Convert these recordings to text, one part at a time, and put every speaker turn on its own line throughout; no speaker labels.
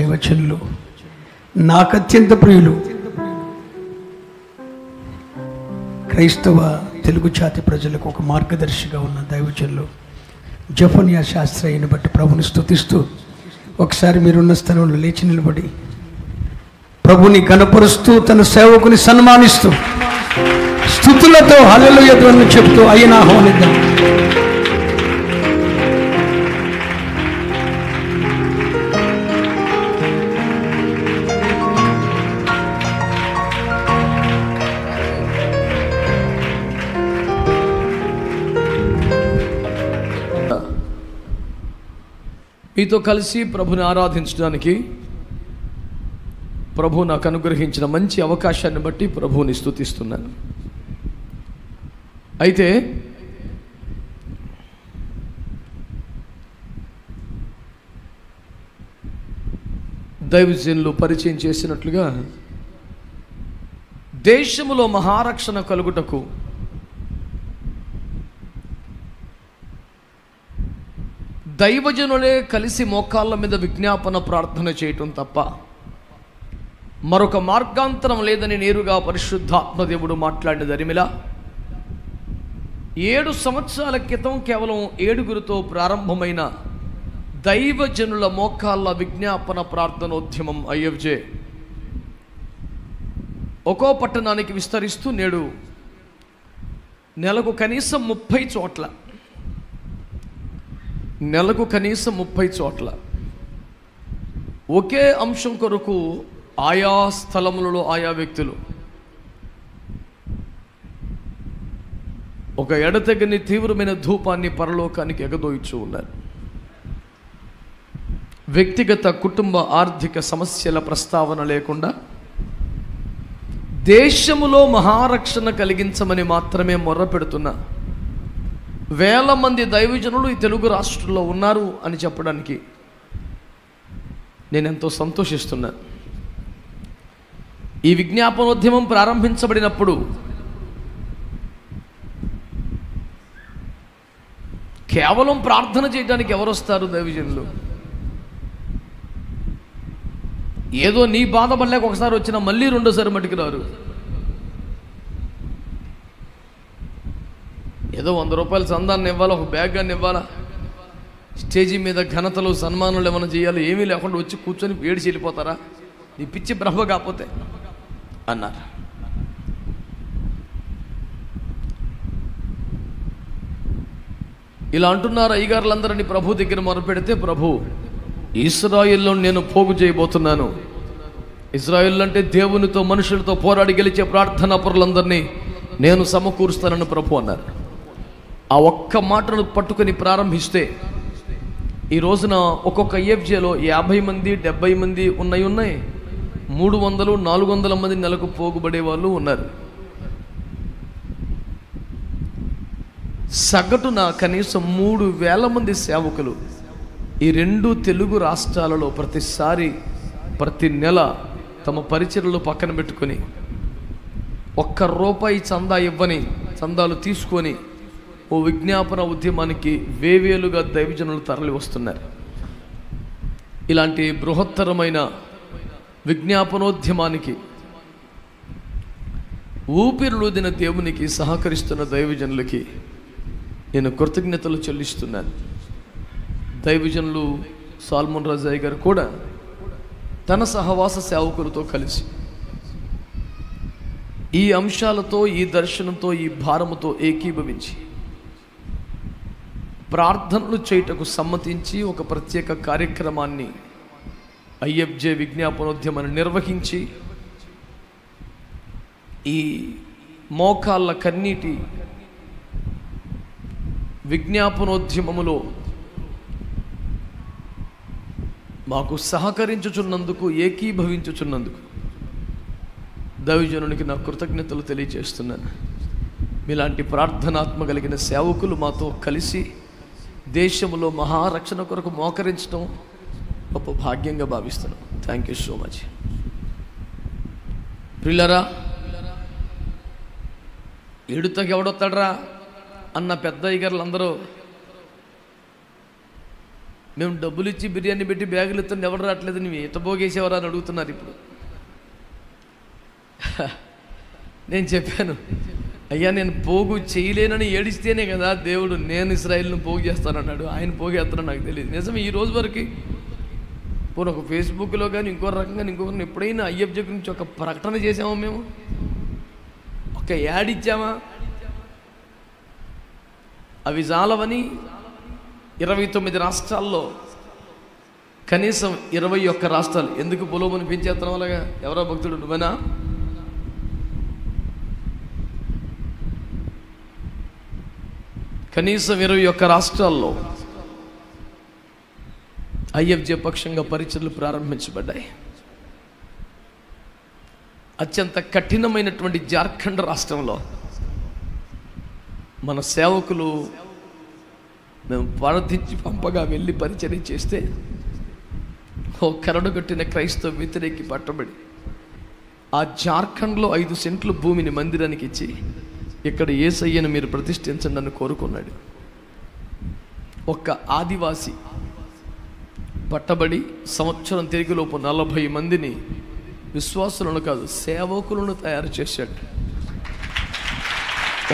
దైవజనులు, నాకు అత్యంత ప్రియులు, క్రైస్తవ తెలుగు జాతి ప్రజలకు ఒక మార్గదర్శిగా ఉన్న దైవజనులు జెఫన్యా శాస్త్రయ్యని బట్టి ప్రభుని స్తుతిస్తూ ఒకసారి మీరున్న స్థలంలో లేచి నిలబడి ప్రభుని ఘనపరుస్తూ తన సేవకుని సన్మానిస్తూ స్తుతులతో హల్లెలూయా ధ్వనులు చెప్తూ ఆయన ఆహ్వానిద్దాం.
మీతో కలిసి ప్రభుని ఆరాధించడానికి ప్రభు నాకు అనుగ్రహించిన మంచి అవకాశాన్ని బట్టి ప్రభువుని స్తుతిస్తున్నాను. అయితే దైవజనులు పరిచయం చేసినట్లుగా దేశములో మహారక్షణ కలుగుటకు దైవజనులే కలిసి మోకాళ్ళ మీద విజ్ఞాపన ప్రార్థన చేయటం తప్ప మరొక మార్గాంతరం లేదని నేరుగా పరిశుద్ధాత్మదేవుడు మాట్లాడిన దరిమిలా 7 సంవత్సరాల క్రితం కేవలం 7గురితో ప్రారంభమైన దైవజనుల మోకాళ్ళ విజ్ఞాపన ప్రార్థనోద్యమం ఐఎఫ్జే ఒక్కో పట్టణానికి విస్తరిస్తూ నేడు నెలకు కనీసం 30 చోట్ల ఒకే అంశం కొరకు ఆయా స్థలములలో ఆయా వ్యక్తులు ఒక ఎడతెగని తీవ్రమైన ధూపాన్ని పరలోకానికి ఎగదోయిచూ ఉన్నారు. వ్యక్తిగత కుటుంబ ఆర్థిక సమస్యల ప్రస్తావన లేకుండా దేశములో మహారక్షణ కలిగించమని మాత్రమే మొర్ర పెడుతున్న వేల మంది దైవజనులు ఈ తెలుగు రాష్ట్రంలో ఉన్నారు అని చెప్పడానికి నేను ఎంతో సంతోషిస్తున్నాను. ఈ విజ్ఞాపనోద్యమం ప్రారంభించబడినప్పుడు కేవలం ప్రార్థన చేయడానికి ఎవరు వస్తారు? దైవజనులు. ఏదో నీ బాధ పడలేక ఒకసారి వచ్చినా మళ్ళీ రెండోసారి మటుకు రారు. ఏదో 100 రూపాయల చందాన్ని ఇవ్వాలా, ఒక బ్యాగ్ అని ఇవ్వాలా, స్టేజీ మీద ఘనతలు సన్మానాలు ఏమైనా చేయాలి, ఏమీ లేకుండా వచ్చి కూర్చొని ఏడిచి వెళ్ళిపోతారా? నీ పిచ్చి బ్రహ్మ కాకపోతే అన్నారు. ఇలా అంటున్నారు అయ్యగారులందరినీ ప్రభు దగ్గర మొరపెడితే ప్రభు ఇశ్రాయేలులో నేను పోగు చేయబోతున్నాను. ఇశ్రాయేలు అంటే దేవునితో మనుషులతో పోరాడి గెలిచే ప్రార్థనా పరులందరినీ నేను సమకూరుస్తానని ప్రభు అన్నారు. ఆ ఒక్క మాటను పట్టుకొని ప్రారంభిస్తే ఈ రోజున ఒక్కొక్క ఐఎఫ్జేలో 50 మంది 70 మంది ఉన్నాయి. 300 400 మంది నెలకు పోగుబడే వాళ్ళు ఉన్నారు. సగటున కనీసం 3000 మంది సేవకులు ఈ 2 తెలుగు రాష్ట్రాలలో ప్రతి నెల తమ పరిచర్యలు పక్కన పెట్టుకొని ₹1 చందా ఇవ్వని చందాలు తీసుకొని ఓ విజ్ఞాపన ఉద్యమానికి వేవేలుగా దైవజనులు తరలి వస్తున్నారు. ఇలాంటి బృహత్తరమైన విజ్ఞాపనోద్యమానికి ఊపిరులూదిన దేవునికి సహకరిస్తున్న దైవజనులకి నేను కృతజ్ఞతలు చెల్లిస్తున్నాను. దైవజనులు సాల్మన్ రాజయ్య గారు కూడా తన సహవాస సేవకులతో కలిసి ఈ అంశాలతో, ఈ దర్శనంతో, ఈ భారముతో ఏకీభవించి ప్రార్థనలు చేయుటకు సమ్మతించి ఒక ప్రత్యేక కార్యక్రమాన్ని ఐఎఫ్జే విజ్ఞాపనోద్యమాన్ని నిర్వహించి ఈ మోకాళ్ళ కన్నీటి విజ్ఞాపనోద్యమములో మాకు సహకరించుచున్నందుకు, ఏకీభవించుచున్నందుకు దైవజనునికి నా కృతజ్ఞతలు తెలియజేస్తున్నాను. మీలాంటి ప్రార్థనాత్మ కలిగిన సేవకులు మాతో కలిసి దేశంలో మహారక్షణ కొరకు మోకరించడం గొప్ప భాగ్యంగా భావిస్తున్నాను. Thank you so much. ప్రియులారా, ఎడుతకి ఎవడొస్తాడరా అన్న పెద్ద అయ్యగారులందరూ మేము డబ్బులు ఇచ్చి బిర్యానీ పెట్టి బ్యాగులు ఇస్తుంటే ఎవరు రావట్లేదు, నువ్వు ఎట పోగేసేవారు అని అడుగుతున్నారు ఇప్పుడు. నేను చెప్పాను, అయ్యా నేను పోగు చేయలేనని ఏడిస్తేనే కదా దేవుడు నేను ఇశ్రాయేలును పోగు చేస్తానన్నాడు. ఆయన పోగేస్తానో నాకు తెలియదు. నిజం ఈ రోజు వరకు పోనీ ఒక ఫేస్బుక్లో కానీ ఇంకో రకంగా ఇంకొకరిని ఎప్పుడైనా ఐఎఫ్జే గురించి ఒక ప్రకటన చేసామా, మేము ఒక యాడ్ ఇచ్చామా? అవి చాలవని 29 రాష్ట్రాల్లో కనీసం 21 రాష్ట్రాలు ఎందుకు పొలోమని పెంచేస్తాం అలాగా? ఎవరో భక్తుడు నువ్వేనా? కనీసం 21 రాష్ట్రాల్లో ఐఎఫ్జే పక్షంగా పరిచర్లు ప్రారంభించబడ్డాయి. అత్యంత కఠినమైనటువంటి జార్ఖండ్ రాష్ట్రంలో మన సేవకులు మేము ప్రార్థించి పంపగా వెళ్ళి పరిచర్య చేస్తే ఓ కరడుగట్టిన క్రైస్తవ వ్యతిరేకి పట్టబడి ఆ జార్ఖండ్లో 5 సెంట్లు భూమిని మందిరానికి ఇచ్చి ఇక్కడ యేసయ్యను మీరు ప్రతిష్ఠించండి అని కోరుకున్నాడు. ఒక్క ఆదివాసి పట్టబడి సంవత్సరం తిరిగిలోపు 40 మందిని విశ్వాసులను కాదు సేవకులను తయారు చేశాడు.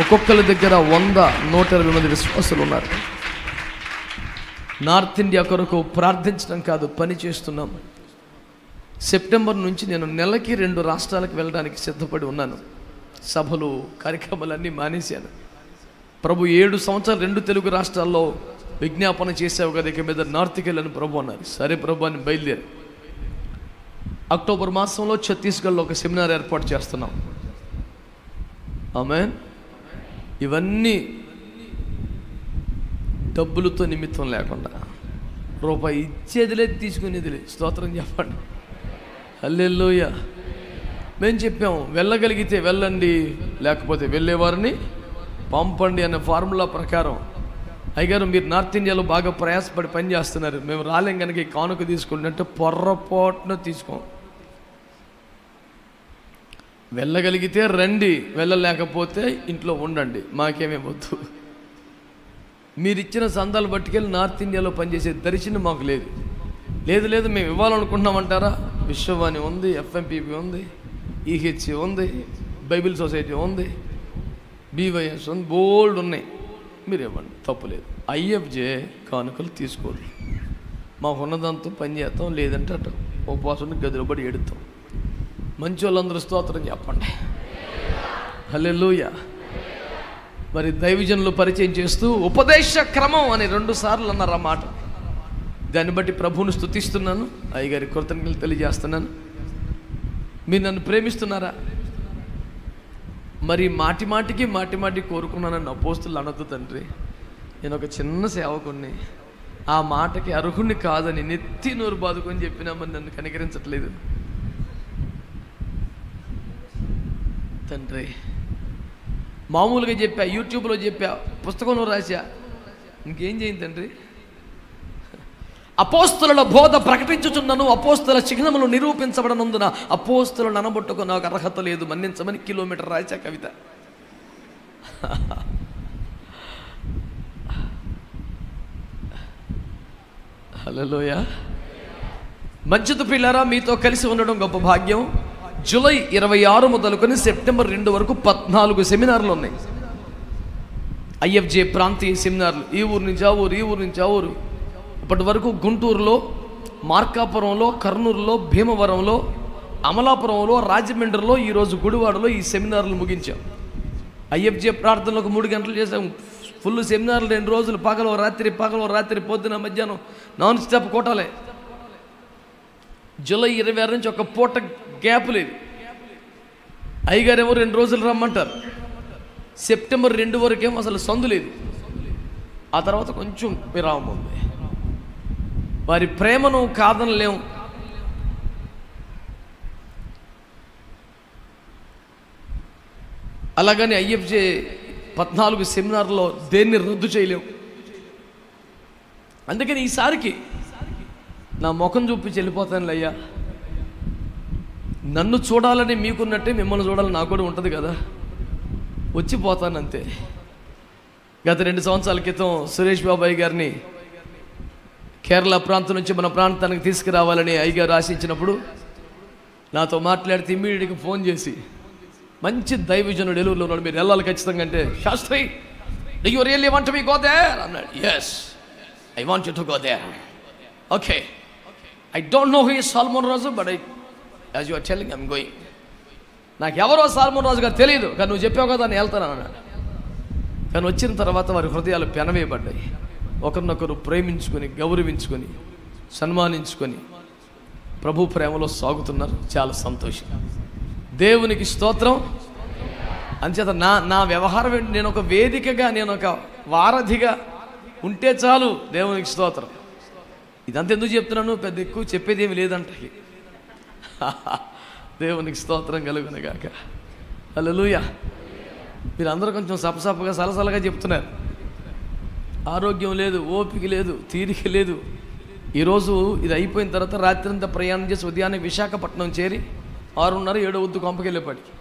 ఒక్కొక్కరి దగ్గర 100-120 మంది విశ్వాసులు ఉన్నారు. నార్త్ ఇండియా కొరకు ప్రార్థించడం కాదు, పని చేస్తున్నాం. సెప్టెంబర్ నుంచి నేను నెలకి 2 రాష్ట్రాలకు వెళ్ళడానికి సిద్ధపడి ఉన్నాను. సభలు కార్యక్రమాలన్నీ మానేశాను. ప్రభు 7 సంవత్సరాలు 2 తెలుగు రాష్ట్రాల్లో విజ్ఞాపన చేసావు కదా, ఇక మీద నార్త్కి వెళ్ళని ప్రభు అన్నారు. సరే ప్రభు అని బయలుదేరి అక్టోబర్ మాసంలో ఛత్తీస్గఢ్లో ఒక సెమినార్ ఏర్పాటు చేస్తున్నాం. ఆమేన్. ఇవన్నీ డబ్బులతో నిమిత్తం లేకుండా, రూపాయి ఇచ్చేది లేదు, తీసుకునేది లేదు. స్తోత్రం చెప్పండి. హల్లెలూయా. మేము చెప్పాము, వెళ్ళగలిగితే వెళ్ళండి, లేకపోతే వెళ్ళేవారిని పంపండి అనే ఫార్ములా ప్రకారం. అయ్యగారు మీరు నార్త్ ఇండియాలో బాగా ప్రయాసపడి పని చేస్తున్నారు, మేము రాలేం కనుక ఈ కానుక తీసుకుంటే పొర్రపాటున తీసుకోం. వెళ్ళగలిగితే రండి, వెళ్ళలేకపోతే ఇంట్లో ఉండండి, మాకేమీ వద్దు. మీరు ఇచ్చిన సందాలు పట్టుకెళ్ళి నార్త్ ఇండియాలో పనిచేసే దర్శనం మాకు లేదు. లేదు లేదు మేము ఇవ్వాలనుకుంటున్నామంటారా? విశ్వవాణి ఉంది, ఎఫ్ఎంపీపీ ఉంది, ఈహెచ్సి ఉంది, బైబిల్ సొసైటీ ఉంది, బీవైఎస్ ఉంది, బోల్డ్ ఉన్నాయి. మీరు ఇవ్వండి, తప్పులేదు. ఐఎఫ్జే కానుకలు తీసుకోరు. మాకు ఉన్నదంతా పని చేస్తాం, లేదంటే అటు ఉపవాసం గదిలో పడి ఎడుతాం. మంచి వాళ్ళందరూ స్తోత్రం చెప్పండి. హల్లెలూయా. మరి దైవజనులు పరిచయం చేస్తూ ఉపదేశ క్రమం అని 2 సార్లు అన్నారు ఆ మాట. దాన్ని బట్టి ప్రభువును స్తుతిస్తున్నాను, అయ్యగారి కృతజ్ఞతలు తెలియజేస్తున్నాను. మీరు నన్ను ప్రేమిస్తున్నారా? మరి మాటి మాటికి కోరుకున్నానని అపోస్తులు అనొద్దు తండ్రి. నేను ఒక చిన్న సేవకుణ్ణి, ఆ మాటకి అర్హుణ్ణి కాదని నెత్తి నోరు బాదుకొని చెప్పినా మరి నన్ను కనికరించట్లేదు తండ్రి. మామూలుగా చెప్పా, యూట్యూబ్లో చెప్పా, పుస్తకంలో రాశా, ఇంకేం చేయండి తండ్రి. అపోస్తుల బోధ ప్రకటించుచున్నాను, అపోస్తుల చిహ్నములు నిరూపించబడనందున అపోస్తులను అనబొట్టుకు నాకు అర్హత లేదు, మన్నించమని కిలోమీటర్ రాశా కవిత. హల్లెలూయా. మంచిది పిల్లారా, మీతో కలిసి ఉండడం గొప్ప భాగ్యం. జూలై 26 మొదలుకొని సెప్టెంబర్ 2 వరకు 14 సెమినార్లు ఉన్నాయి. ఐఎఫ్జే ప్రాంతీయ సెమినార్లు. ఈ ఊరు నుంచి ఆ ఊరు, ఈ ఊరు నుంచి ఆ ఊరు. ఇప్పటి వరకు గుంటూరులో, మార్కాపురంలో, కర్నూలులో, భీమవరంలో, అమలాపురంలో, రాజమండ్రిలో, ఈరోజు గుడివాడలో ఈ సెమినార్లు ముగించాం. ఐఎఫ్జే ప్రార్థనలకు 3 గంటలు చేసాం. ఫుల్ సెమినార్లు 2 రోజులు, పగలో రాత్రి, పొద్దున మధ్యాహ్నం నాన్ స్టాప్ కోటాలే. జూలై 26 నుంచి ఒక పూట గ్యాప్ లేదు. అయ్యగారేమో 2 రోజులు రమ్మంటారు. సెప్టెంబర్ 2 వరకేమో అసలు సందు లేదు. ఆ తర్వాత కొంచెం విరామం ఉంది. వారి ప్రేమను కాదనలేము. అలాగని ఐఎఫ్జే 14 సెమినార్లో దేన్ని రద్దు చేయలేము. అందుకని ఈసారికి నా ముఖం చూపించి వెళ్ళిపోతాను అయ్యా. నన్ను చూడాలని మీకున్నట్టే మిమ్మల్ని చూడాలని నాకు కూడా ఉంటుంది కదా, వచ్చిపోతానంతే. గత 2 సంవత్సరాల క్రితం సురేష్ బాబాయ్ గారిని కేరళ ప్రాంతం నుంచి మన ప్రాంతానికి తీసుకురావాలని అయ్యగారు ఆశించినప్పుడు నాతో మాట్లాడితే ఇమ్మీడియట్గా ఫోన్ చేసి, మంచి దైవజనుడు ఎలుగులో ఉన్నాడు, మీరు వెళ్ళాలి ఖచ్చితంగా అంటే, Shastri do you really want me go there అన్నాడు. Yes, I want you to go there. Okay, I don't know who is Salmon Raju, but as you are telling I'm going. నాకు ఎవరో సాల్మన్ రాజు గారు తెలియదు, కానీ నువ్వు చెప్పావు కదా నేను వెళ్తాను అన్నాడు. కానీ వచ్చిన తర్వాత వారి హృదయాలు పెనవేయబడ్డాయి. ఒకరినొకరు ప్రేమించుకొని, గౌరవించుకొని, సన్మానించుకొని ప్రభు ప్రేమలో సాగుతున్నారు. చాలా సంతోషం, దేవునికి స్తోత్రం. అంచేత నా వ్యవహారం ఏంటి, నేను ఒక వేదికగా, నేను ఒక వారధిగా ఉంటే చాలు. దేవునికి స్తోత్రం. ఇదంతా ఎందుకు చెప్తున్నాను, పెద్ద ఎక్కువ చెప్పేది ఏమి లేదంట. దేవునికి స్తోత్రం కలుగునగాక. హల్లెలూయా. మీరందరూ కొంచెం సపసపగా సలసలగా చెప్తున్నారు. ఆరోగ్యం లేదు, ఓపిక లేదు, తీరిక లేదు. ఈరోజు ఇది అయిపోయిన తర్వాత రాత్రంతా ప్రయాణం చేసి ఉదయాన్నే విశాఖపట్నం చేరి 6:30-7 అవుద్దు కొంపకెళ్ళేపాటికి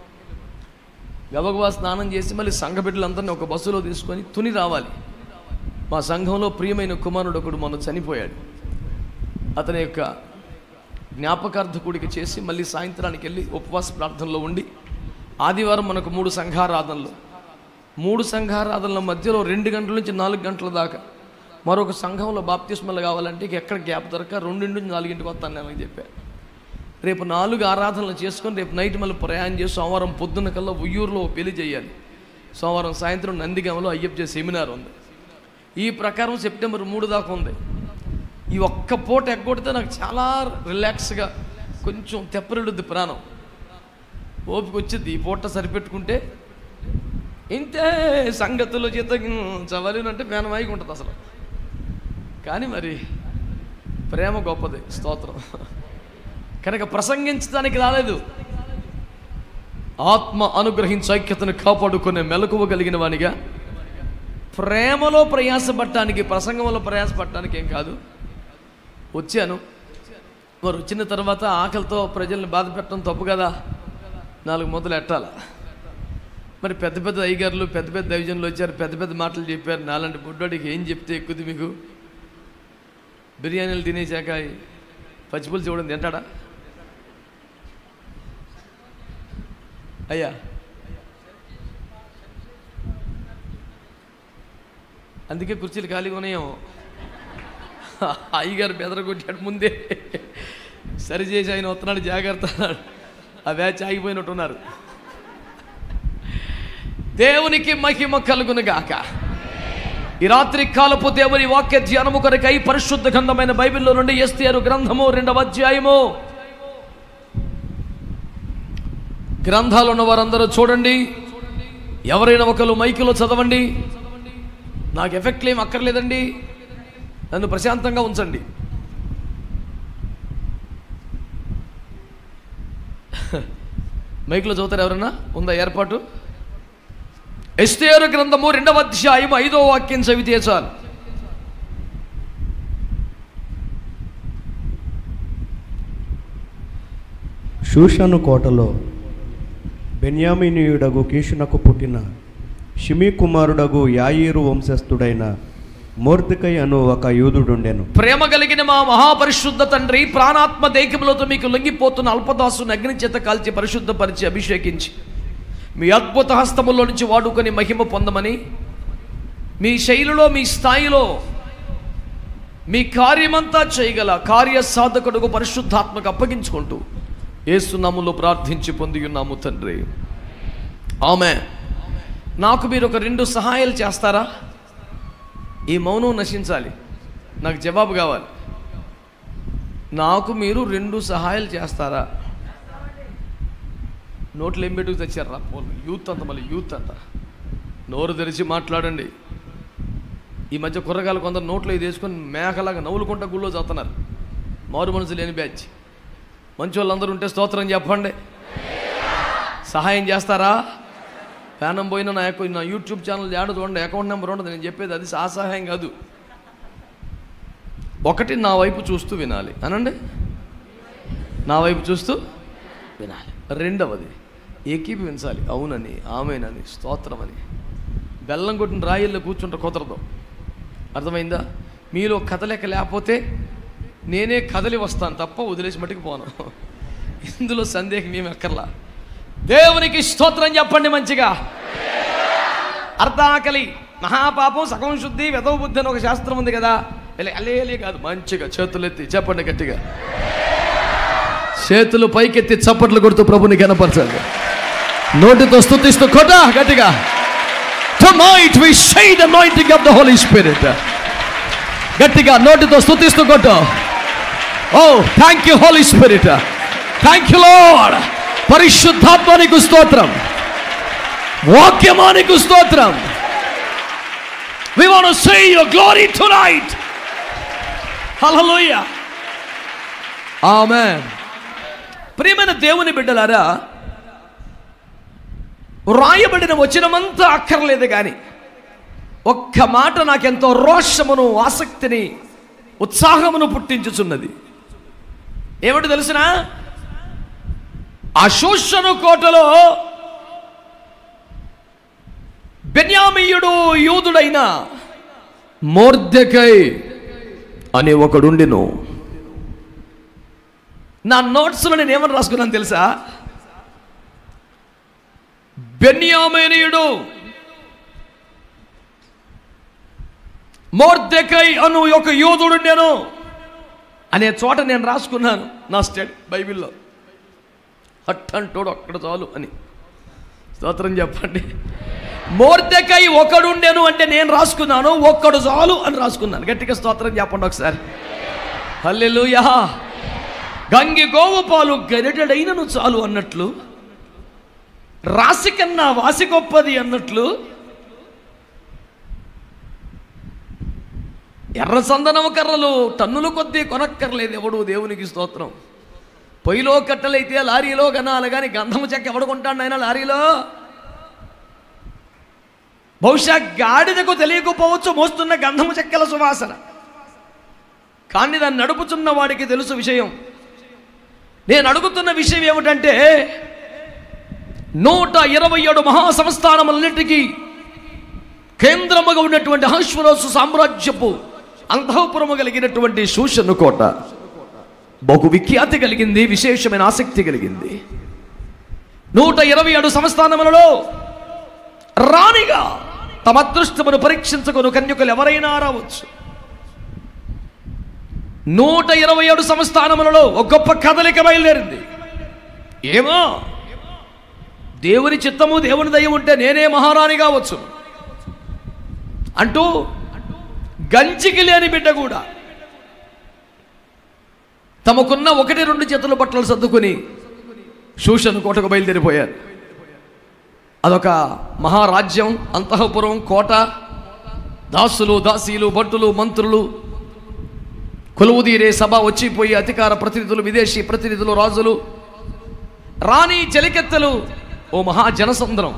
గబగబా స్నానం చేసి మళ్ళీ సంఘ బిడ్డలందరినీ ఒక బస్సులో తీసుకొని తుని రావాలి. మా సంఘంలో ప్రియమైన కుమారుడు ఒకడు మొన్న చనిపోయాడు. అతని యొక్క జ్ఞాపకార్థకుడికి చేసి మళ్ళీ సాయంత్రానికి వెళ్ళి ఉపవాస ప్రార్థనలో ఉండి, ఆదివారం మనకు 3 సంఘారాధనలు, 3 సంఘారాధనల మధ్యలో 2 గంటల నుంచి 4 గంటల దాకా మరొక సంఘంలో బాప్తిస్మలు కావాలంటే ఎక్కడ గ్యాప్ దొరక 2 నుంచి 4 వస్తాను అని చెప్పాను. రేపు 4 ఆరాధనలు చేసుకొని రేపు నైట్ మళ్ళీ ప్రయాణం చేసి సోమవారం పొద్దున్న కల్లా ఉయ్యూరులో పెళ్లి చేయాలి. సోమవారం సాయంత్రం నందిగామలో అయ్యప్ప సెమినార్ ఉంది. ఈ ప్రకారం సెప్టెంబర్ 3 దాకా ఉంది. ఈ ఒక్క పూట ఎగ్గొడితే నాకు చాలా రిలాక్స్గా కొంచెం తెప్పరిడుద్ది ప్రాణం, ఓపిక వచ్చింది. ఈ పూట సరిపెట్టుకుంటే ఇంతే సంగతులు చేత చవలినంటే మేనమాయికి ఉంటుంది అసలు. కానీ మరి ప్రేమ గొప్పది, స్తోత్రం. కనుక ప్రసంగించడానికి రాలేదు, ఆత్మ అనుగ్రహించి ఐక్యతను కాపాడుకునే మెలకువ కలిగిన వానిగా ప్రేమలో ప్రయాసపడటానికి, ప్రసంగంలో ప్రయాసపడటానికి ఏం కాదు. వచ్చాను. మరి వచ్చిన తర్వాత ఆకలితో ప్రజల్ని బాధ పెట్టడం తప్పు కదా, 4 ముద్దలు ఎట్టాల. మరి పెద్ద పెద్ద అయ్యగారులు, పెద్ద పెద్ద దైవజనులు వచ్చారు, పెద్ద పెద్ద మాటలు చెప్పారు. నాలాంటి బుడ్డోడికి ఏం చెప్తే ఎక్కుద్ది మీకు? బిర్యానీలు తినేసాక పచ్చిపులుసు చూడండి తింటాడా అయ్యా? అందుకే కుర్చీలు ఖాళీగా ఉన్నాయేమో. అయ్యగారు బెదరగొట్టాడు ముందే, సరిచేసి ఆయన వస్తున్నాడు జాగ్రత్త అన్నాడు. ఆ బ్యాచ్ ఆగిపోయినట్టున్నారు. దేవునికి మహిమ కలుగునుగాక. ఈ రాత్రి కాలపు దేవుని వాక్య ధ్యానము కొరకై పరిశుద్ధ గ్రంథమైన బైబిల్లో నుండి ఎస్తేరు గ్రంథము 2వ అధ్యాయము. గ్రంథాలు ఉన్న వారందరూ చూడండి. ఎవరైనా ఒకరు మైకులో చదవండి. నాకు ఎఫెక్ట్లు ఏం అక్కర్లేదండి, నన్ను ప్రశాంతంగా ఉంచండి. మైకులో చదువుతారు ఎవరన్నా? ఉందా ఏర్పాటు? ఎస్తేరు గ్రంథము 2వ అధ్యాయం 5వ వాక్యం చదివితే చాలు.
షూషను కోటలో బెన్యామీనీయుడగు కీషునకు పుట్టిన షిమీ కుమారుడగు యాయీరు వంశస్థుడైన మొర్దెకై అను ఒక యూదుడుండెను.
ప్రేమ కలిగిన మా మహాపరిశుద్ధ తండ్రి, ప్రాణాత్మ దేకములతో మీకు లొంగిపోతున్న అల్పదాసుని అగ్ని చేత కాల్చి పరిశుద్ధపరిచి అభిషేకించి మీ అద్భుత హస్తములో నుంచి వాడుకొని మహిమ పొందమని, మీ శైలిలో, మీ స్థాయిలో మీ కార్యమంతా చేయగల కార్య సాధకుడుకు పరిశుద్ధాత్మకు అప్పగించుకుంటూ యేసు నామములో ప్రార్థించి పొంది ఉన్నాము తండ్రి, ఆమేన్. నాకు మీరు ఒక 2 సహాయాలు చేస్తారా? ఈ మౌనం నశించాలి, నాకు జవాబు కావాలి. నాకు మీరు 2 సహాయాలు చేస్తారా? నోట్లు ఏం పెట్టుకు తెచ్చారా పోలు? యూత్ అంతా, మళ్ళీ యూత్ అంతా నోరు తెరిచి మాట్లాడండి. ఈ మధ్య కుర్రగాలు కొందరు నోట్లో ఇది వేసుకొని మేకలాగా నవ్వులుకుంటా గుళ్ళో చదువుతున్నారు. మారు మనసు లేని బ్యాచ్. మంచి వాళ్ళందరూ ఉంటే స్తోత్రం చెప్పండి. సహాయం చేస్తారా? ప్యానం పోయినా నా యూట్యూబ్ ఛానల్ యాడ్ చూడండి, అకౌంట్ నెంబర్ ఉండదు. నేను చెప్పేది అది సహాయం కాదు. 1 నా వైపు చూస్తూ వినాలి అనండి, నా వైపు చూస్తూ వినాలి. 2వది ఏకీభవించాలి, అవునని, ఆమెనని, స్తోత్రం అని. బెల్లం కొట్టిన రాయిల్లో కూర్చుంటే కుదరదు, అర్థమైందా? మీలో కదలిక లేకపోతే నేనే కదలి వస్తాను తప్ప వదిలేసి మట్టుకు పోను. ఇందులో సందేహం ఏమి అక్కర్లా. దేవునికి స్తోత్రం చెప్పండి మంచిగా. అర్ధాకలి మహాపాపం సగం శుద్ధి వెధవ బుద్ధి అని ఒక శాస్త్రం ఉంది కదా. అలేలే కాదు, మంచిగా చేతులు ఎత్తి చెప్పండి గట్టిగా. చేతులు పైకెత్తి చప్పట్లు కొడుతూ ప్రభుని కనపరచండి. నోటితో స్తుతిస్తూ కొట్ట గట్టిగా. Tonight we say the anointing of the Holy Spirit. గట్టిగా నోటితో స్తుతిస్తూ కొట్టు. Oh, thank you Holy Spirit. Thank you Lord. పరిశుద్ధాత్మనికి స్తోత్రం, వాక్యమానికి స్తోత్రం. We want to see your glory tonight. Hallelujah. Amen. ప్రియమైన దేవుని బిడ్డలారా, రాయబడిన వచనమంతా అక్కర్లేదు కానీ ఒక్క మాట నాకెంతో రోషమును, ఆసక్తిని, ఉత్సాహమును పుట్టించుచున్నది. ఏమిటి తెలిసిన? ఆ షూషను కోటలో బెన్యామీయుడు యూదుడైన మొర్దెకై అనే ఒకడుండెను. నా నోట్స్లో నేను ఏమని రాసుకున్నాను తెలుసా? బెన్యామీనీయుడు మొర్దెకై అను ఒక యూదుడుండెను అనే చోట నేను రాసుకున్నాను నా స్టడీ బైబిల్లో. అట్టంటోడు అక్కడ చాలు అని. స్తోత్రం చెప్పండి. మొర్దెకై ఒకడుండెను అంటే నేను రాసుకున్నాను, ఒక్కడు చాలు అని రాసుకున్నాను. గట్టిగా స్తోత్రం చెప్పండి ఒకసారి. హల్లెలూయా. గంగి గోవు పాలు గరిటెడైనను చాలు అన్నట్లు, రాశి కన్నా వాసి గొప్పది అన్నట్లు, ఎర్ర చందనము కర్రలు టన్నుల కొద్దీ కొనక్కర్లేదు ఎవడు. దేవునికి స్తోత్రం. పొయ్యిలో కట్టెలైతే లారీలో కనాలి కానీ గంధము చెక్క ఎవడు కొంటాడు ఆయన లారీలో? బహుశా గాడిదకు తెలియకపోవచ్చు మోస్తున్న గంధము చెక్కల సువాసన, కానీ దాన్ని నడుపుతున్న వాడికి తెలుసు విషయం. నేను అడుగుతున్న విషయం ఏమిటంటే, 127 మహాసంస్థానములన్నిటికీ కేంద్రముగా ఉన్నటువంటి అహష్వేరోషు సామ్రాజ్యపు అంతఃపురము కలిగినటువంటి షూషను కోట బహు విఖ్యాతి కలిగింది, విశేషమైన ఆసక్తి కలిగింది. 127 సంస్థానములలో రాణిగా తమ అదృష్టమును పరీక్షించుకుని కన్యకులు ఎవరైనా రావచ్చు. 127 సంస్థానములలో ఒక గొప్ప కదలిక బయలుదేరింది. ఏమో దేవుని చిత్తము, దేవుని దయ ఉంటే నేనే మహారాణి కావచ్చు అంటూ గంజికి లేని బిడ్డ కూడా తమకున్న 1-2 చేతుల బట్టలు సర్దుకుని షూషను కోటకు బయలుదేరిపోయారు. అదొక మహారాజ్యం, అంతఃపురం, కోట, దాసులు, దాసీలు, భటులు, మంత్రులు, కొలువుదీరే సభ, వచ్చిపోయి అధికార ప్రతినిధులు, విదేశీ ప్రతినిధులు, రాజులు, రాణి, చెలికెత్తలు, ఓ మహా జనసంద్రం.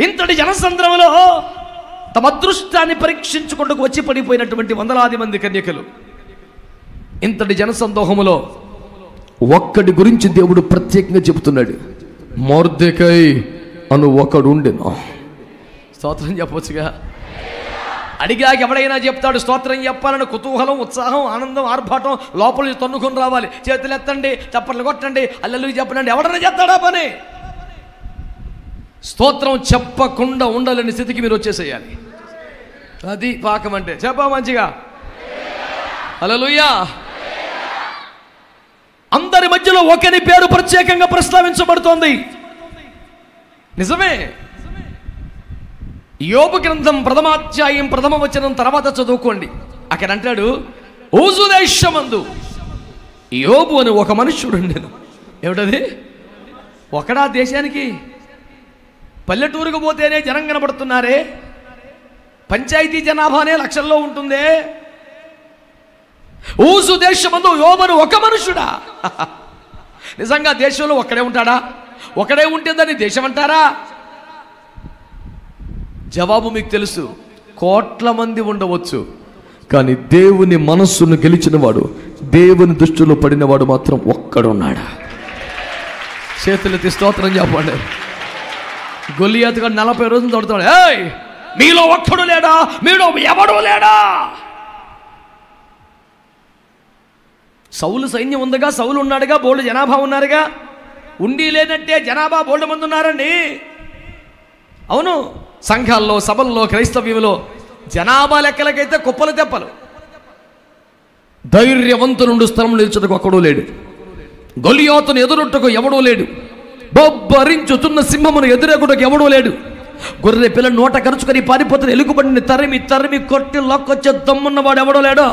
ఇంతటి జనసంద్రంలో తమ అదృష్టాన్ని పరీక్షించుకుంటూ వచ్చి పడిపోయినటువంటి వందలాది మంది కన్యకలు. ఇంతటి జనసందోహములో ఒక్కడి గురించి దేవుడు ప్రత్యేకంగా చెబుతున్నాడు. మొర్దెకై అను ఒకడు ఉండెను. స్తోత్రం చెప్పవచ్చుగా. అడిగాక ఎవడైనా చెప్తాడు. స్తోత్రం చెప్పాలని కుతూహలం, ఉత్సాహం, ఆనందం, ఆర్భాటం లోపల తన్నుకొని రావాలి. చేతులు ఎత్తండి, చప్పట్లు కొట్టండి, అల్లెలు చెప్పనండి. ఎవడన్నా చేస్తాడా పని? స్తోత్రం చెప్పకుండా ఉండాలని స్థితికి మీరు వచ్చేసేయాలి. అది పాకం అంటే. చెప్పా మంచిగా. హల్లెలూయా. అందరి మధ్యలో ఒకరి పేరు ప్రత్యేకంగా ప్రస్తావించబడుతోంది. నిజమే. యోబు గ్రంథం 1వ అధ్యాయం 1వ వచనం తర్వాత చదువుకోండి. అక్కడ అంటాడు, ఊజు దేశమందు యోబు అని ఒక మనుష్యుడు ఉండేను. ఏమిటది? ఒకడా దేశానికి? పల్లెటూరుకు పోతేనే జనం కనబడుతున్నారే, పంచాయతీ జనాభానే లక్షల్లో ఉంటుందే. ఊజు దేశమందు యోబును ఒక మనుషుడా? నిజంగా దేశంలో ఒక్కడే ఉంటాడా? ఒకడే ఉంటే దాన్ని దేశం అంటారా? జవాబు మీకు తెలుసు. కోట్ల మంది ఉండవచ్చు, కానీ దేవుని మనస్సును గెలిచినవాడు, దేవుని దృష్టిలో పడినవాడు మాత్రం ఒక్కడున్నాడా? చేతులెత్తి స్తోత్రం చెప్పండి. గొలియాతు గారు 40 రోజులు తోడుతాడు. ఏయ్, మీలో ఒక్కడు లేడా? మీలో ఎవడు లేడా? సౌలు సైన్యం ఉందిగా, సౌలు ఉన్నాడుగా, బోల్డు జనాభా ఉన్నారుగా. ఉండి లేదంటే జనాభా బోల్డు మంది ఉన్నారండి. అవును, సంఘాల్లో, సభల్లో, క్రైస్తవ్యంలో జనాభా లెక్కలకైతే కుప్పలు తెప్పలు. ధైర్యవంతులుండు స్థలం నిల్చుటకు ఒక్కడూ లేడు. గొలియాతును ఎదురొట్టుకు ఎవడూ లేడు. బొబ్బరించుతున్న సింహమును ఎదురెగుటకు ఎవడూ లేడు. గొర్రె పిల్ల నోట కరుచుకొని పారిపోతున్న ఎలుగుబండిని తరిమి తరిమి కొట్టి లొక్కొచ్చే దమ్మున్నవాడు ఎవడో లేడో.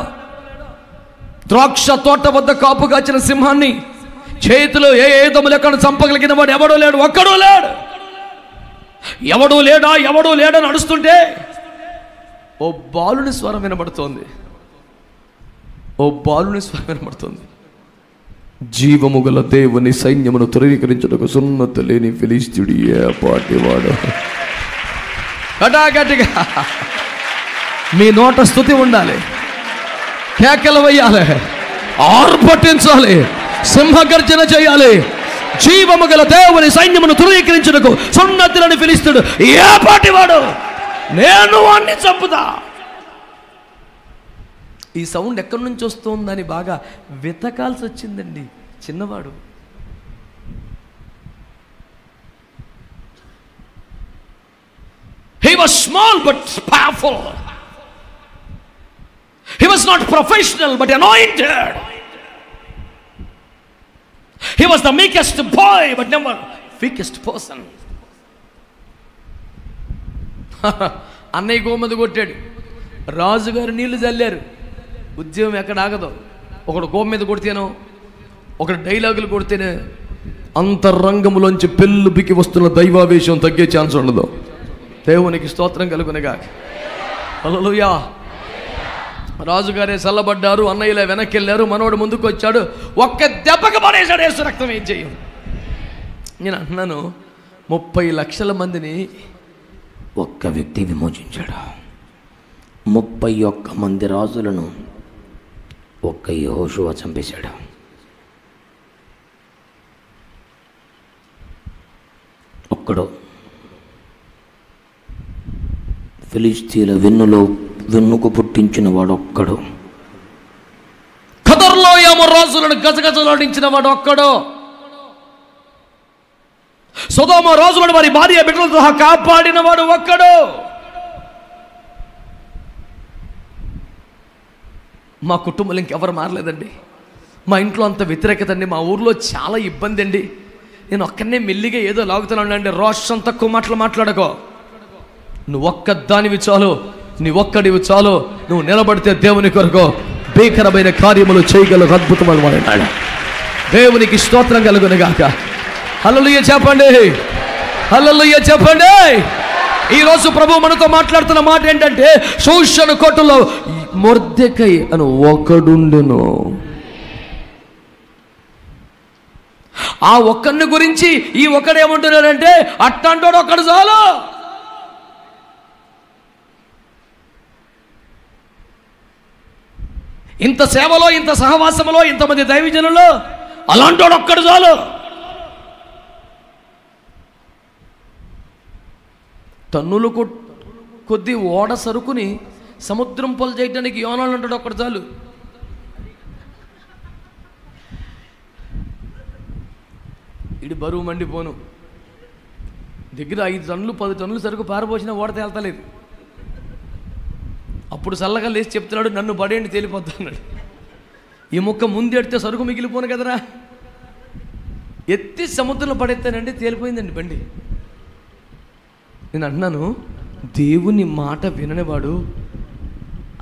ద్రాక్ష తోట వద్ద కాపు కాచిన సింహాన్ని చేతిలో ఏ దమ్ము లెక్కను చంపగలిగిన వాడు ఎవడో లేడు, ఒక్కడూ లేడు. ఎవడూ లేడా ఎవడూ లేడని నడుస్తుంటే ఓ బాలుని స్వరం వినబడుతోంది. ఓ బాలుని స్వరం వినబడుతోంది. జీవము గల దేవుని సైన్యమును ధృవీకరించుటకు సున్నత లేని ఫిలిష్తీయుడు ఏ పాటివాడు. గట్టిగా మీ నోట స్తుతి ఉండాలి, కేకలు వేయాలి, ఆర్భటించాలి, సింహగర్జన చేయాలి. జీవము గల దేవుని సైన్యమును ధృవీకరించుటకు సున్నతి లేని ఫిలిష్తీయుడు ఏ పాటివాడు, నేను వాణ్ణి చంపుతా. ఈ సౌండ్ ఎక్కడి నుంచి వస్తుందని బాగా వెతకాల్సి వచ్చిందండి. చిన్నవాడు he was small but powerful. He was not professional but anointed. He was the meekest boy but never weakest person. అన్నయ్య గోమది కొట్టాడు, రాజుగారు నీళ్లు చల్లారు. ఉద్యమం ఎక్కడ ఆగదు. ఒకడు గోమ మీద కొడితేనో, ఒకడు డైలాగులు కొడితేనే అంతరంగంలోంచి పెళ్ళు బికి వస్తున్న దైవావేశం తగ్గే ఛాన్స్ ఉండదు. దేవునికి స్తోత్రం కలుగునగా. హల్లెలూయా. రాజుగారే చల్లబడ్డారు, అన్నయ్యలే వెనక్కి వెళ్ళారు, మనోడు ముందుకు వచ్చాడు, ఒక్క దెబ్బకి పడేశాడు. యేసు రక్తం ఏం చేయం. నేను అంటున్నాను, 30 లక్షల మందిని ఒక్క వ్యక్తి విమోచించాడు. 31 మంది రాజులను ఒక్క యెహోషువ చంపేశాడు. ఒక్కడు ఫిలిష్తీయుల వెన్నుకు పుట్టించిన వాడు ఒక్కడు. కదర్లోయమ రాజులను గజగజలాడించిన వాడు ఒక్కడు. సొదొమ రాజులను వారి భార్య బిడ్డలతో కాపాడిన వాడు ఒక్కడు. మా కుటుంబంలో ఇంకెవరు మారలేదండి. మా ఇంట్లో అంత వ్యతిరేకత అండి. మా ఊర్లో చాలా ఇబ్బంది అండి. నేను ఒక్కనే మెల్లిగా ఏదో లాగుతున్నాను అండి. రోషం తక్కువ మాట్లాడకో. నువ్వు ఒక్క దానివి చాలు, నీ ఒక్కడివి చాలు. నువ్వు నిలబడితే దేవుని కొరకు భీకరమైన కార్యములు చేయగల అద్భుతమైన వాడు. దేవునికి స్తోత్రం కలుగునుగాక. హల్లెలూయా చెప్పండి, హల్లెలూయా చెప్పండి. ఈరోజు ప్రభు మనతో మాట్లాడుతున్న మాట ఏంటంటే, షూషను కోటలో మొర్దెకై అని ఒకడుండును. ఆ ఒక్కడిని గురించి ఈ ఒక్కడేమంటున్నాడంటే, అట్టంటాడు ఒక్కడు చాలు. ఇంత సేవలో, ఇంత సహవాసములో, ఇంతమంది దైవజనులు అలాంటోడు ఒక్కడు చాలు. టన్నులు కొద్ది ఓడ సరుకుని సముద్రం పొలు చేయడానికి యోనాలు అంటాడు ఒక్కడు చాలు. ఇడి బరువు మండిపోను. దగ్గర 5 టన్నులు 10 టన్నులు సరుకు పారబోసిన ఓడ తేల్తలేదు. అప్పుడు చల్లగా లేచి చెప్తున్నాడు, నన్ను పడేయండి తేలిపోతా అన్నాడు. ఈ ముక్క ముందెడితే సరుకు మిగిలిపోను కదరా. ఎత్తి సముద్రంలో పడేస్తానండి, తేలిపోయిందండి బండి. నేను అంటున్నాను, దేవుని మాట విననివాడు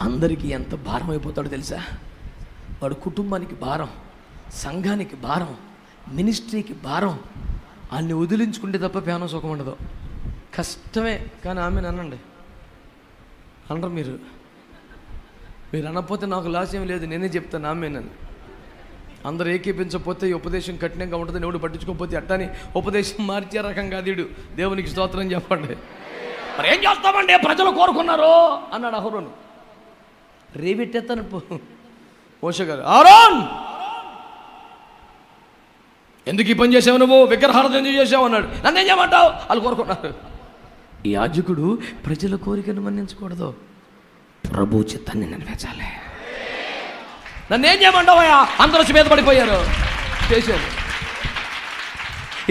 అందరికీ ఎంత భారం అయిపోతాడో తెలుసా. వాడు కుటుంబానికి భారం, సంఘానికి భారం, మినిస్ట్రీకి భారం. అన్ని వదిలించుకుంటే తప్ప పేనం సుఖం ఉండదు. కష్టమే. కానీ ఆమె అనండి అనరు. మీరు అనకపోతే నాకు లాస్ ఏం లేదు, నేనే చెప్తాను ఆమెనని. అందరూ ఏకీపించకపోతే ఈ ఉపదేశం కఠినంగా ఉంటుంది, ఎవడు పట్టించుకోకపోతే అట్టని ఉపదేశం మార్చే రకం కాదు. దేవునికి స్తోత్రం చెప్పండి. మరి ఏం చేస్తామండి, ప్రజలు కోరుకున్నారు అన్నాడు అహరోను. రేవెట్టేస్తాను మోషే గారు, ఆరోన్ ఎందుకు ఈ పని చేసావు, నువ్వు విగ్రహారాధన ఎందుకు చేసావు అన్నాడు. నన్ను ఏం చేయమంటావు, వాళ్ళు కోరుకున్నారు. ఈ యాజకుడు ప్రజల కోరికను మన్నించకూడదు, ప్రభు చిత్తాన్ని నెరవేర్చాలి. నన్ను ఏం చేయమంటావయ్యా? అందరూ వచ్చి మీద పడిపోయారు, చేశారు.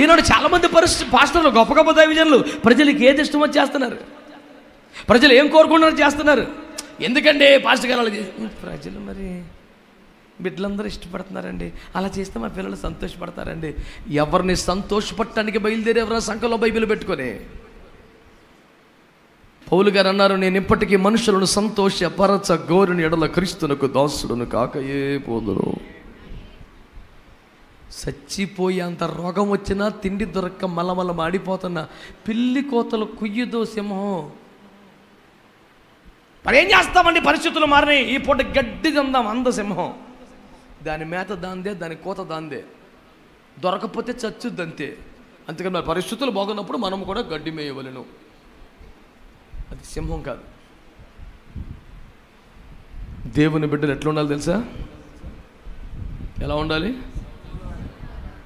ఈనాడు చాలామంది పాస్టర్లు, గొప్ప గొప్ప దైవజనులు ప్రజలకు ఏది ఇష్టమో చేస్తున్నారు, ప్రజలు ఏం కోరుకుంటున్నారో చేస్తున్నారు. ఎందుకంటే పాస్టర్ గారు అలా ప్రజలు మరి బిడ్డలందరూ ఇష్టపడుతున్నారండి, అలా చేస్తే మా పిల్లలు సంతోషపడతారండి. ఎవరిని సంతోషపడటానికి బయలుదేరేవరా సంఖలో బైబిల్ పెట్టుకొని? పౌలు గారు అన్నారు, నేను ఇప్పటికీ మనుషులను సంతోషపరచ గోరుని ఎడల క్రీస్తునకు దాసుడును కాకయే పోదును. చచ్చిపోయేంత రోగం వచ్చినా, తిండి దొరక్క మలమల మాడిపోతున్న పిల్లి కోతలు కుయ్యదో సింహం. మరి ఏం చేస్తామండి? పరిస్థితులు మారినాయి. ఈ పూట గడ్డి తిందాం అంద సింహం. దాని మేత దాందే, దాని కోత దాందే, దొరకపోతే చచ్చుద్ది అంతే. అంతేకాని మరి పరిస్థితులు బాగున్నప్పుడు మనం కూడా గడ్డి మేయవలను. అది సింహం కాదు. దేవుని బిడ్డలు ఎట్లా ఉండాలి తెలుసా? ఎలా ఉండాలి?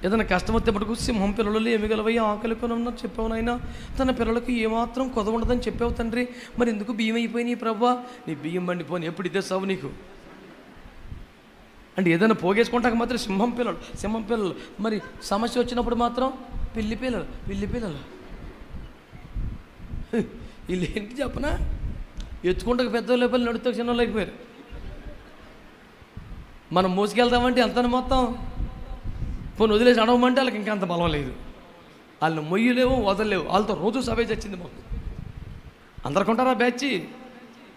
ఏదైనా కష్టం వస్తే మటుకు సింహం పిల్లలు ఏమి గలవయ్యా ఆకలి కొనన్నా చెప్పావు నాయన, తన పిల్లలకు ఏమాత్రం కొదవ ఉండదని చెప్పావు తండ్రి, మరి ఎందుకు బియ్యం అయిపోయినాయి ప్రభా? నీ బియ్యం బండిపోని ఎప్పుడు ఇదే సావు నీకు అంటే ఏదైనా పోగేసుకుంటాక మాత్రం సింహం పిల్లలు. మరి సమస్య వచ్చినప్పుడు మాత్రం పిల్లి పిల్లలు. వీళ్ళు ఏంటి చెప్పనా? ఎత్తుకుంటాక పెద్దోళ్ళు అయిపోయి, నడుతాక చిన్నోళ్ళు అయిపోయారు. మనం మోసుకెళ్తామంటే అంత మొత్తం పోనీ వదిలేసి అడవమంటే వాళ్ళకి ఇంకా అంత బలం లేదు. వాళ్ళని మొయ్యలేవు, వదలలేవు. వాళ్ళతో రోజు సభే చచ్చింది మాకు. అందరికుంటారా బ్యాచ్?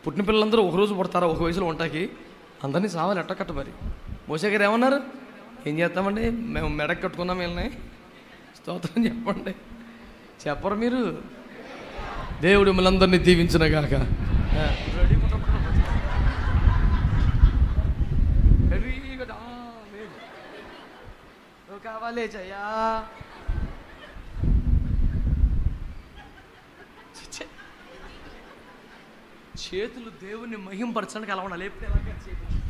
పుట్టిన పిల్లలందరూ ఒకరోజు పుడతారా ఒక వయసులో ఉంటాకి? అందరినీ సావాలి ఎట్టకట్ట. మరి మోసే గారు ఏమన్నారు? ఏం చేస్తామండి, మేము మెడకు కట్టుకున్నాం వీళ్ళని, స్తోత్రం చెప్పండి. చెప్పరు మీరు? దేవుడు మిమ్మల్ని దీవించిన గాక. కావాలే జయా. చేతులు దేవుణ్ణి మహింపరచడానికి అలా ఉండాలి. ఎప్పుడు ఎలాగ చేతులు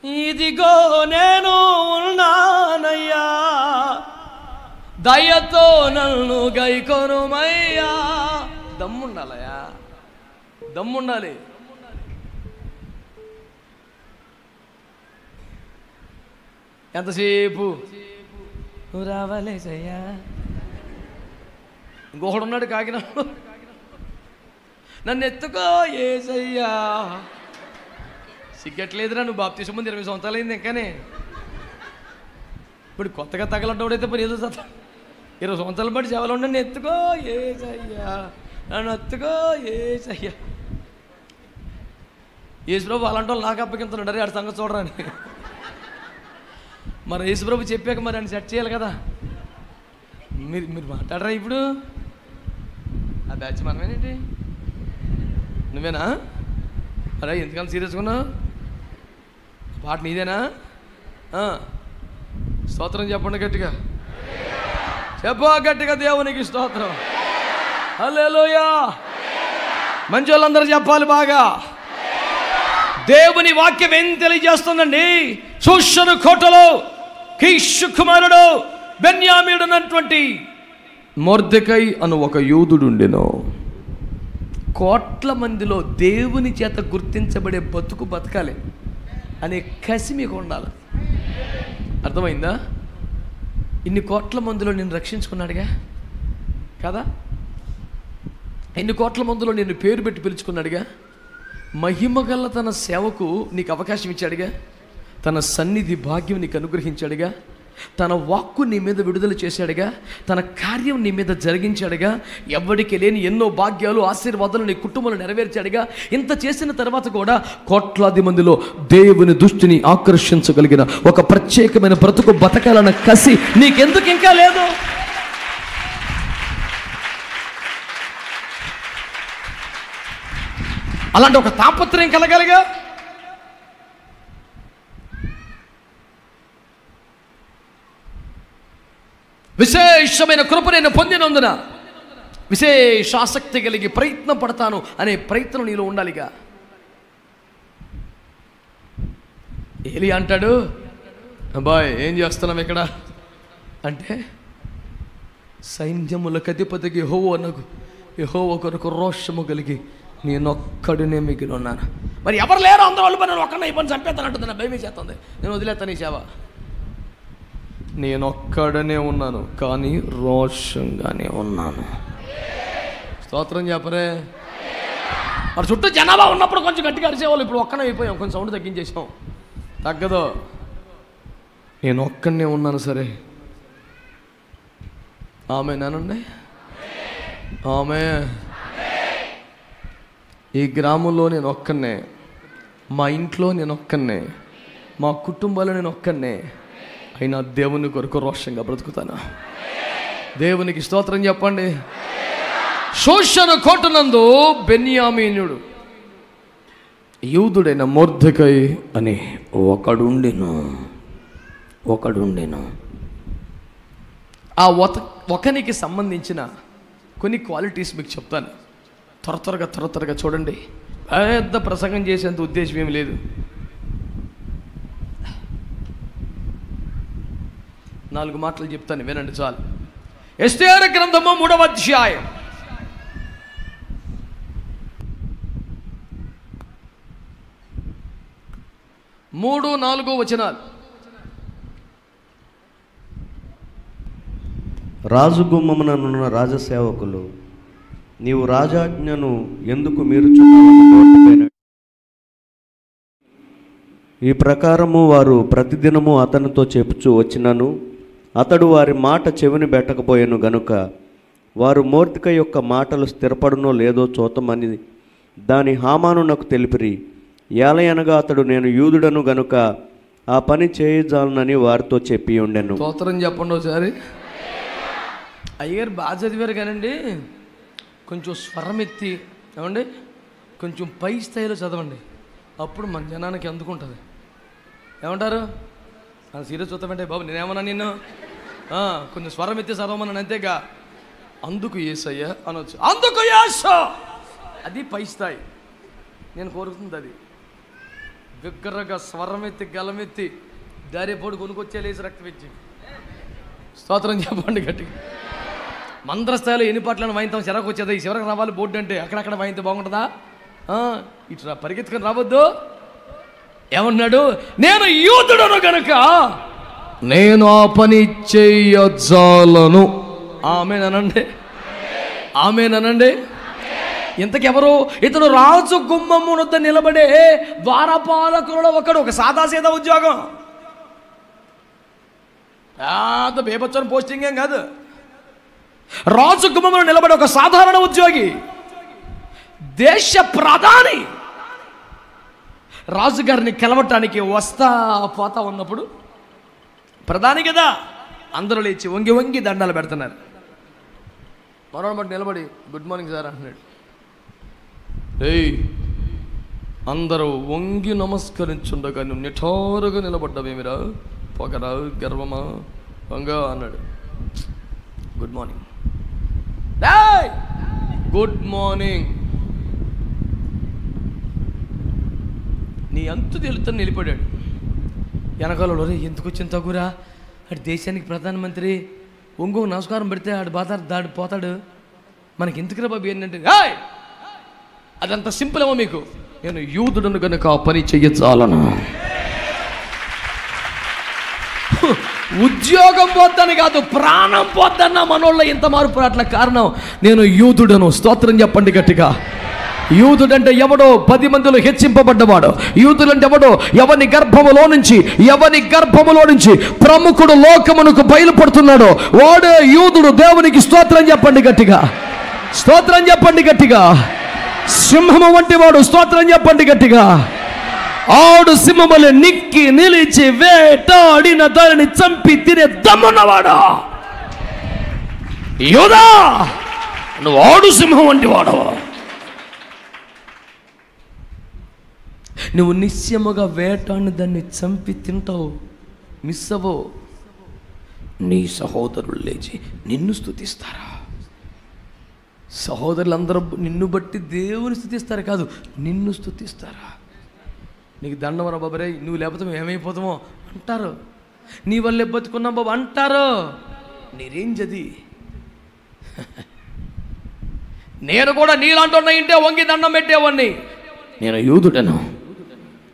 ఇదిగో నేను ఉన్నానయ్యా, దయతో నన్ను గైకొనుమయ్యా. దమ్ముండాలయ్యా, దమ్ముండాలి. ఎంతసేపు నువ్వు రావాలేసయ్యా. ఇంకొకడు ఉన్నాడు కాకినాడు, నన్ను ఎత్తుకో ఏసయ్యా. సిగ్గట్లేదురా, నువ్వు బాప్తీసం ముందు 20 సంవత్సరాలు అయింది ఇంకానే. ఇప్పుడు కొత్తగా తగలడ్డోడైతే మరి ఏదో 20 సంవత్సరాల బట్టి సేవలో ఉండి నన్ను ఎత్తుకో ఏసయ్యా, నన్ను ఎత్తుకో ఏసయ్యా. యేసుప్రభు అలాంటి వాళ్ళు నాకు అప్పగించున్నాడు, అరే ఆడి సంగతి చూడరాని. మరి యేసుప్రభు చెప్పాక మరి అని సెట్ చేయాలి కదా. మీరు మాట్లాడరా ఇప్పుడు? ఆ బ్యాచ్ మనమేనేంటి? నువ్వేనా? అరే ఎందుకని సీరియస్గా ఉన్నావు? పాట నీదేనా? స్తోత్రం చెప్పండి గట్టిగా, చెప్పు గట్టిగా. దేవునికి స్తోత్రం. హల్లెలూయా. మంచి వాళ్ళందరూ చెప్పాలి బాగా. దేవుని వాక్యం ఏం తెలియజేస్తుందండి? శూషను కోటలో కీషు కుమారుడు బెన్యామీనుడు అన్నటువంటి మొర్దెకై అను ఒక యూదుడు ఉండెను. కోట్ల మందిలో దేవుని చేత గుర్తించబడే బతుకు బతకాలి అనే కసి మీకు ఉండాలి. అర్థమైందా? ఇన్ని కోట్ల మందిలో నేను రక్షించుకున్నాడుగా కదా, ఇన్ని కోట్ల మందిలో నేను పేరు పెట్టి పిలుచుకున్నాడుగా, మహిమగల తన సేవకు నీకు అవకాశం ఇచ్చాడుగా, తన సన్నిధి భాగ్యం నీకు అనుగ్రహించాడుగా, తన వాక్కు నీ మీద విడుదల చేశాడుగా, తన కార్యం నీ మీద జరిగించాడుగా, ఎవరికి లేని ఎన్నో భాగ్యాలు ఆశీర్వాదాలు నీ కుటుంబంలో నెరవేర్చాడుగా. ఇంత చేసిన తర్వాత కూడా కోట్లాది మందిలో దేవుని దృష్టిని ఆకర్షించగలిగిన ఒక ప్రత్యేకమైన బ్రతుకు బతకాలన్న కసి నీకెందుకు ఇంకా లేదు? అలాంటి ఒక తాపత్రయం కలగాలిగా. విశేషమైన కృప నేను పొందినందున విశేష ఆసక్తి కలిగి ప్రయత్నం పడతాను అనే ప్రయత్నం నీలో ఉండాలిగా. ఏలి అంటాడు, అబ్బాయ్ ఏం చేస్తున్నాం ఇక్కడ అంటే, సైన్యములకు అధిపతికి యెహోవానగు యెహోవా కొరకు రోషము కలిగి నేనొక్కడినే మిగిలి ఉన్నాను. మరి ఎవరు లేరు, అందరూ వాళ్ళు పని ఒక్కడే ఈ పని చంపేస్తానంటుంది, నా భయం చేస్తుంది, నేను వదిలేస్తాను ఈ సేవ. నేనొక్కడనే ఉన్నాను, కానీ రోషంగానే ఉన్నాను. స్తోత్రం చెప్పరే. మరి చుట్టూ జనాభా ఉన్నప్పుడు కొంచెం గట్టిగా అరిచేవాళ్ళు, ఇప్పుడు ఒక్కనే అయిపోయాం, కొంచెం సౌండ్ తగ్గించేసాం. తగ్గదు, నేను ఒక్కడనే ఉన్నాను. సరే ఆమేనండి, ఆమె. ఈ గ్రామంలో నేను ఒక్కనే, మా ఇంట్లో నేను ఒక్కనే, మా కుటుంబాల్లో నేను ఒక్కనే, అయినా దేవుని కొరకు రోషంగా బ్రతుకుతాను. దేవునికి స్తోత్రం చెప్పండి. శోషణ కోటనందు బెన్యామీనుడు యూదుడైన మొర్దెకై అని ఒకడుండెను. ఆ ఒకనికి సంబంధించిన కొన్ని క్వాలిటీస్ మీకు చెప్తాను. త్వరగా చూడండి. పెద్ద ప్రసంగం చేసేంత ఉద్దేశం ఏమి లేదు. 4 మాటలు చెప్తాను, వినండి చాలు. ఎస్తేరు గ్రంథము 3వ అధ్యాయం 3-4 వచనాలు.
రాజగుమ్మముననున్న రాజసేవకులు, నీవు రాజాజ్ఞను ఎందుకు మీరుచున్నావని ఈ ప్రకారము వారు ప్రతిదినము అతనితో చెప్పుచూ వచ్చినను అతడు వారి మాట చెవిని పెట్టకపోయాను గనుక వారు మొర్దెకై యొక్క మాటలు స్థిరపడునో లేదో చూతమని దాని హామానునకు తెలిపిరి. ఏలయనగా అతడు నేను యూదుడను గనుక ఆ పని చేయజాలనని వారితో చెప్పి ఉండెను.
స్తోత్రం చెప్పండి ఒకసారి. అయ్యగారు బాగా చదివారు కానండి, కొంచెం స్వరం ఎత్తి ఏమండి, కొంచెం పై స్థాయిలో చదవండి, అప్పుడు మన జనానికి అందుకుంటుంది. ఏమంటారు? సీరియస్ చూస్తామంటే బాబు నేనేమన్నా నిన్ను కొంచెం స్వరం ఎత్తి చదవమన్నాను అంతేగా. అందుకు యేసయ్య అనొచ్చు, అందుకు యేసు, అది పై స్థాయి. నేను కోరుతుంది అది. బిగ్గరగా స్వరం ఎత్తి గలమెత్తి దారిపోడు కొనుకొచ్చేలేసి రక్తం ఇచ్చి స్తోత్రం చెప్పండి గట్టిగా. మంత్ర స్థాయిలో ఎన్ని పాటలను వాయిద్దాం, చిరకు వచ్చేదా, ఈ చివరికి రావాలి బోర్డు అంటే అక్కడక్కడ వాయిద్తే బాగుంటుందా? ఇట్లా పరిగెత్తుకొని రావద్దు. ఏమన్నాడు? నేను యూదుడను గనుక నేను ఆ పని చెయ్యజాలను. ఆమేనండి. ఇంతకెవరు? ఇతడు రాజు గుమ్మము వద్ద నిలబడే ద్వారపాలకులలో ఒకడు. ఒక సాదాసీదా ఉద్యోగం, బేబచ్చని పోస్టింగ్ ఏం కాదు. రాజు గుమ్మములో నిలబడే ఒక సాధారణ ఉద్యోగి, దేశ ప్రధాని. రాజుగారిని కలవటానికి వస్తా పోతా ఉన్నప్పుడు ప్రధాని కదా, అందరూ లేచి వంగి దండాలు పెడుతున్నారు. మనోడు బట్టి నిలబడి గుడ్ మార్నింగ్ సార్ అంటున్నాడు. అందరూ వంగి నమస్కరించుండగా నువ్వు నిఠారుగా నిలబడ్డావేమిరా, పొగరా, గర్వమా, వంగ అన్నాడు. Good morning, good morning. నీ అంతు తెలుతని నిలిపడాడు. వెనకాలలో ఎందుకు వచ్చిన తగురా, అటు దేశానికి ప్రధానమంత్రి, ఒంగో నమస్కారం పెడితే ఆడు దాడు పోతాడు, మనకి ఎందుకురా బాబు ఏంటంటే, అదంత సింపుల్ ఏమో మీకు. నేను యూదుడను కనుక ఆ పని చెయ్యచాలను. ఉద్యోగం పోద్దని కాదు, ప్రాణం పోద్దన్న మనోళ్ళ ఇంత మార్పు అట్లా కారణం నేను యూదుడను. స్తోత్రం చెప్పండి గట్టిగా. యూదుడంటే ఎవడో 10 మందిలో హెచ్చింపబడ్డవాడు. యూదుడంటే ఎవడో ఎవని గర్భములో నుంచి ప్రముఖుడు లోకమునకు బయలుపడుతున్నాడో వాడే యూదుడు. దేవునికి స్తోత్రం చెప్పండి గట్టిగా. స్తోత్రం చెప్పండి గట్టిగా. సింహము వంటి వాడు. స్తోత్రం చెప్పండి గట్టిగా. ఆడు సింహములు నిక్కి నిలిచి వేటాడిన దానిని చంపి తినే దమ్మున్నవాడా యూదా, నువ్వు ఆడు సింహం వంటి వాడు. నువ్వు నిశ్చయముగా వేటాడిన దాన్ని చంపి తింటావు, మిస్ అవ్వవు. నీ సహోదరులు లేచి నిన్ను స్తుతిస్తారా? సహోదరులందరూ నిన్ను బట్టి దేవుని స్తుతిస్తారు కాదు, నిన్ను స్తుతిస్తారా? నీకు దండవరా బాబరే, నువ్వు లేకపోతే మేము ఏమైపోతామో అంటారు. నీ వల్లే బతుకున్నాం బాబు అంటారు. నీ రేంజ్ అది. నేను కూడా నీలాంటి ఇంటే వంగి దండం పెట్టేవాడిని. నేను యూదుడను,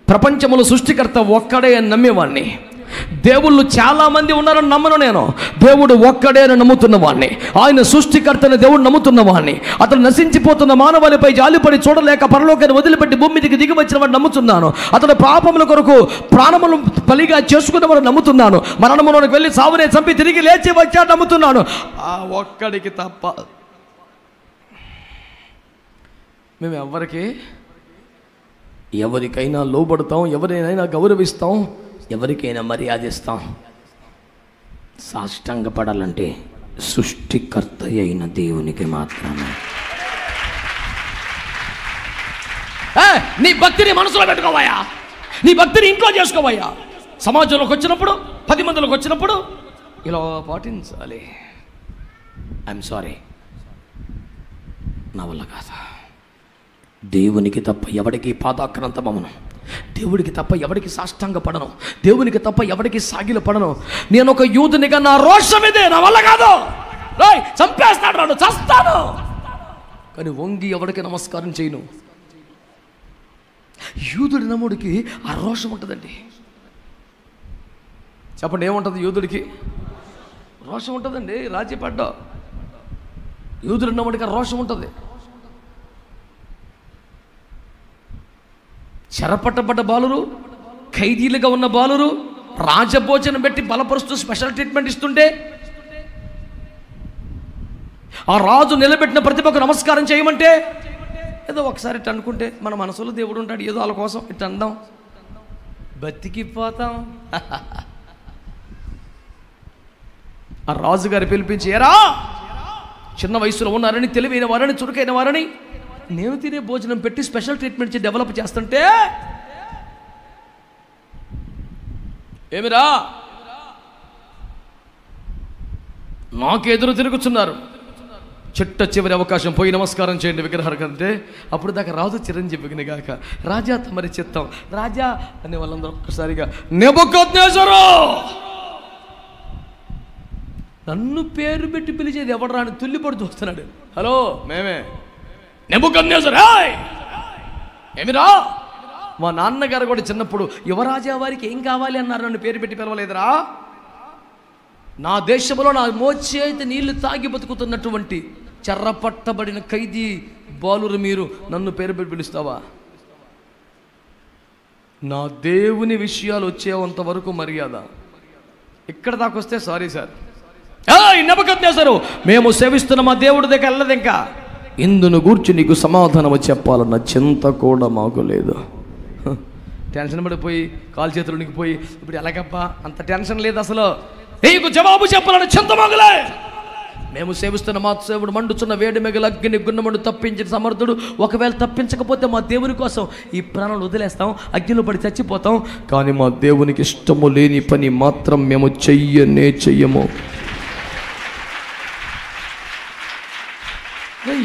ప్రపంచంలో సృష్టికర్త ఒక్కడే అని నమ్మేవాడిని. దేవుళ్ళు చాలామంది ఉన్నారని నమ్మను. నేను దేవుడు ఒక్కడే అని నమ్ముతున్నవాడిని. ఆయన సృష్టికర్తని దేవుడు నమ్ముతున్నవాడిని. అతను నశించిపోతున్న మానవాళిపై జాలిపడి చూడలేక పరలోకాన్ని వదిలిపెట్టి భూమి మీదకి దిగి వచ్చిన వాడిని నమ్ముతున్నాను. అతను పాపముల కొరకు ప్రాణములు బలిగా చేసుకున్నవాడు నమ్ముతున్నాను. మరణములోకి వెళ్ళి సావునే చంపి తిరిగి లేచి వచ్చాడు నమ్ముతున్నాను. ఆ ఒక్కడికి తప్ప మేము ఎవరికైనా లోబడతాం, ఎవరినైనా గౌరవిస్తాం, ఎవరికైనా మర్యాదిస్తాం. సాష్టాంగపడాలంటే సృష్టికర్త అయిన దేవునికి మాత్రమే. నీ భక్తిని మనసులో పెట్టుకోవయ్యా, నీ భక్తిని ఇంట్లో చేసుకోవయ్యా. సమాజంలోకి వచ్చినప్పుడు, 10 మందిలోకి వచ్చినప్పుడు ఇలా పాటించాలి. ఐఎమ్ సారీ, నా వల్ల కాదు. దేవునికి తప్ప ఎవడికి పాదాక్రాంతమను, దేవుడికి తప్ప ఎవడికి సాష్టాంగ పడను, దేవునికి తప్ప ఎవడికి సాగిల పడను. నేను ఒక యూదునిగా నా రోషం ఇదే, నా వల్ల కాదు. చంపేస్తాడు నన్ను, చస్తాను, కానీ వంగి ఎవడికి నమస్కారం చేయను. యూదుడి నమ్ముడికి ఆ రోషం ఉంటుందండి. చెప్పండి, ఏముంటుంది యూదుడికి? రోషం ఉంటుందండి. రాజ్యపడ్డా యూదుడి నమ్ముడికి ఆ రోషం ఉంటుంది. చెరపట్టబడ్డ బాలురు, ఖైదీలుగా ఉన్న బాలురు రాజభోజనం పెట్టి బలపరుస్తూ స్పెషల్ ట్రీట్మెంట్ ఇస్తుంటే ఆ రాజు నిలబెట్టిన ప్రతిభకు నమస్కారం చేయమంటే ఏదో ఒకసారి ఇట్టు అనుకుంటే మన మనసులో దేవుడు ఉంటాడు. ఏదో వాళ్ళ కోసం ఇట్టు అందాం, బతికిపోతాం. ఆ రాజుగారి పిలిపించి, ఏరా చిన్న వయసులో ఉన్నారని, తెలివైన వారని, చురుకైన వారని నేను తినే భోజనం పెట్టి స్పెషల్ ట్రీట్మెంట్ ఇచ్చి డెవలప్ చేస్తుంటే ఏమిరా నాకు ఎదురు తిరుగుతున్నారు. చిట్ట చివరి అవకాశం, పోయి నమస్కారం చేయండి విగ్రహానికంటే. అప్పుడు దాకా రాజు చిరంజీవిని గాక, రాజా తమరి చిత్తం రాజా అనే వాళ్ళందరూ ఒక్కసారిగా నెబుకద్నెజరు, నన్ను పేరు పెట్టి పిలిచేది ఎవడు రాని తుల్లిపడి చూస్తున్నాడు. హలో, మేమే నెబుకద్నెజరు. ఏమిరా, మా నాన్నగారు కూడా చిన్నప్పుడు యువరాజా వారికి ఏం కావాలి అన్నారు, నన్ను పేరు పెట్టి పిలవలేదురా. నా దేశంలో నా మోచేతి నీళ్లు తాగి బతుకుతున్నటువంటి చెర్రపట్టబడిన ఖైదీ బాలురు మీరు నన్ను పేరు పెట్టి పిలుస్తావా? నా దేవుని విషయాలు వచ్చేంత వరకు మర్యాద. ఇక్కడ దాకా వస్తే సారీ సార్, నెబుకద్నెజరు, మేము సేవిస్తున్న మా దేవుడి దగ్గర వెళ్ళదు. ఇంకా ఇందును గూర్చి నీకు సమాధానం చెప్పాలన్న చింత కూడా మాకు లేదు. టెన్షన్ పడిపోయి కాలు చేతులు ఉనికిపోయి ఇప్పుడు ఎలాగబ్బా అంత టెన్షన్ లేదు. అసలు నీకు జవాబు చెప్పాలని చింత మాకులే. మేము సేవిస్తున్న మా దేవుడు మండుచున్న వేడి మిగల అగ్ని గున్నమండు తప్పించిన సమర్థుడు. ఒకవేళ తప్పించకపోతే మా దేవుని కోసం ఈ ప్రాణాలు వదిలేస్తాం, అగ్నిలో పడి చచ్చిపోతాం. కానీ మా దేవునికి ఇష్టము లేని పని మాత్రం మేము చెయ్యము.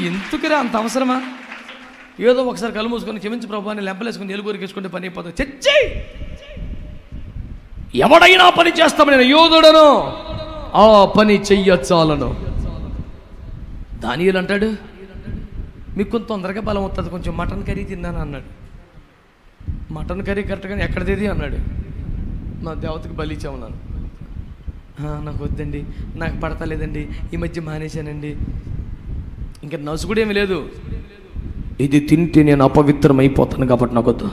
ఎందుకురా అంత అవసరమా? ఏదో ఒకసారి కళ్ళు మూసుకొని క్షమించి ప్రభు అని లెంపలేసుకుని ఎలుగురికేసుకుంటే పని అయిపోతుంది. చచ్చి ఎవడైనా పని చేస్తామని నేను యూదుడను, ఆ పని చెయ్యొచ్చాలను. దానియేలు అంటాడు, మీకు కొంత తొందరగా బలం వస్తుంది, కొంచెం మటన్ కర్రీ తిన్నాను అన్నాడు. మటన్ కర్రీ కరెక్ట్గా ఎక్కడదేది అన్నాడు. మా దేవతకి బలి ఇచ్చామన్నాను. నాకు వద్దండి, నాకు పడతలేదండి, ఈ మధ్య మానేశానండి. ఇంకా నసుగుడు ఏమి లేదు. ఇది తింటే నేను అపవిత్రం అయిపోతాను కాబట్టి నాకు వద్దు.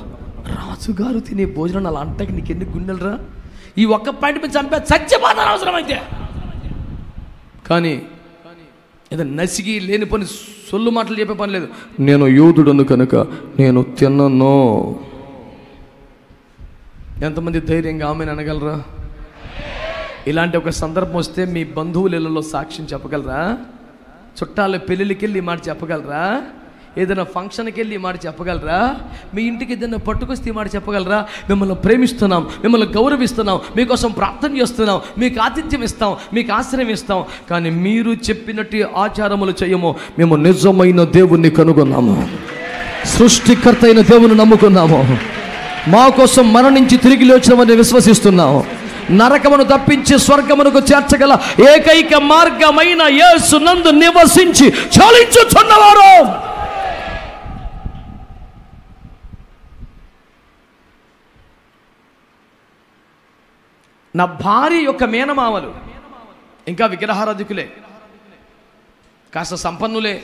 రాజుగారు తినే భోజనం అలా అంటాకి నీకు ఎన్ని గుండెలరా? ఈ ఒక్క పాయింట్ మీద చంపే చచ్చిపోతాను అవసరం అయితే. కానీ ఏదో నసిగి లేని పని సొల్లు మాటలు చెప్పే పని లేదు. నేను యూదుడను కనుక నేను తిన్నను. ఎంతమంది ధైర్యంగా ఆమెను అనగలరా? ఇలాంటి ఒక సందర్భం వస్తే మీ బంధువుల ఇళ్ళలో సాక్ష్యం చెప్పగలరా? చుట్టాల పెళ్ళిళ్ళకి వెళ్ళి మాట చెప్పగలరా? ఏదైనా ఫంక్షన్కి వెళ్ళి మాట చెప్పగలరా? మీ ఇంటికి ఏదైనా పట్టుకొస్తే మాట చెప్పగలరా? మిమ్మల్ని ప్రేమిస్తున్నాం, మిమ్మల్ని గౌరవిస్తున్నాం, మీకోసం ప్రార్థన చేస్తున్నాం, మీకు ఆతిథ్యం ఇస్తాం, మీకు ఆశ్రయం ఇస్తాం, కానీ మీరు చెప్పినట్టు ఆచారములు చేయము. మేము నిజమైన దేవుణ్ణి కనుగొన్నాము, సృష్టికర్త అయిన దేవుని నమ్ముకున్నాము, మా కోసం మరణించి తిరిగి లేచినామని విశ్వసిస్తున్నాము. నరకమును తప్పించి స్వర్గమునకు చేర్చగల ఏకైక మార్గమైన యేసు నందు నివసించి చాలించుచున్నవారు. నా భార్య యొక్క మేనమామలు ఇంకా విగ్రహారాధికులే, కాస్త సంపన్నులే.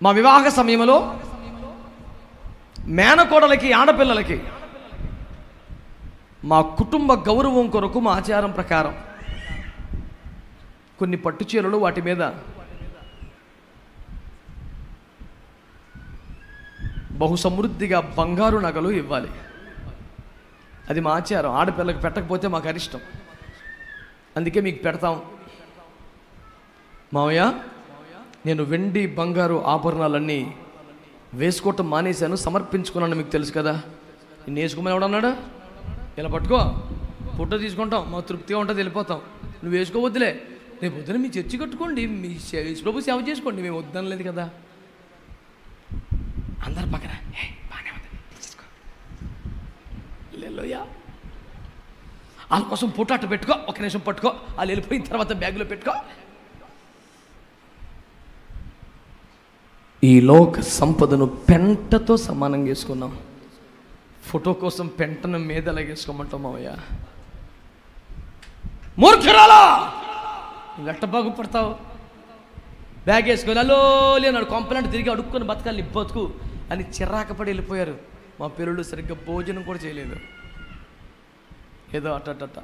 మా వివాహ సమయంలో మేనకోడలకి ఆడపిల్లలకి మా కుటుంబ గౌరవం కొరకు మా ఆచారం ప్రకారం కొన్ని పట్టు చీరలు, వాటి మీద బహు సమృద్ధిగా బంగారు నగలు ఇవ్వాలి. అది మా ఆచారం. ఆడపిల్లకి పెట్టకపోతే మాకు అరిష్టం. అందుకే మీకు పెడతాం. మావయ్య, నేను వెండి బంగారు ఆభరణాలన్నీ వేసుకోవటం మానేశాను, సమర్పించుకున్నాను, మీకు తెలుసు కదా. నేను వేసుకోమని ఎవడన్నాడా? ఇలా పట్టుకో, ఫోటో తీసుకుంటాం, మా తృప్తిగా ఉంటుంది, వెళ్ళిపోతాం. నువ్వు వేసుకోవద్దులే, రేపు వద్దున మీ చర్చి కట్టుకోండి, మీ ప్రభు సేవ చేసుకోండి, మేము వద్దనలేదు కదా. అందరు పక్కన బాగానే ఉంది తీసుకో, లేలోయా వాళ్ళ కోసం ఫోటో అట్టు పెట్టుకో, ఒక నిమిషం పట్టుకో, వాళ్ళు వెళ్ళిపోయిన తర్వాత బ్యాగ్లో పెట్టుకో. ఈ లోక సంపదను పెంటతో సమానంగా వేసుకున్నాం. ఫోటో కోసం పెంటను మీద అలాగేసుకోమంటాం. మావయ్య, మూర్ఖురాలా, గట్ట బాగుపడతావు. బ్యాగ్ వేసుకొని అలో లేనాడు కొంపలంటే తిరిగి అడుక్కొని బతకాలి, బతుకు అని చిరాకపడి వెళ్ళిపోయారు. మా పిల్లలు సరిగ్గా భోజనం కూడా చేయలేదు, ఏదో అట్ట.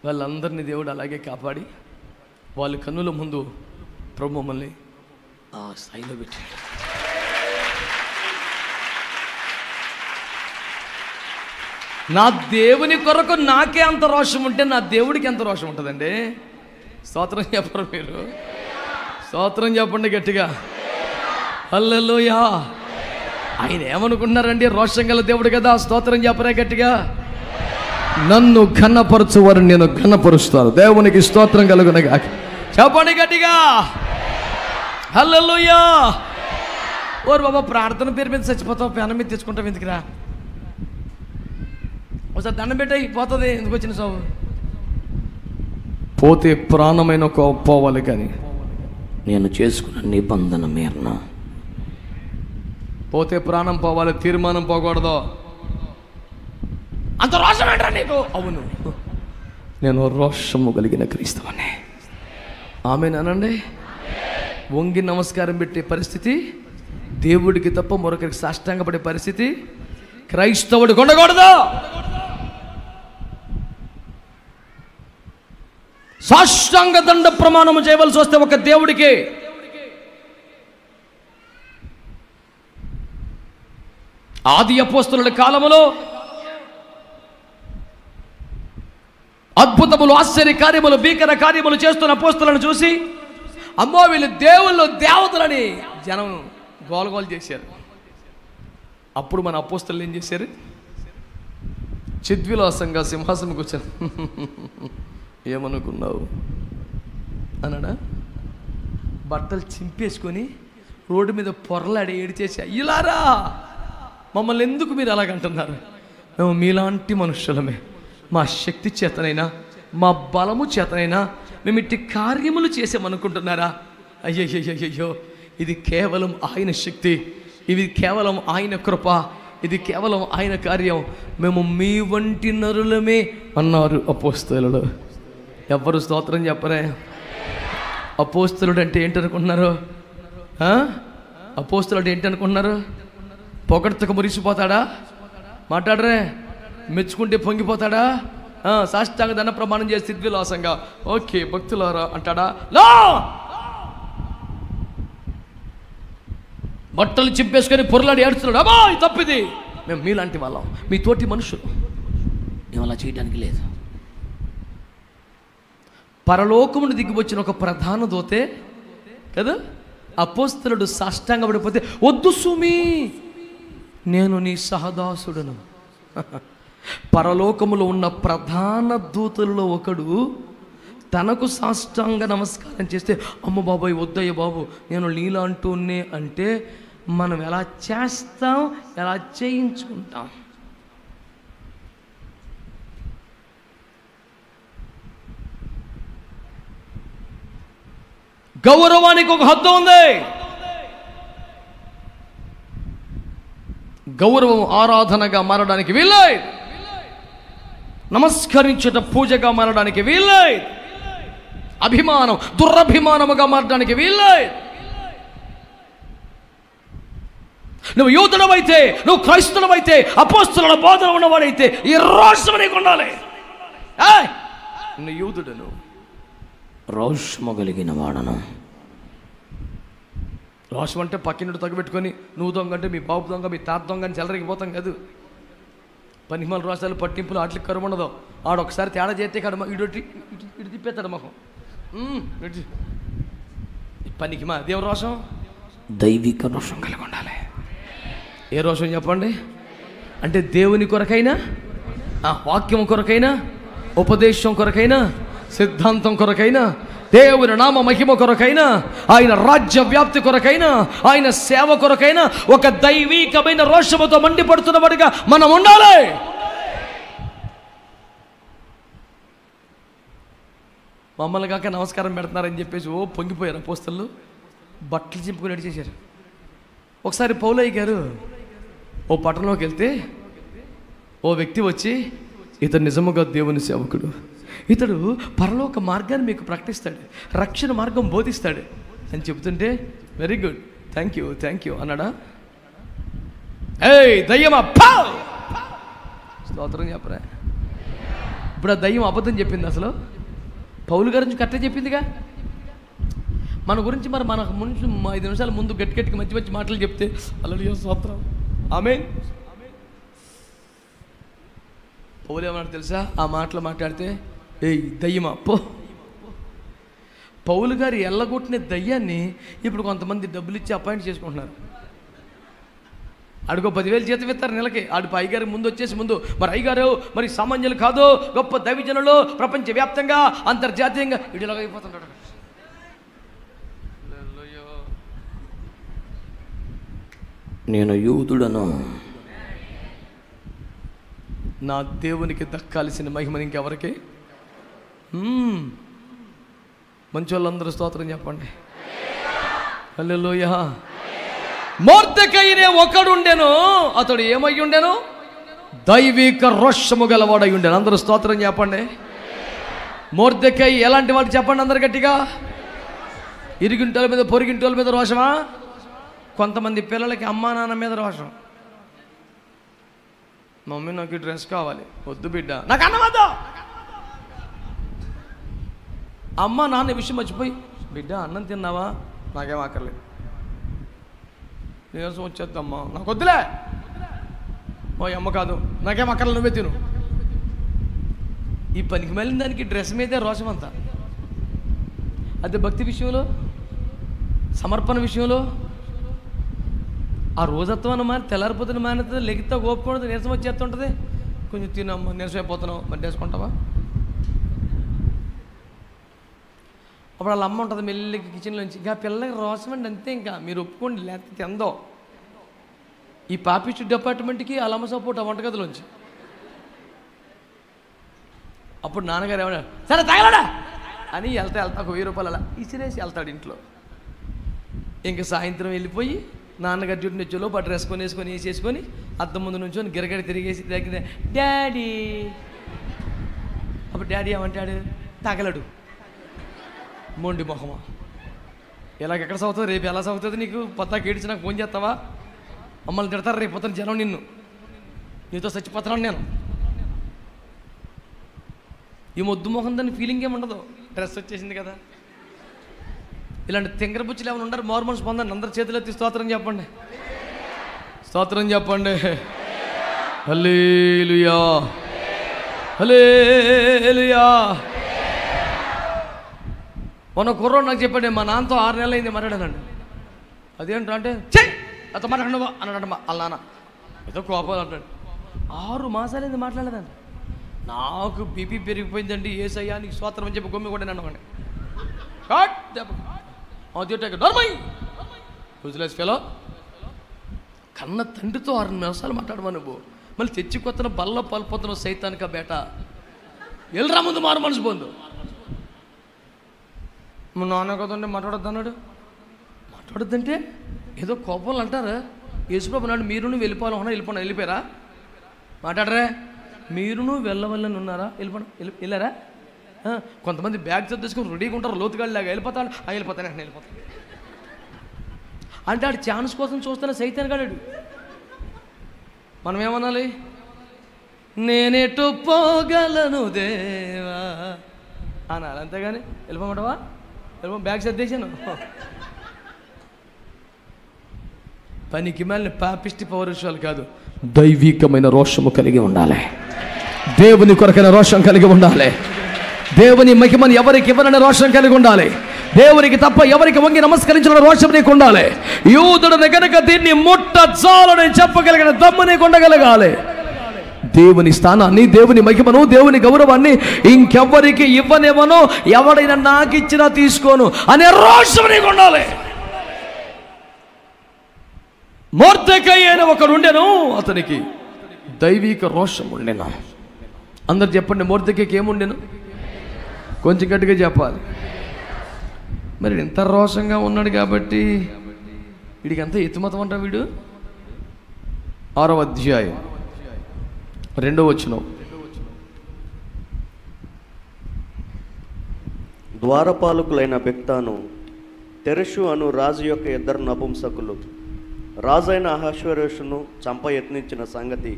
వాళ్ళందరినీ దేవుడు అలాగే కాపాడి వాళ్ళ కన్నుల ముందు ప్రభు మమ్మల్ని ఆ స్థాయిలో పెట్టాడు. నా దేవుని కొరకు నాకే అంత రోషం ఉంటే నా దేవుడికి ఎంత రోషం ఉంటుందండి? స్తోత్రం చెప్పరు మీరు? స్తోత్రం చెప్పండి గట్టిగా. హల్లెలూయా. ఆయన ఏమనుకున్నారండి? రోషం గల దేవుడు కదా. స్తోత్రం చెప్పరే గట్టిగా. నన్ను ఘనపరచువారు నేను ఘనపరుస్తాను. దేవునికి స్తోత్రం కలుగునగా. చెప్పండి గట్టిగా. హల్లెలూయా. ఓరు బాబా, ప్రార్థన పేరు మీద చచ్చిపోతావు, పెనం మీద తెచ్చుకుంటావు ఎందుకురా? ఒకసారి దండం పెట్టాయి పోతుంది, ఎందుకు వచ్చిన సాగు? పోతే ప్రాణమైన పోవాలి, కానీ నేను చేసుకున్న నిబంధన మేరన పోతే ప్రాణం పోవాలి, తీర్మానం పోకూడదు. అంత రోషం ఏంట్రా నీకు? అవును, నేను రోషము కలిగిన క్రీస్తువనే. ఆమేనండి. వంగి నమస్కారం పెట్టే పరిస్థితి దేవుడికి తప్ప మరొకరికి సాష్టాంగపడే పరిస్థితి క్రైస్తవుడికి ఉండకూడదు. సాష్టాంగ దండ ప్రమాణము చేయవలసి వస్తే ఒక దేవుడికి. ఆది అపోస్తలుల కాలములో అద్భుతములు, ఆశ్చర్య కార్యములు, భీకర కార్యములు చేస్తున్న అపోస్తలను చూసి అమ్మో వీళ్ళు దేవుళ్ళు, దేవతలని జనం గోలగోలు చేశారు. అప్పుడు మన అపోస్తలు ఏం చేశారు? చిద్విలాసంగా సింహాసనం కూర్చొని ఏమనుకున్నావు అన్నాడా? బట్టలు చింపేసుకొని రోడ్డు మీద పొరలాడి ఏడిచేసి, ఇలారా మమ్మల్ని ఎందుకు మీరు అలాగంటున్నారు? మేము మీలాంటి మనుషులమే, మా శక్తి చేతనైనా మా బలము చేతనైనా మేము ఇట్టి కార్యములు చేసామనుకుంటున్నారా? అయ్యయ్యయ్యో, ఇది కేవలం ఆయన శక్తి, ఇది కేవలం ఆయన కృప, ఇది కేవలం ఆయన కార్యం. మేము మీ వంటి నరులమే అన్నారు అపోస్తలుడు. ఎవ్వరు స్తోత్రం చెప్పరే? అపోస్తలుడు అంటే ఏంటనుకుంటున్నారు? అపోస్తలుడు ఏంటనుకుంటున్నారు? పొగడ్తకు మురిసిపోతాడా? మాట్లాడరే. మెచ్చుకుంటే పొంగిపోతాడా? సాష్టాంగ దండ ప్రమాణం చేసి స్థితివిలాసంగా ఓకే భక్తులారా అంటాడా? లో బట్టలు చింపేసుకొని పొరలాడి ఏడుస్తున్నాడు. అబ్బా ఇది తప్పిది. మేము మీలాంటి వాళ్ళం, మీ తోటి మనుషులు, మేము అలా చేయడానికి లేదు. పరలోకమును దిగివచ్చిన ఒక ప్రధాన దూతే కదా అపోస్తలుడు సాష్టాంగపడిపోతే, వద్దు సుమి, నేను నీ సహదాసుడను. పరలోకములో ఉన్న ప్రధాన దూతల్లో ఒకడు తనకు సాష్టాంగ నమస్కారం చేస్తే, అమ్మ బాబాయ్ వద్దయ్య బాబు నేను నీలాంటూనే అంటే మనం ఎలా చేస్తాం, ఎలా చేయించుకుంటాం. గౌరవానికి ఒక హద్దు ఉంది. గౌరవం ఆరాధనగా మారడానికి వీల్లేదు, నమస్కరించుట పూజగా మారడానికి వీల్లేదు, అభిమానం దురభిమానముగా మారడానికి వీల్లేదు. నువ్వు యూదుడవైతే, నువ్వు క్రైస్తవుడవైతే, అపోస్తలుల బోధన ఉన్నవాడైతే ఈ రోషం నీకు ఉండాలి. నువ్వు యూదుడను, రోషము కలిగిన వాడను. రోషం అంటే పక్కినట్టు తగ్గబెట్టుకొని నువ్వు దొంగ అంటే మీ బాబు దొంగ, మీ తాత దొంగ అని చెలరిగిపోతాం కాదు. పనిమాల రోషాలు పట్టింపులు వాటికి కరువు ఉండదు. ఆడొకసారి తేడా చేస్తే ఇక్కడ ఇటు తిప్పేస్తాడు మొహం. పనికి మా దేవుని రోషం, దైవిక రోషం కలిగి ఉండాలి. ఏ రోషం చెప్పండి? అంటే దేవుని కొరకైనా, వాక్యం కొరకైనా, ఉపదేశం కొరకైనా, సిద్ధాంతం కొరకైనా, దేవుని నామ మహిమ కొరకైనా, ఆయన రాజ్య వ్యాప్తి కొరకైనా, ఆయన సేవ కొరకైనా ఒక దైవికమైన రోషముతో మండిపడుతున్నవాడిగా మనం ఉండాలి. మమ్మల్ని కాక నమస్కారం పెడుతున్నారని చెప్పేసి ఓ పొంగిపోయారు అపోస్తలు, బట్టలు చింపుకొని నడిచేశారు. ఒకసారి పౌలయ్య గారు ఓ పట్టణంలోకి వెళ్తే ఓ వ్యక్తి వచ్చి, ఇతడు నిజముగా దేవుని సేవకుడు, ఇతడు పరలోక మార్గాన్ని మీకు ప్రకటిస్తాడు, రక్షణ మార్గం బోధిస్తాడు అని చెబుతుంటే, వెరీ గుడ్, థ్యాంక్ యూ అన్నాడా? ఏయ్ దయ్యమా, స్తోత్రం చెప్పరా. ఇప్పుడు ఆ దయ్యం అబద్ధం చెప్పింది. అసలు పౌలు గారి నుంచి కరెక్టే చెప్పిందిగా. మన గురించి మరి మనకు ముందు 5 నిమిషాల ముందు గట్టిగా మంచి మంచి మాటలు చెప్తే హల్లెలూయా స్తోత్రం ఆమేన్. పౌలు ఏమన్నా తెలుసా? ఆ మాటలు మాట్లాడితే, ఏయ్ దయ్యమా పో. పౌలు గారు ఎల్లగొట్టిన దయ్యాన్ని ఇప్పుడు కొంతమంది డబ్బులు ఇచ్చి అపాయింట్ చేసుకుంటున్నారు. ఆడికో 10,000 జీతం ఇస్తారు నెలకి. ఆడు అయ్యగారి ముందు వచ్చేసి ముందు, మరి అయ్యగారు మరి సామాన్యులు కాదు, గొప్ప దైవజనులు, ప్రపంచవ్యాప్తంగా అంతర్జాతీయంగా ఇడిలాగా అయిపోతుంటాడు. నేను యూదుడను, నా దేవునికి దక్కాల్సిన మహిమని ఇంకెవరికి? మంచి వాళ్ళందరూ స్తోత్రం చెప్పండి. హల్లెలూయా. మొర్దెకై అనే ఒకడుండెను, అతడు ఏమై ఉండెను? దైవిక రోషము గలవాడై ఉండెను. అందరూ స్తోత్రం చెప్పండి. మొర్దెకై ఎలాంటి వాడు చెప్పండి అందరు గట్టిగా. ఇరుగింటోళ్ళ మీద పొరిగింటోళ్ళ మీద రోషమా? కొంతమంది పిల్లలకి అమ్మా నాన్న మీద రోషం. మమ్మీ నాకు ఈ డ్రెస్ కావాలి, వద్దు బిడ్డ నాకు అన్నం వద్దు. అమ్మ నాన్న విషయం మర్చిపోయి, బిడ్డ అన్నం తిన్నావా? నాకేం ఆకర్లేదు, నీరసం వచ్చేద్దమ్మా, నాకు వద్దులే. ఓ అమ్మ కాదు, నాకేం అక్కర్లేదు, నువ్వే తిను. ఈ పనికి వెళ్ళిన దానికి డ్రెస్ మీదే రోషం అంతా. అదే భక్తి విషయంలో, సమర్పణ విషయంలో ఆ రోజత్వం మారి తెల్లారిపోతున్న మానేస్తుంది, లెగితే ఓపుకుంటుంది, నీరసం వచ్చేస్తుంటుంది. కొంచెం తినమ్మా, నీరసం అయిపోతున్నావు, మరి వేసుకుంటావా? అప్పుడు వాళ్ళ అమ్మ ఉంటుంది మెల్లికి కిచెన్లోంచి, ఇంకా పిల్లలకి రోషం అండి అంతే, ఇంకా మీరు ఒప్పుకోండి లేకపోతే తిందో. ఈ పాపిస్టు డిపార్ట్మెంట్కి వాళ్ళ అమ్మ సపోర్ట్ ఆ వంటగదిలోంచి. అప్పుడు నాన్నగారు ఏమన్నా, సరే తగలడా అని వెళ్తా ఒక 1000 రూపాయలు అలా ఇసిరేసి వెళ్తాడు ఇంట్లో. ఇంకా సాయంత్రం వెళ్ళిపోయి నాన్నగారి డ్యూటీ వచ్చేలోపు ఆ డ్రెస్ వేసుకొని వేసేసుకొని అద్దం ముందు నుంచొని గిరగడి తిరిగేసి దగ్గర డాడీ. అప్పుడు డాడీ ఏమంటాడు? తగలడు. మొండి మొహమా, ఇలాగెక్కడ సాగుతుంది, రేపు ఎలా సాగుతుంది నీకు పత్తాకి ఏడిచి నాకు ఫోన్ చేస్తావా? మమ్మల్ని తిడతారు రేపు పోతాను జనం, నీతో చచ్చిపోతున్నాను నేను. ఈ మొద్దు మొహం దాన్ని ఫీలింగ్ ఏముండదు, డ్రెస్ వచ్చేసింది కదా. ఇలాంటి తింగరబుచ్చులు ఏమైనా ఉండరు? మారుమనసు పొందండి, అందరి చేతులు ఎత్తి స్తోత్రం చెప్పండి, స్తోత్రం చెప్పండి. హల్లెలూయా హల్లెలూయా. మొన్న కుర్రోడు నాకు చెప్పండి, మా నాన్నతో 6 నెలలు అయింది మాట్లాడానండి. అదేంటో అంటే, చెయ్ అతో మాట్లాడవా అన్నాడు వాళ్ళ నాన్న. ఏదో కోపాలు అంటాడు. 6 మాసాలైంది మాట్లాడలేదండి. నాకు బీపీ పెరిగిపోయిందండి. ఏసయ్యా నీకు స్తోత్రం అని చెప్పి గొమ్మి కూడా నన్ను ఫెలో కన్న తండ్రితో 6 నిమిషాలు మాట్లాడమా నువ్వు, మళ్ళీ తెచ్చి కొత్తన బల్ల పలిపోతున్నావు సైతానిక బేట. వెళ్ళరా ముందు మారు మనసు పొందు. మా నాన్న కదండి మాట్లాడొద్దు అన్నాడు. మాట్లాడొద్దంటే ఏదో కోపంలో అంటారా? యేసుప్రభు నాడు మీరును వెళ్ళిపోయారా? మాట్లాడరా? మీరును వెళ్ళవల్లని ఉన్నారా? వెళ్ళారా? కొంతమంది బ్యాగ్ తీసుకొని రెడీగా ఉంటారు, లోతుగాళ్ళలాగా వెళ్ళిపోతాడు. వెళ్ళిపోతాను అంటే ఆడు ఛాన్స్ కోసం చూస్తున్న సైతాన్ గాడు. మనం ఏమనాలి? నేనెటు పోగలను దేవా అనాలి, అంతేగాని వెళ్ళిపోమంటావా? బ్యాగ్ సర్దేశాను. పనికి మళ్ళీ పాపిష్టి పౌరుషాలు కాదు, దైవికమైన రోషము కలిగి ఉండాలి. దేవుని కొరకైన రోషం కలిగి ఉండాలి. దేవుని మహిమను ఎవరికి ఇవ్వనని రోషం కలిగి ఉండాలి. దేవునికి తప్ప ఎవరికి వంగి నమస్కరించిన రోషం నీకు ఉండాలి. యూదుడిని కనుక దీన్ని ముట్టజాలని చెప్పగలిగిన దమ్ము నీకు ఉండగలగాలి. దేవుని స్థానాన్ని, దేవుని మహిమను, దేవుని గౌరవాన్ని ఇంకెవ్వరికి ఇవ్వనివ్వను, ఎవడైనా నాకు ఇచ్చినా తీసుకోను అనే రోషం నీకు ఉండాలి. మొర్దెకై అనే ఒకడు ఉండెను, అతనికి దైవిక రోషం ఉండెను. అందరు చెప్పండి, మొర్దెకైకి ఏముండెను? కొంచెం గట్టిగా చెప్పాలి. మరి ఇంత రోషంగా ఉన్నాడు కాబట్టి వీడికి అంతా ఎత్తుమతం అంట. వీడు 6వ అధ్యాయం 2వ వచనం.
ద్వారపాలకులైన బిక్తాను, తెరెషు అను రాజు యొక్క 2 నపుంసకులు రాజైన అహష్వేరోషును చంప యత్నించిన సంగతి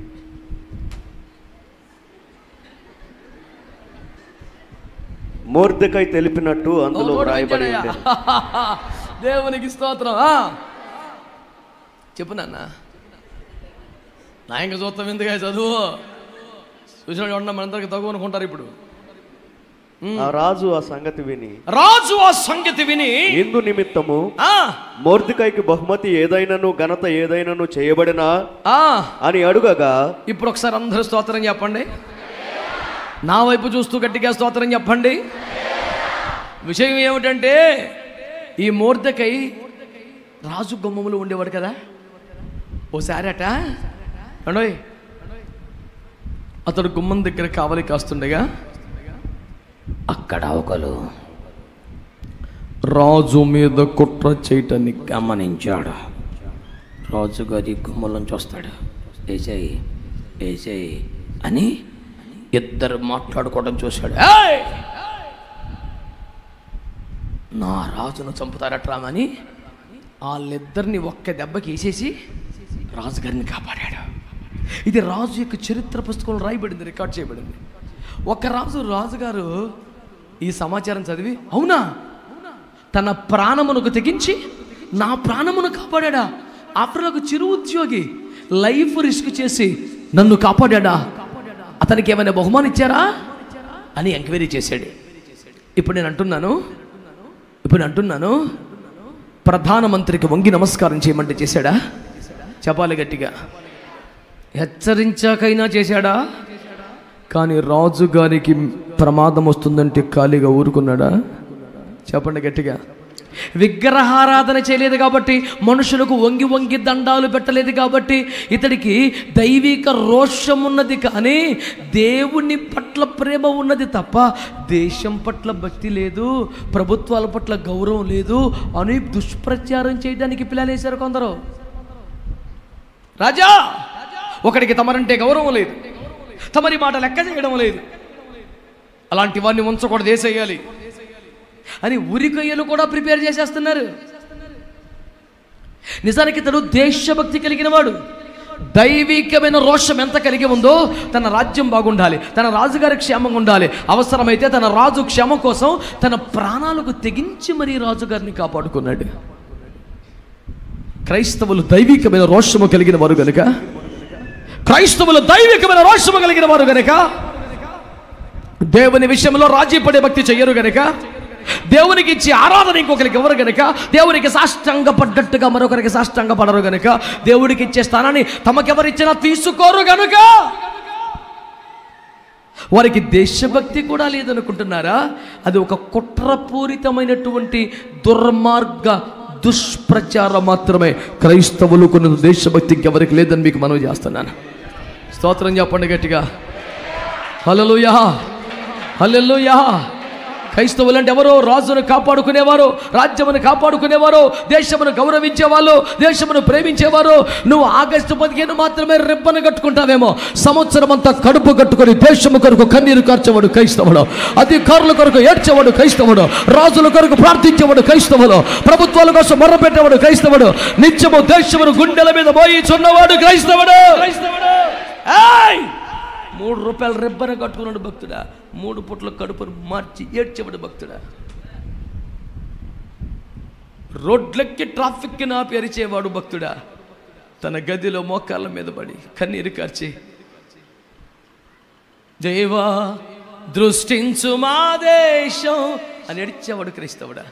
మొర్దెకై తెలిపినట్టు అందులో రాయబడి ఉంది.
దేవునికి స్తోత్రం. చెప్పు నాన్న, నా ఇంకా చూస్తాం ఎందుకు చదువు చూసినట్టు ఉన్న మనందరికి తగ్గు అనుకుంటారు. ఇప్పుడు
రాజు ఆ సంగతి విని ఇందు నిమిత్తము మొర్దెకైకి బహుమతి ఏదైనాను ఘనత ఏదైనాను చేయబడినా అని అడుగగా.
ఇప్పుడు ఒకసారి అందరూ స్తోత్రం చెప్పండి. నా వైపు చూస్తూ గట్టిగా స్తోత్రం చెప్పండి. విషయం ఏమిటంటే, ఈ మొర్దెకై రాజు గుమ్మములు ఉండేవాడు కదా. ఓసారి అండోయ్ అతడు గుమ్మం దగ్గర కావలి కాస్తుండగా అక్కడ ఒకరు రాజు మీద కుట్ర చేయటాన్ని గమనించాడు. రాజుగారి గుమ్మలోంచి వస్తాడు. ఏసేయి అని ఇద్దరు మాట్లాడుకోవడం చూశాడు. నా రాజును చంపుతారట్రామని వాళ్ళిద్దరిని ఒక్క దెబ్బకి వేసేసి రాజుగారిని కాపాడాడు. ఇది రాజు యొక్క చరిత్ర పుస్తకంలో రాయబడింది, రికార్డ్ చేయబడింది. ఒక రాజుగారు ఈ సమాచారం చదివి, అవునా, తన ప్రాణమునకు తెగించి నా ప్రాణమును కాపాడా, ఆఫ్టర్ ఒక చిరు ఉద్యోగి లైఫ్ రిస్క్ చేసి నన్ను కాపాడా, అతనికి ఏమైనా బహుమానం ఇచ్చారా అని ఎంక్వైరీ చేశాడు. ఇప్పుడు నేను అంటున్నాను ప్రధానమంత్రికి వంగి నమస్కారం చేయమంటే చేశాడా? చెప్పాలి గట్టిగా. హెచ్చరించాకైనా చేశాడా? కానీ రాజుగారికి ప్రమాదం వస్తుందంటే ఖాళీగా ఊరుకున్నాడా? చెప్పండి గట్టిగా. విగ్రహారాధన చేయలేదు కాబట్టి, మనుషులకు వంగి దండాలు పెట్టలేదు కాబట్టి ఇతడికి దైవిక రోషం ఉన్నది, కానీ దేవుని పట్ల ప్రేమ ఉన్నది తప్ప దేశం పట్ల భక్తి లేదు, ప్రభుత్వాల పట్ల గౌరవం లేదు అని దుష్ప్రచారం చేయడానికి ప్లాన్ వేశారు కొందరు. రాజా, ఒకడికి తమరంటే గౌరవం లేదు, తమరి మాట లెక్క చేయడం లేదు, అలాంటి వాడిని ఉంచకూడదు, వేసేయాలి అని ఉరికొయ్యలు కూడా ప్రిపేర్ చేసేస్తున్నారు. నిజానికి ఇతడు దేశభక్తి కలిగిన వాడు. దైవికమైన రోషం ఎంత కలిగి ఉందో, తన రాజ్యం బాగుండాలి, తన రాజుగారి క్షేమంగా ఉండాలి, అవసరమైతే తన రాజు క్షేమం కోసం తన ప్రాణాలకు తెగించి మరీ రాజుగారిని కాపాడుకున్నాడు. క్రైస్తవులు దైవికమైన రోషము కలిగిన వారు గనుక దేవుని విషయంలో రాజీ పడే భక్తి చెయ్యరు గనుక, దేవునికి ఇచ్చి ఆరాధన ఇంకొకరికి ఎవరు గనుక, దేవునికి సాష్టాంగ పడ్డట్టుగా మరొకరికి సాష్టాంగ పడరు గనుక, దేవుడికి ఇచ్చే స్థానాన్ని తమకెవరిచ్చినా తీసుకోరు గనుక వారికి దేశభక్తి కూడా లేదనుకుంటున్నారా? అది ఒక కుట్రపూరితమైనటువంటి దుర్మార్గ దుష్ప్రచారం మాత్రమే క్రైస్తవులకు దేశభక్తికి ఎవరికి లేదని మీకు మనవి చేస్తున్నాను. స్తోత్రం చెప్పండి గట్టిగా. హల్లెలూయా, హల్లెలూయా. క్రైస్తవులు అంటే ఎవరో రాజును కాపాడుకునేవారు, రాజ్యమును కాపాడుకునేవారు, దేశమును గౌరవించేవాళ్ళు, దేశమును ప్రేమించేవారు. నువ్వు ఆగస్టు 15 మాత్రమే రిబ్బను కట్టుకుంటావేమో, సంవత్సరం అంతా కడుపు కట్టుకొని దేశము కొరకు కన్నీరు కార్చేవాడు క్రైస్తవుడు, అధికారుల కొరకు ఏడ్చేవాడు క్రైస్తవుడు, రాజుల కొరకు ప్రార్థించేవాడు క్రైస్తవుడు, ప్రభుత్వాల కోసం మొర్రపెట్టేవాడు క్రైస్తవుడు, నిత్యము దేశమును గుండెల మీద మోయిచున్నవాడు క్రైస్తవుడు. 3 రూపాయల రిబ్బను కట్టుకున్నాడు భక్తుడా, 3 పూట్ల కడుపును మార్చి ఏడ్చేవాడు భక్తుడా, రోడ్లెక్కి ట్రాఫిక్కి నాపి అరిచేవాడు భక్తుడా, తన గదిలో మోకాళ్ళ మీద పడి కన్నీరు కార్చి దేవా దృష్టించు మా దేశం అని ఏడ్చేవాడు క్రైస్తవుడా.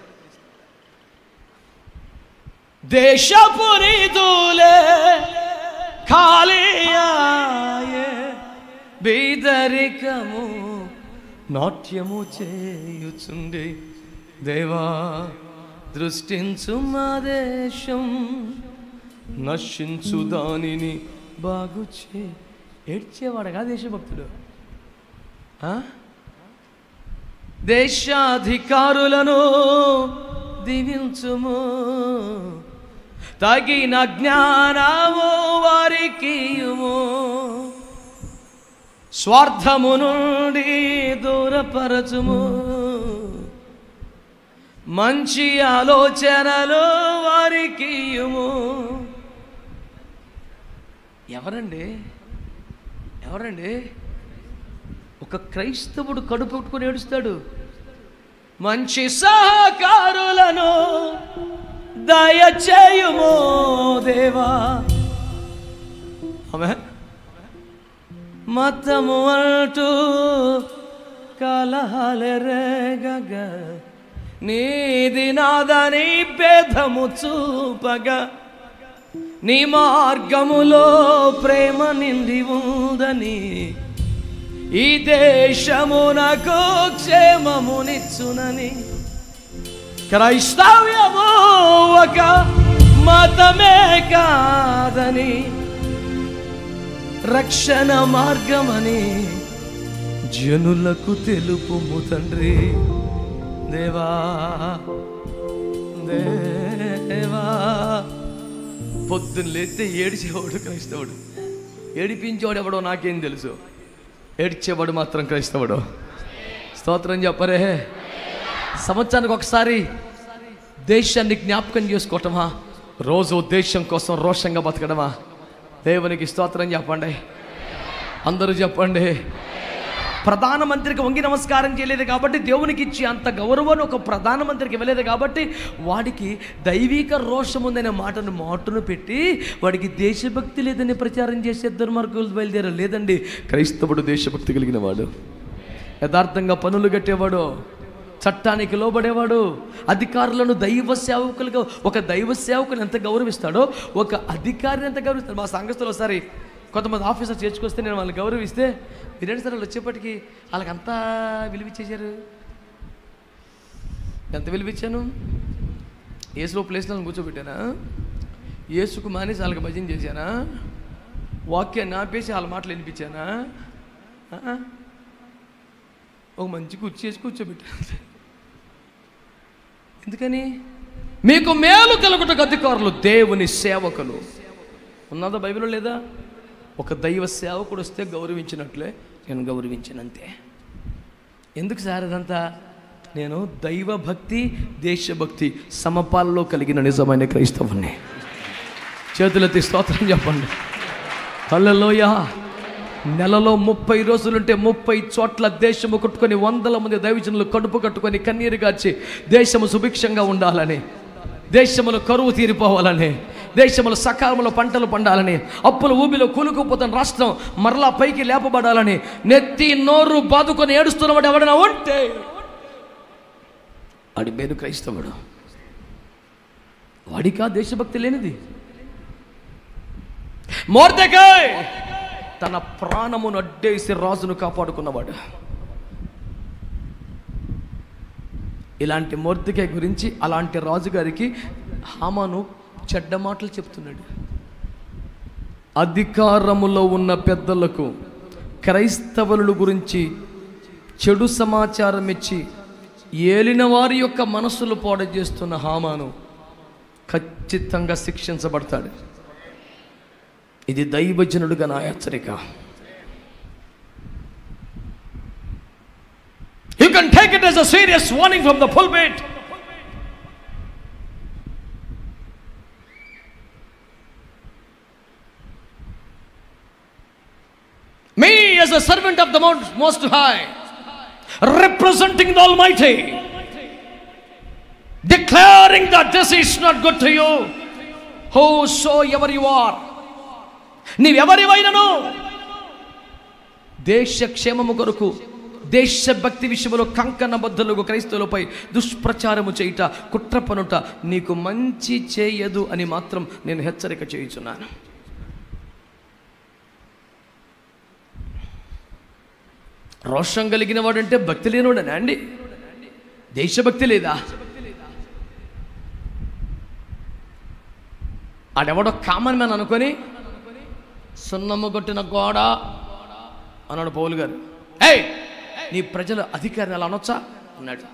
దేశపు రీతులే ఖాళీయాయే, బేదరికము నాట్యము చేయుచుండే, దేవా దృష్టించు మా దేశం, నశించు దానిని బాగు చే. ఏడ్చేవాడగా దేశభక్తుడు. దేశాధికారులను దీవించుము, తగిన జ్ఞానము వారికి ఇయ్యుము, స్వార్థము నుండి దూరపరచుము, మంచి ఆలోచనలు వారికి ఇయ్యుము. ఎవరండి ఒక క్రైస్తవుడు కడుపు పట్టుకొని ఏడుస్తాడు. మంచి సహకారులను దయచేయుము దేవా. ఆమేన్. మతము అంటూ కలహాలెరగగ, నీది నాదని భేదము చూపగా, నీ మార్గములో ప్రేమ నిండి ఉందని, ఈ దేశమునకు క్షేమమునిచ్చునని, క్రైస్తవ్యము ఒక మతమే కాదని, రక్షణ మార్గమని జనులకు తెలుపుము తండ్రి. దేవా దేవా. పొద్దున్న లేస్తే ఏడిచేవాడు క్రైస్తవుడు, ఏడిపించేవాడు ఎవడో నాకేం తెలుసు, ఏడ్చేవాడు మాత్రం క్రైస్తవుడు. స్తోత్రం చెప్పరే. సంవత్సరానికి ఒకసారి దేశాన్ని జ్ఞాపకం చేసుకోవటమా, రోజు దేశం కోసం రోషంగా బతకడమా? దేవునికి స్తోత్రం చెప్పండి, అందరూ చెప్పండి. ప్రధానమంత్రికి వంగి నమస్కారం చేయలేదు కాబట్టి దేవునికి ఇచ్చి అంత గౌరవాన్ని ఒక ప్రధానమంత్రికి ఇవ్వలేదు కాబట్టి వాడికి దైవిక రోషం ఉందనే మాటను పెట్టి వాడికి దేశభక్తి లేదని ప్రచారం చేసే దుర్మార్గులు బయలుదేరారు. లేదండి, క్రైస్తవుడు దేశభక్తి కలిగిన వాడు, యథార్థంగా పనులు కట్టేవాడు, చట్టానికి లోబడేవాడు, అధికారులను దైవ సేవకులుగా, ఒక దైవ సేవకుని ఎంత గౌరవిస్తాడో ఒక అధికారిని ఎంత గౌరవిస్తాడు. మా సంఘస్థలో ఒకసారి కొంతమంది ఆఫీసర్ చేర్చుకొస్తే నేను వాళ్ళని గౌరవిస్తే, మీరేంటి సార్ వాళ్ళు వచ్చేప్పటికి వాళ్ళకి అంతా విలువిచ్చేశారు. ఎంత విలువిచ్చాను? యేసులో ప్లేస్లో కూర్చోబెట్టానా, యేసుకు మానేసి వాళ్ళకి భజన చేశానా, వాక్యాన్ని ఆపేసి వాళ్ళ మాటలు వినిపించానా, ఒక మంచి కుర్చీ వేసి కూర్చోబెట్టాను. ఎందుకని? మీకు మేలు కలుగుటకు అధికారులు దేవుని సేవకులు. ఉన్నదా బైబిల్లో లేదా? ఒక దైవ సేవకుడు వస్తే గౌరవించినట్లే నేను గౌరవించినంతే. ఎందుకు సార్ అదంతా? నేను దైవభక్తి దేశభక్తి సమపాల్లో కలిగిన నిజమైన క్రైస్తవుని. చేతులెత్తి స్తోత్రం చెప్పండి. హల్లెలూయా. నెలలో 30 రోజులుంటే 30 చోట్ల దేశము కొట్టుకొని 100 మంది దైవజనులు కడుపు కట్టుకొని కన్నీరు గార్చి దేశము సుభిక్షంగా ఉండాలని, దేశములో కరువు తీరిపోవాలని, దేశంలో సకాలంలో పంటలు పండాలని, అప్పుల ఊబిలో కూలుకుపోతున్న రాష్ట్రం మరలా పైకి లేపబడాలని నెత్తి నోరు బాదుకొని ఏడుస్తున్నవాడు ఎవడైనా ఉంటే వాడి పేరు క్రైస్తవుడు. వాడికా దేశభక్తి లేనిది? మొర్దెకై తన ప్రాణమును అడ్డేసి రాజును కాపాడుకున్నవాడు. ఇలాంటి మొర్దెకై గురించి అలాంటి రాజుగారికి హామాను చెడ్డ మాటలు చెప్తున్నాడు. అధికారములో ఉన్న పెద్దలకు క్రైస్తవుల గురించి చెడు సమాచారం ఇచ్చి ఏలిన వారి యొక్క మనస్సులు పాడు చేస్తున్న హామాను ఖచ్చితంగా శిక్షించబడతాడు. ఇది దైవజనుడుగా నా హెచ్చరిక. You can take it as a serious warning from the pulpit. Me as a servant of the Most High, representing the Almighty, declaring that this is not good to you, whosoever you are. నీవెవరివైనను దేశ క్షేమము కొరకు దేశభక్తి విషయంలో కంకణబద్ధులకు క్రైస్తవులపై దుష్ప్రచారము చేయుట, కుట్ర పనుట నీకు మంచి చేయదు అని మాత్రం నేను హెచ్చరిక చేయుచున్నాను. రోషం కలిగిన వాడంటే భక్తి లేనివాడనా అండి? దేశభక్తి లేదా? ఆడెవడో కామన్ మ్యాన్ అనుకొని సున్నమ్మ కొట్టిన గోడ అన్నాడు పౌలు గారు. ఏయ్, నీ ప్రజల అధికారిని అలా అనొచ్చా అన్నాడు.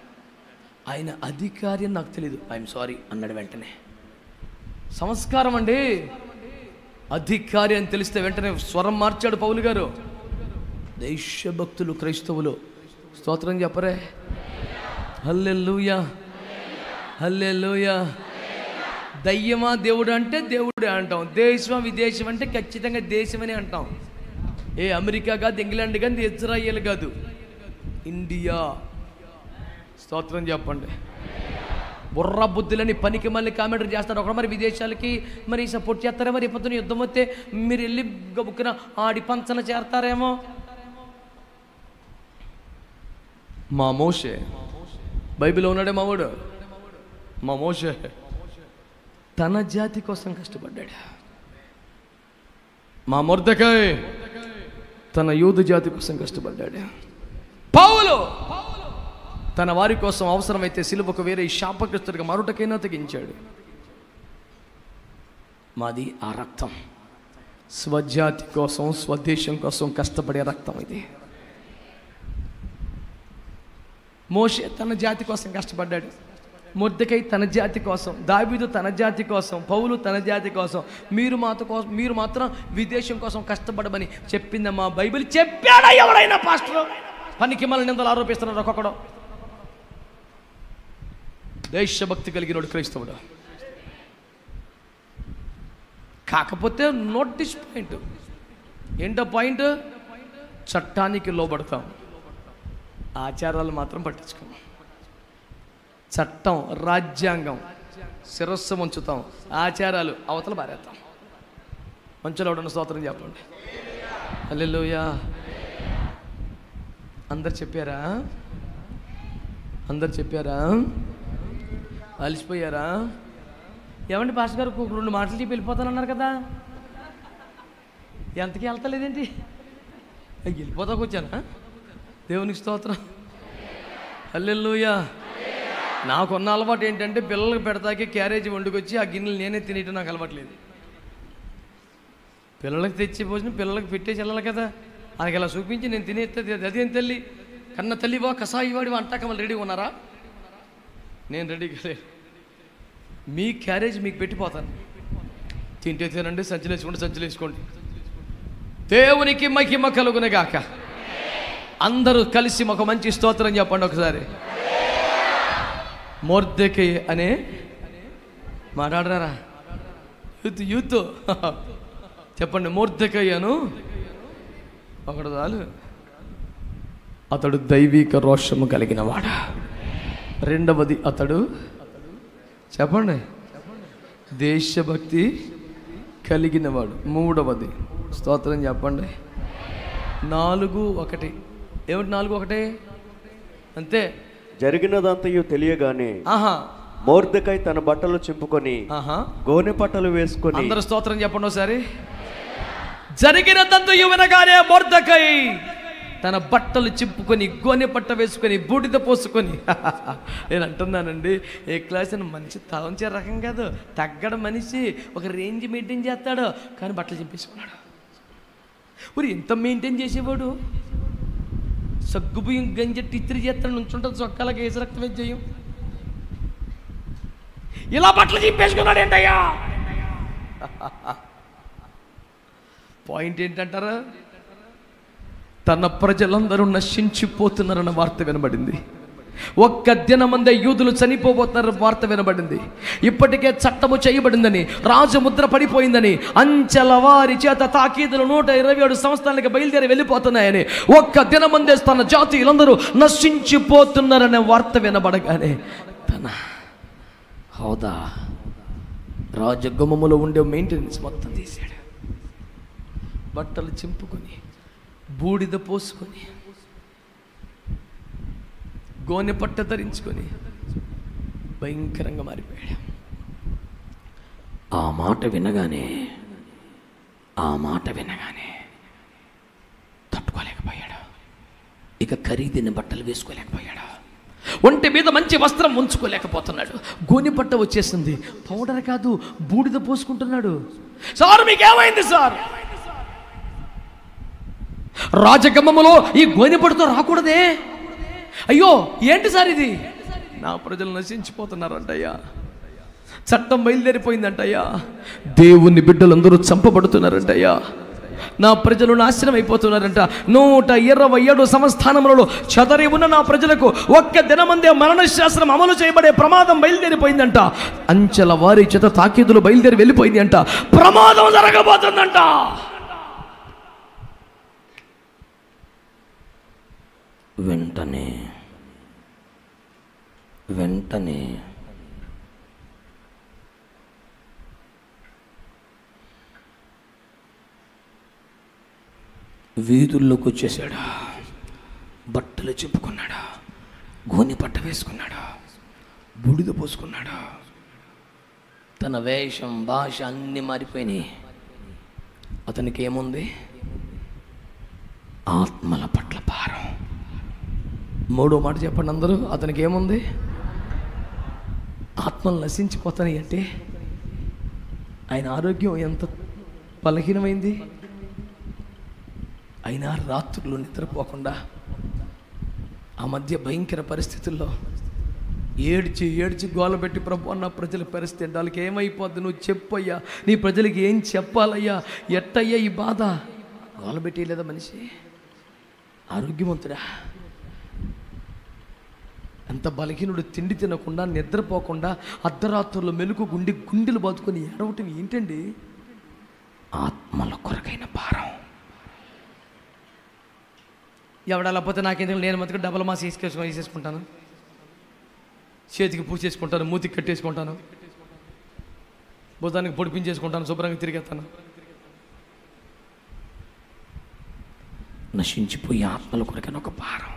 ఆయన అధికారి అని నాకు తెలీదు, ఐఎమ్ సారీ అన్నాడు వెంటనే. సంస్కారం అండి. అధికారి అని తెలిస్తే వెంటనే స్వరం మార్చాడు పౌలు గారు. దేశభక్తులు క్రైస్తవులు స్తోత్రం చెప్పరే. హల్లెలూయా, హల్లెలూయా. దయ్యమా దేవుడు అంటే దేవుడే అంటాం, దేశమా విదేశం అంటే ఖచ్చితంగా దేశమని అంటాం. ఏ అమెరికా కాదు, ఇంగ్లాండ్ కాదు, ఇజ్రాయెల్ కాదు, ఇండియా. స్తోత్రం చెప్పండి. బుర్ర బుద్ధులని పనికి మళ్ళీ కామెంటరీ చేస్తారు. ఒకడు మరి విదేశాలకి మరి సపోర్ట్ చేస్తారా? మరి పొద్దున యుద్ధం వస్తే మీరు వెళ్ళి గబుక్కున ఆడి పంచన చేరతారేమో. మా మోషే బైబిల్లో ఉన్నాడే మావాడు. మా మోషే తన జాతి కోసం కష్టపడ్డాడు. మా మొర్దెకై తన యూదు జాతి కోసం కష్టపడ్డాడు. పౌలు తన వారి కోసం అవసరమైతే సిలువకు వేరే శాపగ్రస్తుడిగా మరొకటకైనా తెగించాడు. మాది ఆ రక్తం, స్వజాతి కోసం స్వదేశం కోసం కష్టపడే రక్తం ఇది. మోషే తన జాతి కోసం కష్టపడ్డాడు. మొర్దెకై తన జాతి కోసం, దావీదు తన జాతి కోసం, పౌలు తన జాతి కోసం. మీరు మాత్రం విదేశం కోసం కష్టపడమని చెప్పింది మా బైబిల్. చెప్పాడా ఎవడైనా పాస్టర్? పనికి మళ్ళీ నిందలు ఆరోపిస్తున్నాడు ఒక్కొక్కడు. దేశభక్తి కలిగినోడు క్రైస్తవుడు. కాకపోతే నోటీస్ పాయింట్ ఏంటో పాయింట్, చట్టానికి లోబడతాం, ఆచారాలు మాత్రం పట్టించుకోం. చట్టం, రాజ్యాంగం శిరస్సు ఉంచుతాం, ఆచారాలు అవతల బారేస్తాం. మంచిలో ఉన్న స్తోత్రం చెప్పండి. హల్లెలూయా. అందరు చెప్పారా? అందరు చెప్పారా? అలసిపోయారా? ఏమండి పాస్టర్ గారు ఒక 2 మాటలు చెప్పి వెళ్ళిపోతానన్నారు కదా, ఎంతకీ వెళ్తలేదేంటి? వెళ్ళిపోతాకు వచ్చానా? దేవునికి స్తోత్రం. హల్లెలూయా. నాకున్న అలవాటు ఏంటంటే పిల్లలకు పెడతాకి క్యారేజీ వండుకొచ్చి ఆ గిన్నెలు నేనే తినేయటం నాకు అలవాట్లేదు. పిల్లలకి తెచ్చి భోజనం పిల్లలకి పెట్టేసి వెళ్ళాలి కదా, ఆయనకి ఇలా చూపించి నేను తినేస్తే అదేం తల్లి కన్న తల్లివా కసాయి వాడి అంటాక వాళ్ళు రెడీగా ఉన్నారా? నేను రెడీగా లేదు. మీ క్యారేజ్ మీకు పెట్టిపోతాను. తింటే తినండి, సంచులు వేసుకోండి, సంచులు వేసుకోండి. దేవునికి మహిమ కలుగునే గాక. అందరూ కలిసి ఒక మంచి స్తోత్రం చెప్పండి ఒకసారి. మొర్దెకై అనే మాట్లాడరారా? యూత్ చెప్పండి. మొర్దెకై అను ఒకడు చాలు. అతడు దైవిక రోషము కలిగిన వాడు. రెండవది అతడు చెప్పండి దేశభక్తి కలిగిన వాడు. మూడవది స్తోత్రం చెప్పండి 4:1. ఏమిటి 4:1? అంతే.
జరిగినదంతయు తెలియగానే మొర్దెకై తన బట్టలు చింపుకొని గోనె పట్టలు వేసుకొని.
అందరూ స్తోత్రం చెప్పండి ఒకసారి. జరిగినదంతయు వినగానే మొర్దెకై తన బట్టలు చింపుకొని గోనె పట్ట వేసుకొని బూడిద పోసుకొని నేను అంటున్నానండి, ఏ క్లాస్ అని మంచి తలంచే రకం కాదు, తగ్గడ మనిషి ఒక రేంజ్ మెయింటైన్ చేస్తాడు, కానీ బట్టలు చింపేసుకున్నాడు. మరి ఎంత మెయింటైన్ చేసేవాడు, సగ్గుబియ్యం గంజెట్టి ఇత్తిరి చేస్తాడు, నుంచుంటుంది చొక్కాలకి వేసి రక్తం చేయం, ఇలా బట్టలు చింపేసుకున్నాడు ఏంటయ్యా. పాయింట్ ఏంటంటారా? తన ప్రజలందరూ నశించిపోతున్నారన్న వార్త వినబడింది. ఒక్క దినమందే యూదులు చనిపోబోతున్నారన్న వార్త వినబడింది. ఇప్పటికే చట్టము చేయబడిందని, రాజముద్ర పడిపోయిందని, అంచెల వారి చేత తాకీదులు 127 సంవత్సరాలకి బయలుదేరి వెళ్ళిపోతున్నాయని, ఒక్క దినమందే తన జాతీయులందరూ నశించిపోతున్నారనే వార్త వినబడగానే తన హోదా, రాజగుమ్మములో ఉండే మెయింటెనెన్స్ మొత్తం తీశాడు. బట్టలు చింపుకొని బూడిద పోసుకొని గోనె పట్ట ధరించుకొని భయంకరంగా మారిపోయాడు. ఆ మాట వినగానే తట్టుకోలేకపోయాడు. ఇక ఖరీదైన బట్టలు వేసుకోలేకపోయాడు. ఒంటి మీద మంచి వస్త్రం ఉంచుకోలేకపోతున్నాడు. గోనె పట్ట వచ్చేసింది, పౌడర్ కాదు బూడిద పోసుకుంటున్నాడు. Sir మీకేమైంది sir? రాజగమ్మములో ఈ గోనె పట్టుతో రాకూడదే. అయ్యో ఏంటి సార్ ఇది? నా ప్రజలు నశించిపోతున్నారంటయ్యా, చట్టం బయలుదేరిపోయిందంటయ్యా, దేవుని బిడ్డలందరూ చంపబడుతున్నారంటయ్యా, నా ప్రజలు నాశనం అయిపోతున్నారంట. 127 సంస్థానములలో చదరి ఉన్న నా ప్రజలకు ఒక్క దినమందే మరణశాస్త్రం అమలు చేయబడే ప్రమాదం బయలుదేరిపోయిందంట. అంచెల వారి చేత తాకీదులు బయలుదేరి వెళ్ళిపోయింది అంట. ప్రమాదం జరగబోతుందంట. వెంటనే వీధుల్లోకి వచ్చేసాడు. బట్టలు చింపుకున్నాడు, గోనె పట్ట వేసుకున్నాడు, బూడిద పోసుకున్నాడు. తన వేషం భాష అన్నీ మారిపోయినాయి. అతనికి ఏముంది? ఆత్మల పట్ల భారం. మూడో మాట చెప్పండి అందరూ, అతనికి ఏముంది? ఆత్మలు నశించిపోతాయి అంటే ఆయన ఆరోగ్యం ఎంత బలహీనమైంది. అయినా రాత్రులు నిద్రపోకుండా ఆ మధ్య భయంకర పరిస్థితుల్లో ఏడ్చి గోల పెట్టి, ప్రభు అన్న ప్రజల పరిస్థితి వాళ్ళకి ఏమైపోద్ది, నువ్వు చెప్పయ్యా, నీ ప్రజలకి ఏం చెప్పాలయ్యా, ఎట్టయ్యా ఈ బాధ, గోల పెట్టేయలేదా మనిషి? ఆరోగ్యవంతుడా, ఎంత బలహీనుడు, తిండి తినకుండా నిద్రపోకుండా అర్ధరాత్రుల్లో మెలుకు గుండెలు బాదుకొని ఏడవటం ఏంటండి? ఆత్మల కొరకైన భారం. ఎవడలేకపోతే నాకేందుకు, నేను మటుకు డబల్ మాస్ వేసేసుకుంటాను, చేతికి పూజ చేసుకుంటాను, మూతికి కట్టేసుకుంటాను, భుజానికి పొడిపించేసుకుంటాను, శుభ్రంగా తిరిగేస్తాను. నశించిపోయి ఆత్మల కొరకైన ఒక భారం.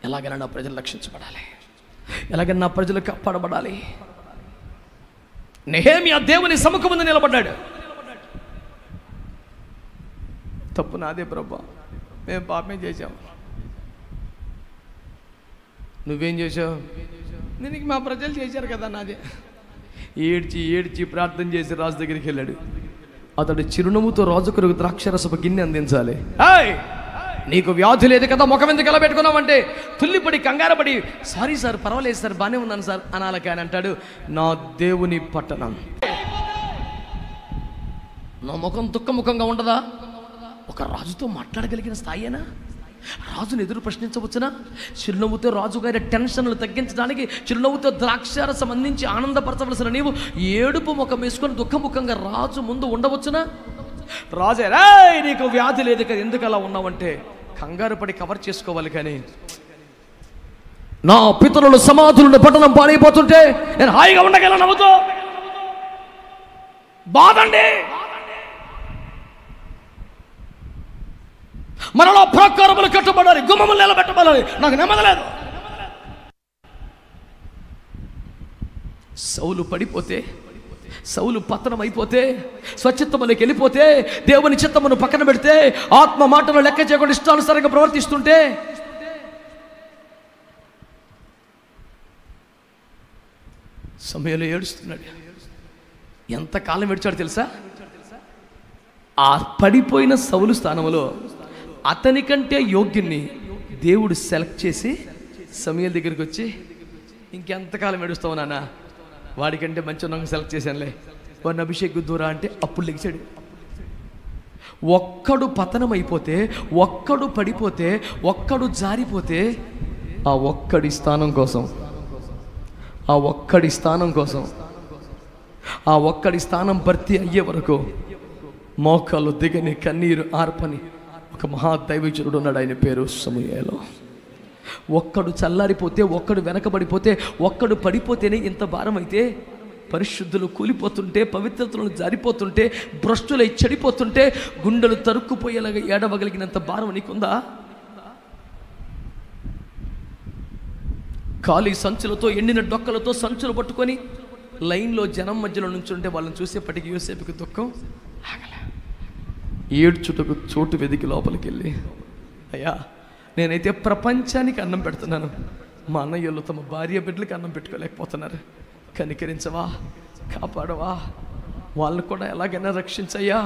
ఎలాగైనా నా ప్రజలు రక్షించబడాలి, ఎలాగైనా నా ప్రజలు కాపాడబడాలి. నెహెమ్యా దేవుని సముఖం ముందు నిలబడ్డాడు. తప్పు నాదే ప్రభా, మేము పాపమే చేశాం. నువ్వేం చేసావు? దీనికి మా ప్రజలు చేశారు కదా నాదే. ఏడ్చి ప్రార్థన చేసి రాజు దగ్గరికి వెళ్ళాడు. అతడు చిరునవ్వుతో రాజు కొరకు ద్రాక్షరసపు గిన్నె అందించాలి. నీకు వ్యాధి లేదు కదా, ముఖం ఎందుకు ఎలా పెట్టుకున్నావంటే తుల్లిపడి కంగారపడి, సారీ సార్, పర్వాలేదు సార్, బాగానే ఉన్నాను సార్ అనాలి. కానీ అంటాడు, నా దేవుని పట్టణం, నా ముఖం దుఃఖముఖంగా ఉండదా? ఒక రాజుతో మాట్లాడగలిగిన స్థాయేనా? రాజును ఎదురు ప్రశ్నించవచ్చునా? చిరునవ్వుతో రాజుగారి టెన్షన్లు తగ్గించడానికి చిరునవ్వుతో ద్రాక్షారసం అందించి ఆనందపరచవలసిన నీవు ఏడుపు ముఖం వేసుకొని దుఃఖముఖంగా రాజు ముందు ఉండవచ్చునా? రాజే, రాయ్ నీకు వ్యాధి లేదు కదా, ఎందుకు అలా ఉన్నావంటే కంగారు పడి కవర్ చేసుకోవాలి. కానీ నా పితరుల సమాధులను పట్టణం పాడైపోతుంటే నేను హాయిగా ఉండగల నవ్వుతో బాధండి. మనలో ప్రాకారములు కట్టబడాలి, గుమ్మములు నిలబెట్టబడాలి, నాకు నెమ్మదలేదు. సౌలు పడిపోతే సౌలు పతనం అయిపోతే, స్వచిత్తములోకి వెళ్ళిపోతే, దేవుని చిత్తమును పక్కన పెడితే, ఆత్మ మాటను లెక్క చేయకుండా ఇష్టానుసారంగా ప్రవర్తిస్తుంటే, సమయంలో ఏడుస్తున్నాడు. ఎంతకాలం ఏడ్చాడు తెలుసా? ఆ పడిపోయిన సౌలు స్థానంలో అతనికంటే యోగ్యుని దేవుడు సెలెక్ట్ చేసి సమయల దగ్గరికి వచ్చి, ఇంకెంతకాలం ఏడుస్తావు నాన్న, వాడికంటే మంచి నాకు సెలెక్ట్ చేశానులే, వాడిని అభిషేకిద్దురా అంటే అప్పుడు లెగిచాడు. ఒక్కడు పతనం అయిపోతే, ఒక్కడు పడిపోతే, ఒక్కడు జారిపోతే, ఆ ఒక్కడి స్థానం కోసం, ఆ ఒక్కడి స్థానం కోసం, ఆ ఒక్కడి స్థానం భర్తీ అయ్యే వరకు మోకాలు దిగని, కన్నీరు ఆర్పని ఒక మహాదైవజనుడు ఉన్నాడు. ఆయన పేరు సమూయేలు. ఒక్కడు చల్లారిపోతే, ఒక్కడు వెనకబడిపోతే, ఒక్కడు పడిపోతేనే ఇంత భారం అయితే, పరిశుద్ధులు కూలిపోతుంటే, పవిత్రతలు జారిపోతుంటే, భ్రష్టులై చెడిపోతుంటే, గుండెలు తరుక్కుపోయేలాగా ఏడవగలిగినంత భారం నీకుందా? ఖాళీ సంచులతో, ఎండిన డొక్కలతో సంచులు పట్టుకొని లైన్లో జనం మధ్యలో నుంచుంటే వాళ్ళని చూసేపటికి యోసేపుకి దుఃఖం ఆగలే. ఏడ్చుటకు చోటు వెదికి లోపలికి వెళ్ళి, అయ్యా నేనైతే ప్రపంచానికి అన్నం పెడుతున్నాను, మా అన్నయ్యలు తమ భార్య బిడ్డలకి అన్నం పెట్టుకోలేకపోతున్నారు, కనికరించవా, కాపాడవా, వాళ్ళని కూడా ఎలాగైనా రక్షించయ్యా.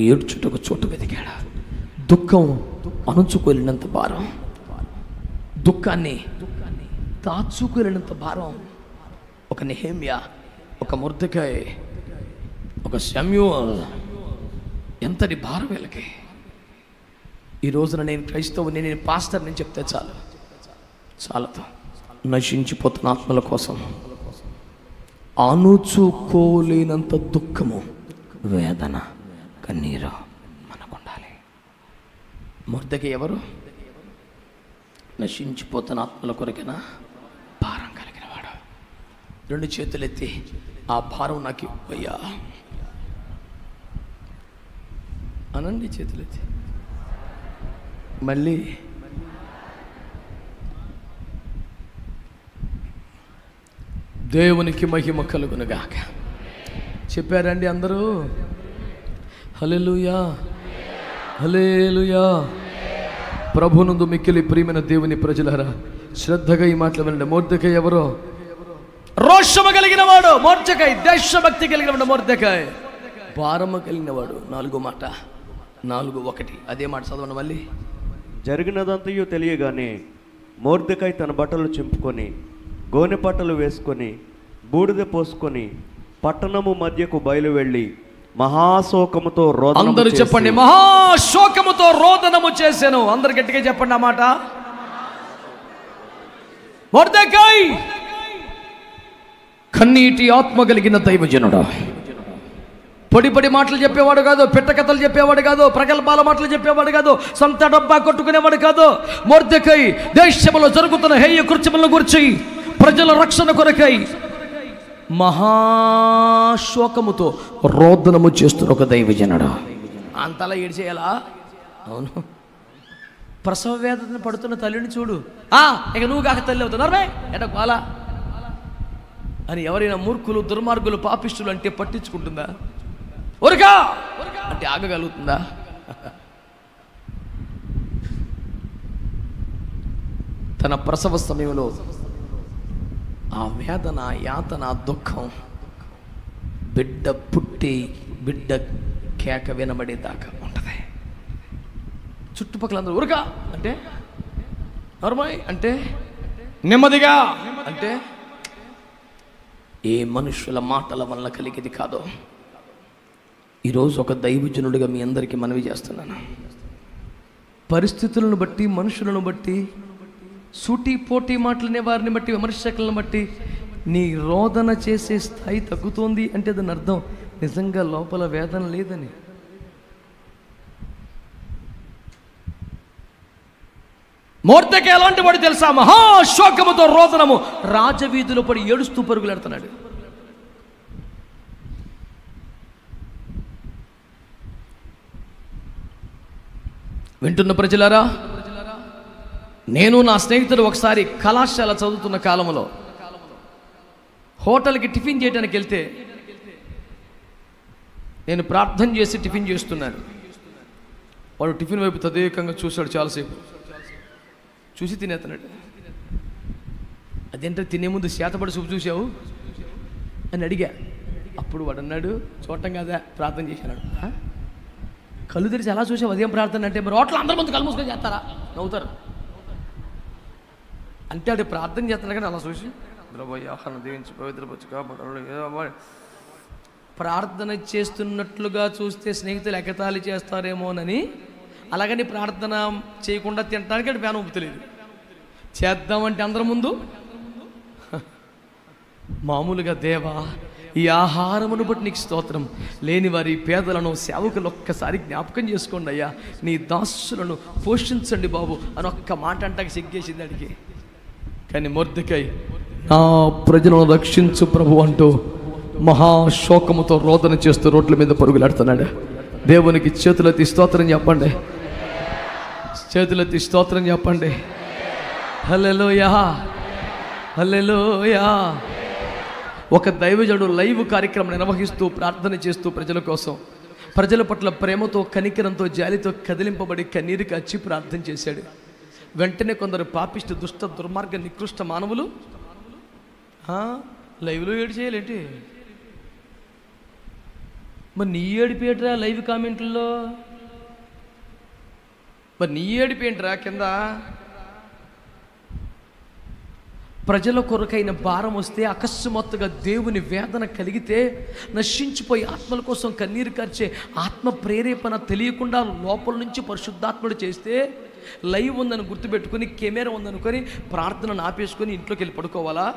ఏడ్చుటకు చోటు వెతికాడు. దుఃఖం అణుచుకోలేనంత భారం, దుఃఖాన్ని దాచుకోలేనంత భారం. ఒక నెహెమ్యా, ఒక మొర్దెకాయ్, ఒక శామ్యూయల్, ఎంతటి భారం వీళ్ళకి. ఈ రోజున నేను క్రైస్తవుని, నేను పాస్టర్, నేను చెప్తే చాలదు. నశించిపోతున్న ఆత్మల కోసం అణుచుకోలేనంత దుఃఖము, వేదన, కన్నీరు మనకుండాలి. మొర్దెకాయ్ ఎవరు? నశించిపోతున్న ఆత్మల కొరకైనా భారం కలిగిన వాడు. రెండు చేతులెత్తి, ఆ భారం నాకు ఇవ్వయ్యా అనండి. చేతులెత్తి మళ్ళీ దేవునికి మహిమ కలుగునుగాక. చెప్పారండి అందరూ? హల్లెలూయా, హల్లెలూయా. ప్రభునందు మిక్కిలి ప్రియమైన దేవుని ప్రజలారా, శ్రద్ధగా ఈ మాటలు వినండి. మొర్దెకాయ్ ఎవరో? రోషము కలిగిన వాడు మొర్దెకాయ్, దేశభక్తి కలిగిన వాడు మొర్దెకాయ్, భారము కలిగిన వాడు. 4వ మాట, 4:1 అదే మాట చదవండి మళ్ళీ.
జరిగినదంతయు తెలియగానే మొర్దెకాయ్ తన బట్టలు చింపుకొని, గోనె పట్టలు వేసుకొని, బూడిద పోసుకొని పట్టణము మధ్యకు బయలు వెళ్ళి మహాశోకముతో రోదనము. అందరూ
చెప్పండి, మహాశోకముతో రోదనము చేశాను. అందరు గట్టిగా చెప్పండి ఆ మాట. మొర్దెకాయ్ కన్నీటి ఆత్మ కలిగిన దైవజనుడు. పొడి మాటలు చెప్పేవాడు కాదు, పెట్ట కథలు చెప్పేవాడు కాదు, ప్రగల్భాల మాటలు చెప్పేవాడు కాదు, సొంత డబ్బా కొట్టుకునేవాడు కాదు. మొర్దెకాయ్ దేశంలో జరుగుతున్న హేయ కృత్యములను గురించి, ప్రజల రక్షణ కొరకై మహాశోకముతో రోదనము చేస్తున్న ఒక దైవజనుడు. అంతలా ఏడ్చేయాలా? అవును. ప్రసవ వేదన పడుతున్న తల్లిని చూడు, ఇక నువ్వు కాక తల్లి అవుతున్నారు ఎట కోలా అని ఎవరైనా మూర్ఖులు, దుర్మార్గులు, పాపిష్టులు అంటే పట్టించుకుంటుందా? ఒరుగా అంటే ఆగగలుగుతుందా? తన ప్రసవ సమయంలో ఆ వేదన, యాతన, దుఃఖం, బిడ్డ పుట్టి బిడ్డ కేక వినబడేదాకా ఉంటుంది. చుట్టుపక్కల అందరూ ఉరగా అంటే, నర్మాయ్ అంటే, నెమ్మదిగా అంటే, ఏ మనుషుల మాటల వల్ల కలిగేది కాదు. ఈరోజు ఒక దైవజనుడిగా మీ అందరికీ మనవి చేస్తున్నాను. పరిస్థితులను బట్టి, మనుషులను బట్టి, సూటి పోటీ మాటలనే వారిని బట్టి, విమర్శకులను బట్టి నీ రోదన చేసే స్థాయి తగ్గుతోంది అంటే దాని అర్థం నిజంగా లోపల వేదన లేదని. మొర్దెకాయ్ ఎలాంటి వాడు తెలుసా? మహాశోకముతో రోదనము, రాజవీధిలో పడి ఏడుస్తూ పరుగులెడుతున్నాడు. వింటున్న ప్రజలారా, నేను నా స్నేహితుడు ఒకసారి కళాశాల చదువుతున్న కాలంలో హోటల్కి టిఫిన్ చేయడానికి వెళ్తే నేను ప్రార్థన చేసి టిఫిన్ చేస్తున్నాను. వాడు టిఫిన్ వైపు తదేకంగా చూశాడు చాలాసేపు, చూసి తినేస్తున్నాడు. అదేంటో తినే ముందు చేతపడి చూపు చూసావు అని అడిగా. అప్పుడు వాడు అన్నాడు, చూడటం కాదా ప్రార్థన చేశాడు. కళ్ళు తెరిచి ఎలా చూసావు, అదేం ప్రార్థన అంటే, మరి హోటల్ అందరి ముందు కళ్ళు మూసుకొని చేస్తారా, నవ్వుతారు అంటే. అది ప్రార్థన చేస్తున్నాడు కానీ అలా చూసి ఆహారం దీవించి పవిత్రపరచు. ప్రార్థన చేస్తున్నట్లుగా చూస్తే స్నేహితులు ఎగతాళి చేస్తారేమోనని, అలాగని ప్రార్థన చేయకుండా తినడానికి అది ప్యాన్ ఊపుతలేదు. చేద్దామంటే అందరి ముందు మామూలుగా, దేవా ఈ ఆహారమును బట్టి నీకు స్తోత్రం, లేని వారి పేదలను సేవకులు ఒక్కసారి జ్ఞాపకం చేసుకోండి అయ్యా, నీ దాసులను పోషించండి బాబు అని ఒక్క మాట అంటాక సిగ్గేసింది అడిగి. కానీ మొర్దెకై నా ప్రజలను రక్షించు ప్రభు అంటూ మహాశోకముతో రోదన చేస్తూ రోడ్ల మీద పరుగులాడుతున్నాడు. దేవునికి చేతులెత్తి స్తోత్రం చెప్పండి, చేతులెత్తి స్తోత్రం చెప్పండి. హల్లెలూయా, హల్లెలూయా. ఒక దైవజనుడు లైవ్ కార్యక్రమం నిర్వహిస్తూ ప్రార్థన చేస్తూ ప్రజల కోసం, ప్రజల పట్ల ప్రేమతో కనికరంతో జాలితో కదిలింపబడి కన్నీరు కాచి ప్రార్థన చేశాడు. వెంటనే కొందరు పాపిష్టి దుష్ట దుర్మార్గ నికృష్ట మానవులు లైవ్లో ఏడు చేయాలేంటి, మరి నీ ఏడిపేంట్రా లైవ్ కామెంట్లలో, మరి నీ ఏడిపేంట్రా కింద. ప్రజల కొరకైన భారం వస్తే, అకస్మాత్తుగా దేవుని వేదన కలిగితే, నశించిపోయి ఆత్మల కోసం కన్నీరు కార్చే ఆత్మ ప్రేరేపణ తెలియకుండా లోపల నుంచి పరిశుద్ధాత్ముడు చేస్తే, లైవ్ ఉందని గుర్తుపెట్టుకుని కెమెరా ఉందనుకొని ప్రార్థనను ఆపేసుకొని ఇంట్లోకి వెళ్ళి పడుకోవాలా?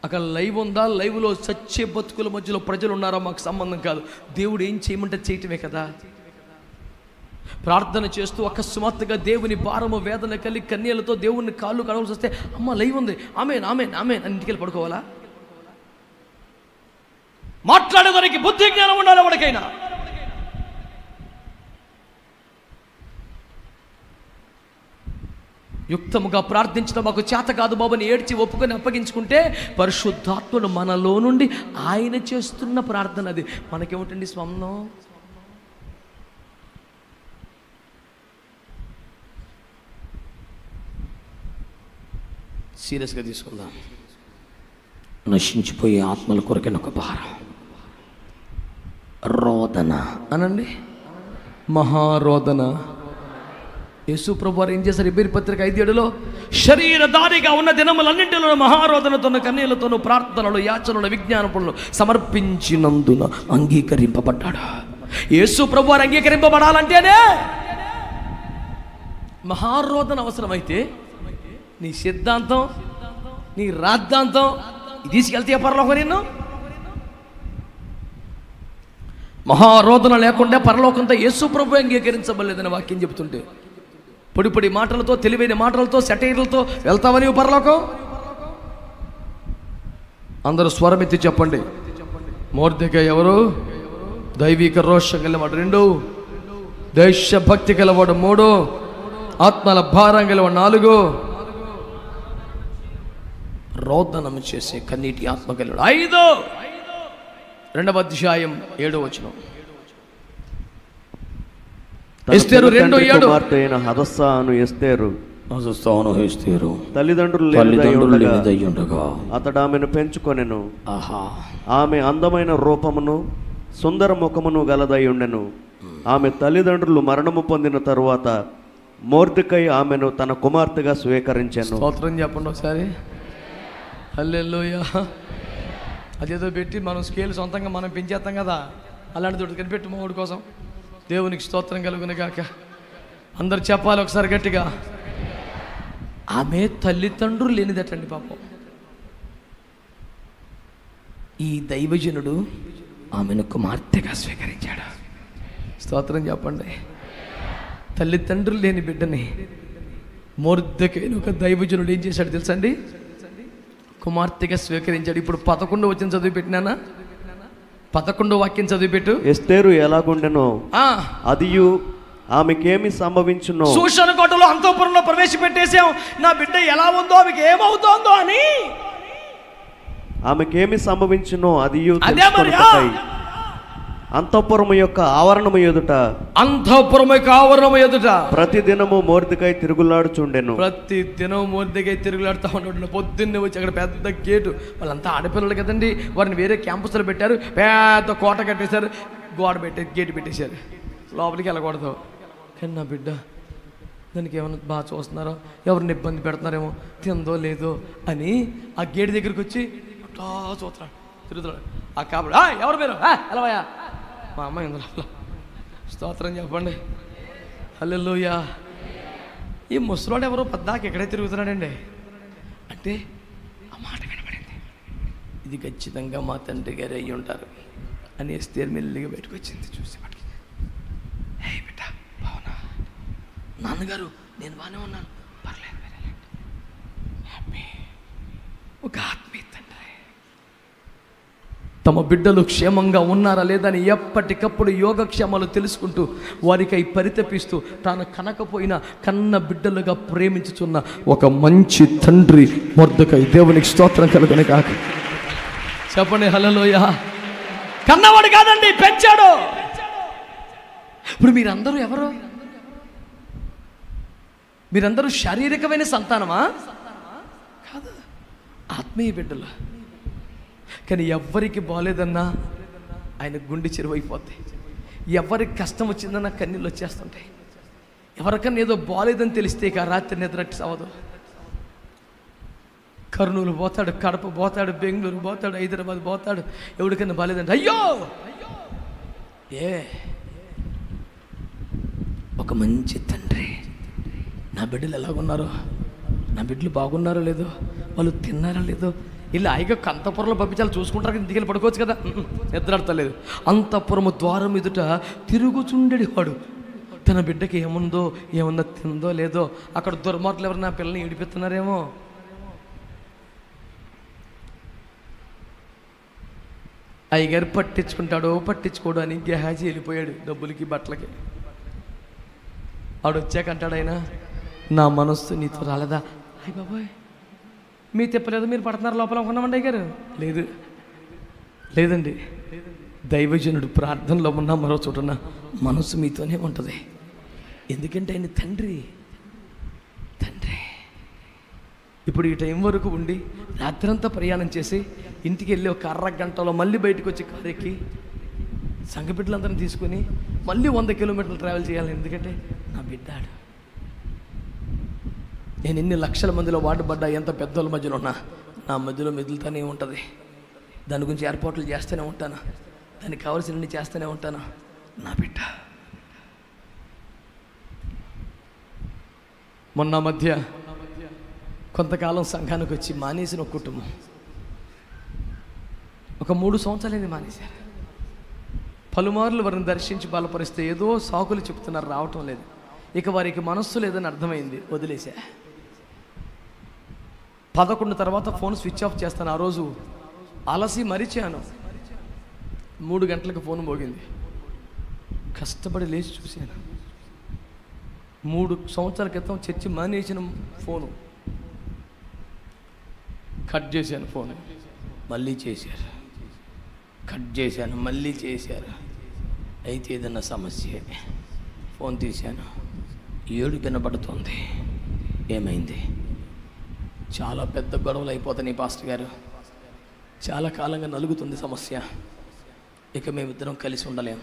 అక్కడ లైవ్ ఉందా, లైవ్లో చచ్చే బతుకుల మధ్యలో ప్రజలు ఉన్నారా మాకు సంబంధం కాదు. దేవుడు ఏం చేయమంటే చేయటమే కదా. ప్రార్థన చేస్తూ అకస్మాత్తుగా దేవుని భారము వేదన కలిగి కన్నీళ్లతో దేవుని కాళ్ళు కడవలసి వస్తే, అమ్మ లైవ్ ఉంది, ఆమెన్ ఆమెన్ ఆమెన్ అని ఇంటికి వెళ్ళి పడుకోవాలా? మాట్లాడేదానికి బుద్ధి జ్ఞానం ఉండాలి ఎవరికైనా. యుక్తముగా ప్రార్థించడం మాకు చేత కాదు బాబుని ఏడ్చి ఒప్పుకొని అప్పగించుకుంటే, పరిశుద్ధాత్ముడు మనలో నుండి ఆయన చేస్తున్న ప్రార్థన అది. మనకేమిటండి స్వంతం? సీరియస్గా తీసుకుందాం. నశించిపోయే ఆత్మల కొరకైన ఒక భారం, రోదన అనండి, మహారోదన. యేసు ప్రభు వారు ఏం చేశారు? ఎబ్రీ పత్రిక 5:7 శరీరధారిగా ఉన్న దినములన్నింటిలో మహారోదనతోను కన్నీళ్లతోనూ ప్రార్థనలు యాచనలు విజ్ఞాపనలు సమర్పించినందున అంగీకరింపబడ్డాడు. యేసు ప్రభు వారు అంగీకరింపబడాలంటేనే మహారోదన అవసరమైతే, నీ సిద్ధాంతం నీ రాద్ధాంతం తీసుకెళ్తే పరలోకం నిన్ను. మహారోదన లేకుండా పరలోకంతో యేసు ప్రభు అంగీకరించబడలేదని వాక్యం చెబుతుంటే, పొడి పొడి మాటలతో తెలివైన మాటలతో సెటైర్లతో వెళ్తావని పరలోకం. అందరూ స్వరమెత్తి చెప్పండి. మొర్దెకై ఎవరు? దైవిక రోషం గలవాడు 2, దేశభక్తి గలవాడు 3, ఆత్మల భారం గలవాడు 4, రోదనము చేసే కన్నీటి ఆత్మ గలవాడు 5. 2వ అధ్యాయం 7వ వచనం. ఎస్తేరు 2:7
కుమార్తెయైన హదస్సా అను ఎస్తేరు తల్లిదండ్రులు లేనిదయ్యుండగా అతడు ఆమెను పెంచుకొనెను. ఆమె అందమైన రూపమును సుందర ముఖమును గలదయ్యుండెను. ఆమె తల్లిదండ్రులు మరణము పొందిన తరువాత మొర్దెకై ఆమెను తన కుమార్తెగా స్వీకరించెను.
స్తోత్రం చెప్పండి ఒకసారి. హల్లెలూయా. అదేదో పెట్టి మనం స్కేల్ సొంతంగా మనం పెంచేస్తాం కదా, అలాంటి తోటి కనిపెట్టు మొగుడు కోసం. దేవునికి స్తోత్రం కలుగునుగాక. అందరు చెప్పాలి ఒకసారి గట్టిగా. ఆమె తల్లిదండ్రులు లేనిదటండి పాపం. ఈ దైవజనుడు ఆమెను కుమార్తెగా స్వీకరించాడు. స్తోత్రం చెప్పండి. తల్లిదండ్రులు లేని బిడ్డని మొర్దెకై ఒక దైవజనుడు ఏం చేశాడు తెలుసండి? కుమార్తెగా స్వీకరించాడు. ఇప్పుడు 11 వచనం చదివి పెట్టినానా? 11 వాక్యం చదివిపెట్టు.
ఎస్తేరు ఎలాగుండెనో అదియు ఆమెకేమి సంభవించునో.
సూషణ కోటలో అంతఃపురంలో ప్రవేశపెట్టేసాం, నా బిడ్డ ఎలా ఉందో ఆమెకి ఏమవుతోందో అని
ఆమెకేమి సంభవించునో అది
అదే మరి,
అంతఃపురము యొక్క ఆవరణము ఎదుట ప్రతి దినము మొర్దెకై తిరుగులాడుచుండెను.
ప్రతి దినం మొర్దెకై తిరుగులాడుతూ ఉన్నాడు. పొద్దున్నే వచ్చి అక్కడ పెద్ద గేటు, వాళ్ళంతా ఆడపిల్లలు కదండి, వారిని వేరే క్యాంపస్లో పెట్టారు, పెద్ద కోట కట్టేశారు, గోడ గేటు పెట్టేశారు, లోపలికి వెళ్ళకూడదు. కానీ నా బిడ్డ దానికి ఏమన్నా బాగా చూస్తున్నారో, ఎవరిని ఇబ్బంది పెడుతున్నారేమో, తిందో లేదో అని ఆ గేటు దగ్గరికి వచ్చి చూస్తున్నాడు, తిరుగుతున్నాడు. ఆ కాబట్టి ఎవరు మీరు ఎలావయ్యా, మా అమ్మాయి ఉంది లోపల, స్తోత్రం చెప్పండి, హల్లెలూయా. ఈ ముసలోడు ఎవరో పద్దాక ఎక్కడే తిరుగుతున్నాడండి అంటే ఆ మాట వినబడింది, ఇది ఖచ్చితంగా మా తండ్రి గారు అయ్యి ఉంటారు అని ఎస్తేర్ మెల్లిగా బయటకు వచ్చింది. చూసి పట్టుకు, హే బిడ్డ బావునా, నాన్నగారు నేను బాగానే ఉన్నాను, పర్లేదు, హ్యాపీ. ఒక ఆత్మీయ తండ్రి తమ బిడ్డలు క్షేమంగా ఉన్నారా లేదా అని ఎప్పటికప్పుడు యోగక్షేమాలు తెలుసుకుంటూ వారికై పరితపిస్తూ తాను కనకపోయినా కన్న బిడ్డలుగా ప్రేమించుచున్న ఒక మంచి తండ్రి మొర్దెకై. దేవునికి స్తోత్రం కలుగును కాక. చెప్పండి హల్లెలూయా. కన్నవాడు కాదండి, పెంచాడు. ఇప్పుడు మీరందరూ ఎవరు? మీరందరూ శారీరకమైన సంతానమా? కాదు, ఆత్మీయ బిడ్డలు. కానీ ఎవరికి బాగాలేదన్నా ఆయన గుండె చెరువైపోతాయి, ఎవరికి కష్టం వచ్చిందన్నా కన్నీళ్ళు వచ్చేస్తుంటాయి, ఎవరికన్నా ఏదో బాగాలేదని తెలిస్తే ఇక రాత్రి నిద్రట్టి అవ్వదు. కర్నూలు పోతాడు, కడప పోతాడు, బెంగళూరు పోతాడు, హైదరాబాద్ పోతాడు, ఎవరికన్నా బాగాలేదంటే అయ్యో. ఒక మంచి తండ్రి, నా బిడ్డలు ఎలాగున్నారో, నా బిడ్డలు బాగున్నారో లేదో, వాళ్ళు తిన్నారా లేదో, ఇలా హాయిగా అంతఃపురంలో పంపించాలి, చూసుకుంటారు, ఇంటికెళ్ళి పడుకోవచ్చు కదా, నిద్రాడతలేదు. అంతఃపురము ద్వారం ఎదుట తిరుగుచుండేది వాడు. తన బిడ్డకి ఏముందో, ఏమన్నా తిందో లేదో, అక్కడ దుర్మార్గులు ఎవరైనా పిల్లల్ని ఏడిపిస్తున్నారేమో. అయ్యగారు పట్టించుకుంటాడో పట్టించుకోడు అని గెహాజీ వెళ్ళిపోయాడు డబ్బులకి బట్టలకి. ఆడు వచ్చాక అంటాడు ఆయన, నా మనస్సు నీతో రాలేదా? అయ్య బాబాయ్ మీ తిప్పలేదు, మీరు పడుతున్నారు లోపల అనుకున్నామండి అయ్యగారు. లేదండి, దైవజనుడు ప్రార్థనలో ఉన్నా మరో చోటున్న మనస్సు మీతోనే ఉంటుంది. ఎందుకంటే ఆయన తండ్రి. ఇప్పుడు ఈ టైం వరకు ఉండి రాత్రంతా ప్రయాణం చేసి ఇంటికి వెళ్ళి ఒక అరగంటలో మళ్ళీ బయటకు వచ్చి కారు ఎక్కి సంఘ బిడ్డలందరినీ తీసుకొని మళ్ళీ 100 కిలోమీటర్లు ట్రావెల్ చేయాలి. ఎందుకంటే నా బిడ్డాడు. నేను ఎన్ని లక్షల మందిలో వాడబడ్డా, ఎంత పెద్దోళ్ళ మధ్యలో ఉన్నా నా మధ్యలో మెదులుతూనే ఉంటుంది. దాని గురించి ఏర్పాట్లు చేస్తూనే ఉంటాను, దానికి కావాల్సినన్ని చేస్తూనే ఉంటాను. నా బిడ్డ. మొన్న మధ్య కొంతకాలం సంఘానికి వచ్చి మానేసిన ఒక కుటుంబం ఒక 3 సంవత్సరాలు మానేశారు. పలుమార్లు వారిని దర్శించి బలపరిస్తే ఏదో సాకులు చెప్తున్నారు, రావటం లేదు. ఇక వారికి మనస్సు లేదని అర్థమైంది, వదిలేసా. 11 తర్వాత ఫోన్ స్విచ్ ఆఫ్ చేస్తాను. ఆ రోజు అలసి మరిచాను. 3 గంటలకు ఫోన్ మోగింది. కష్టపడి లేచి చూశాను. 3 సంవత్సరాల క్రితం చర్చి మానేసిన ఫోను. కట్ చేశాను ఫోన్, మళ్ళీ చేశారు. కట్ చేశాను, మళ్ళీ చేశారు. అయితే ఏదన్నా సమస్య. ఫోన్ తీశాను, 7 వినబడుతుంది. ఏమైంది? చాలా పెద్ద గొడవలు అయిపోతాయి పాస్టర్ గారు, చాలా కాలంగా నలుగుతుంది సమస్య, ఇక మేమిద్దరం కలిసి ఉండలేం,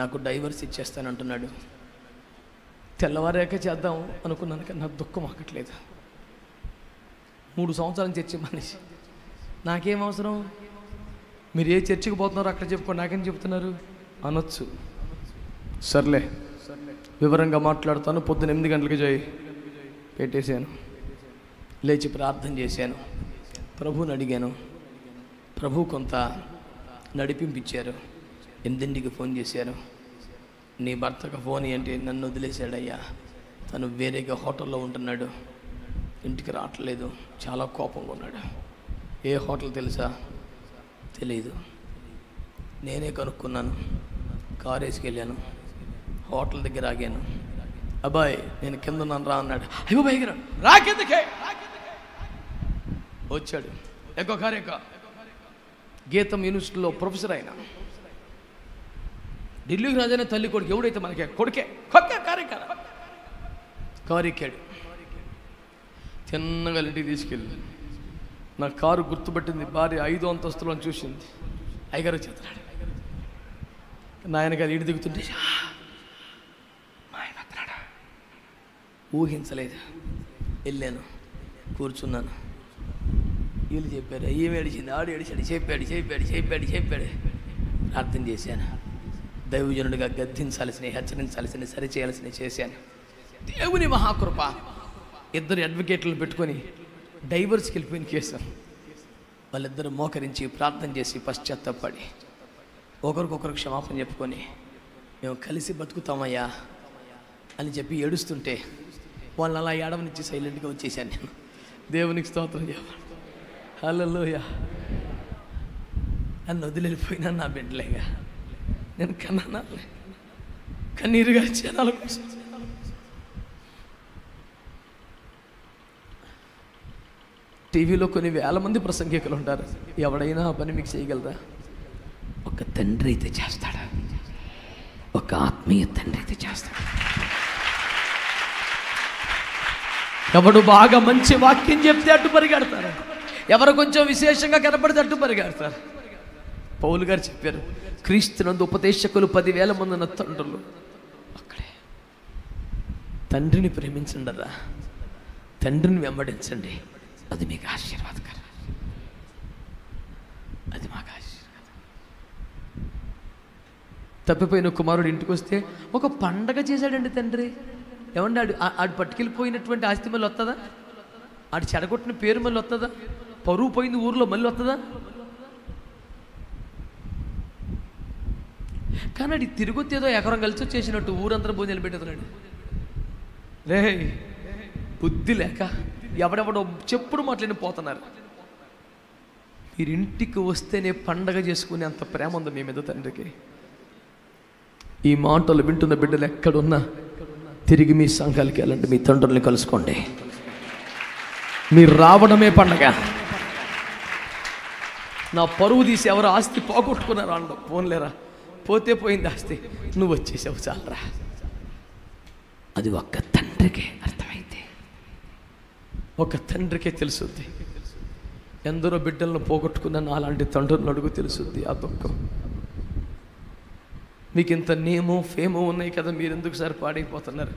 నాకు డైవర్స్ ఇచ్చేస్తానంటున్నాడు. తెల్లవారాక చేద్దాం అనుకున్నాను, కానీ నాకు దుఃఖం ఆగట్లేదు. 3 సంవత్సరాల చర్చి మనిషి, నాకేం అవసరం? మీరు ఏ చర్చికి పోతున్నారో అక్కడ చెప్పుకోండి, నాకేం చెప్తున్నారు అనొచ్చు. సర్లే వివరంగా మాట్లాడుతాను. పొద్దున 8 గంటలకు పెట్టేశాను. లేచి ప్రార్థన చేశాను, ప్రభువుని అడిగాను. ప్రభు కొంత నడిపించారు. 8ంటికి ఫోన్ చేశారు. నీ భర్తకు ఫోన్ ఏంటి? నన్ను వదిలేశాడయ్యా, తను వేరేగా హోటల్లో ఉంటున్నాడు, ఇంటికి రావట్లేదు, చాలా కోపంగా ఉన్నాడు. ఏ హోటల్ తెలుసా? తెలీదు. నేనే కనుక్కున్నాను. కారు వేసుకెళ్ళాను, హోటల్ దగ్గర ఆగాను. అబ్బాయి నేను కింద ఉన్నాను రా అన్నాడు. అయ్యో బాయ్ రా కిందకే. వచ్చాడు. ఎక్కువ కారు ఎక్కువ. గీతం యూనివర్సిటీలో ప్రొఫెసర్ అయినా ఢిల్లీకి రాజైన తల్లి కొడుకు ఎవడైతే మనకి కొడుకే కారు ఎక్కాడు. తిన్నగా ఇంటికి తీసుకెళ్ళి నా కారు గుర్తుపట్టింది. భార్య 5వ అంతస్తులో చూసింది. అయ్యగారు చేస్తున్నాడు. నాయన గారు ఇటు దిగుతుంటే మా ఆయన వస్తున్నాడా ఊహించలేదు. వెళ్ళాను, కూర్చున్నాను. వీళ్ళు చెప్పారు, ఏమి ఏడిచింది, ఆడు ఏడిచాడు, చెప్పాడు. ప్రార్థన చేశాను. దైవజనుడిగా గద్దించాల్సినవి, హెచ్చరించాల్సినవి, సరిచేయాల్సినవి చేశాను. దేవుని మహాకృప. 2 అడ్వకేట్లను పెట్టుకొని డైవర్స్కి వెళ్ళిపోయిన కేసు. వాళ్ళిద్దరూ మోకరించి ప్రార్థన చేసి పశ్చాత్తాపడి ఒకరికొకరు క్షమాపణ చెప్పుకొని మేము కలిసి బతుకుతామయ్యా అని చెప్పి ఏడుస్తుంటే వాళ్ళని అలా ఏడవనిచ్చి సైలెంట్గా వచ్చేసాను నేను. దేవునికి స్తోత్రం చెప్పాను. హల్లెలూయా. నన్ను వదిలిపోయినా నా బిడ్డలేగా. నేను కన్నా కన్నీరుగా జనాల కోసం. టీవీలో కొన్ని వేల మంది ప్రసంగికులు ఉంటారు. ఎవడైనా ఆ పని మీకు చేయగలరా? ఒక తండ్రి అయితే చేస్తాడా? ఒక ఆత్మీయ తండ్రి అయితే చేస్తాడు. ఎవడు బాగా మంచి వాక్యం చెప్తే అడ్డు పరిగెడతారు. ఎవరు కొంచెం విశేషంగా కనపడితే అడ్డు పరిగెడతారు. పౌలు గారు చెప్పారు, క్రీస్తునందు ఉపదేశకులు 10,000 మంది ఉన్న తండ్రులు. అక్కడే తండ్రిని ప్రేమించండిరా, తండ్రిని వెంబడించండి. అది మీకు ఆశీర్వాదకరం. అది మాకు ఆశీర్వాదం. తప్పిపోయిన కుమారుడు ఇంటికి వస్తే ఒక పండగ చేశాడండి తండ్రి. ఏమండి ఆడు పట్టుకెళ్ళిపోయినటువంటి ఆస్తి మళ్ళీ వస్తుందా? ఆడు చెడగొట్టిన పేరు మళ్ళీ వస్తుందా? పరువు పోయింది ఊర్లో మళ్ళీ వస్తుందా? కానీ అది తిరిగొత్తి ఏదో ఎకరం కలిసి వచ్చేసినట్టు ఊరంతా భోజనాలు పెట్టేస్తున్నాడు. రే బుద్ధి లేక ఎవడెవడో చెప్పుడు మాట్లాడి పోతున్నారు. మీరు ఇంటికి వస్తేనే పండగ చేసుకునే అంత ప్రేమ ఉంది మీ మీద తండ్రికి. ఈ మాటలు వింటున్న బిడ్డలు ఎక్కడున్నా తిరిగి మీ సంఘాలకి వెళ్ళండి, మీ తండ్రుల్ని కలుసుకోండి. మీరు రావడమే పండగ. నా పరువు తీసి ఎవరు ఆస్తి పోగొట్టుకున్నారు అంటారు. పోన్లేరా, పోతే పోయింది ఆస్తి, నువ్వు వచ్చేసావు చాలరా. అది ఒక్క తండ్రికే అర్థమైతే, ఒక తండ్రికే తెలుసుద్ది. ఎందరో బిడ్డలను పోగొట్టుకున్న అలాంటి తండ్రులను అడుగు తెలుసుద్ది ఆ దుఃఖం. మీకు ఇంత నేమో ఫేమో ఉన్నాయి కదా, మీరు ఎందుకు సార్ పాడైపోతున్నారు?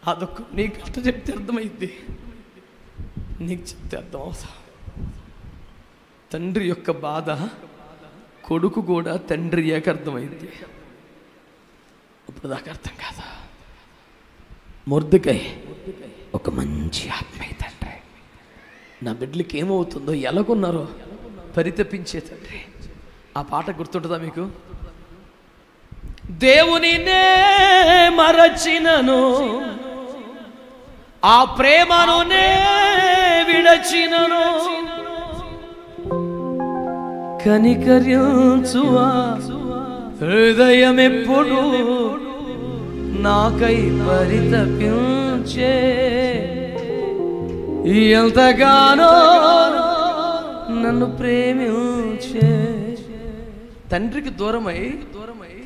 ఆ దుఃఖం నీకు అంత చెప్తే అర్థమైద్ది, నీకు చెప్తే అర్థం అవుతా. తండ్రి యొక్క బాధ కొడుకు కూడా తండ్రి అయ్యాక అర్థమైంది. ఇప్పుడు దాకా అర్థం కాదా? మొర్దెకై ఒక మంచి ఆత్మీయ తండ్రి. నా బిడ్డలకి ఏమవుతుందో ఎలాగున్నారో పరితపించే తండ్రి. ఆ పాట గుర్తుంటుందా మీకు? దేవునినే మరచినను, ఆ ప్రేమను నే విడచినను, కనికరించువా హృదయమెప్పుడు నాకై పరితపించే, ఎంతగానో నన్ను ప్రేమించే. తండ్రికి దూరమై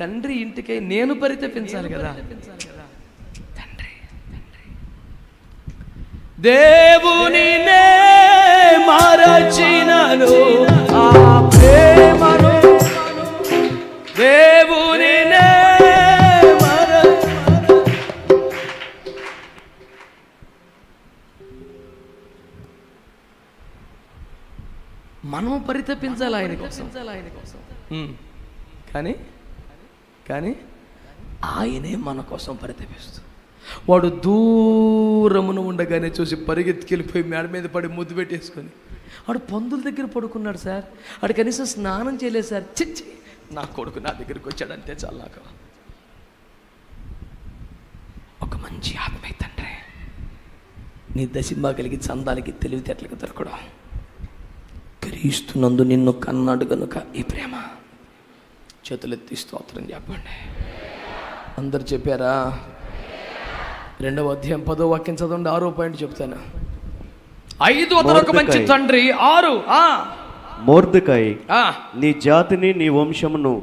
తండ్రి ఇంటికై నేను పరితపించాలి కదా. తండ్రి దేవునినే మరచినను, ఆ ప్రేమను దేవునినే మనము పరితపించాలి ఆయన కోసం. కానీ ఆయనే మన కోసం పరితపిస్తూ, వాడు దూరమున ఉండగానే చూసి పరిగెత్తుకెళ్ళిపోయి మేడ మీద పడి ముద్దు పెట్టేసుకొని, వాడు పందుల దగ్గర పడుకున్నాడు సార్, వాడు కనీసం స్నానం చేయలేదు సార్. చిచ్చి, నా కొడుకు నా దగ్గరికి వచ్చాడంటే చాలా నాకు. ఒక మంచి ఆత్మీయ తండ్రి నీ దశింబా కలిగి చందాలకి తెలివితేటలకి దొరకడం. క్రీస్తునందు నిన్ను కన్నాడు గనుక ఈ ప్రేమ. చేతులెత్తి స్తోత్రం చెప్పండి. అందరు చెప్పారా? 2వ అధ్యాయం 10వ వాక్యం చదవండి. 6వ పాయింట్ చెప్తాను. 5 అతను ఒక మంచి తండ్రి. 6
మొర్దెకై నీ జాతిని నీ వంశమును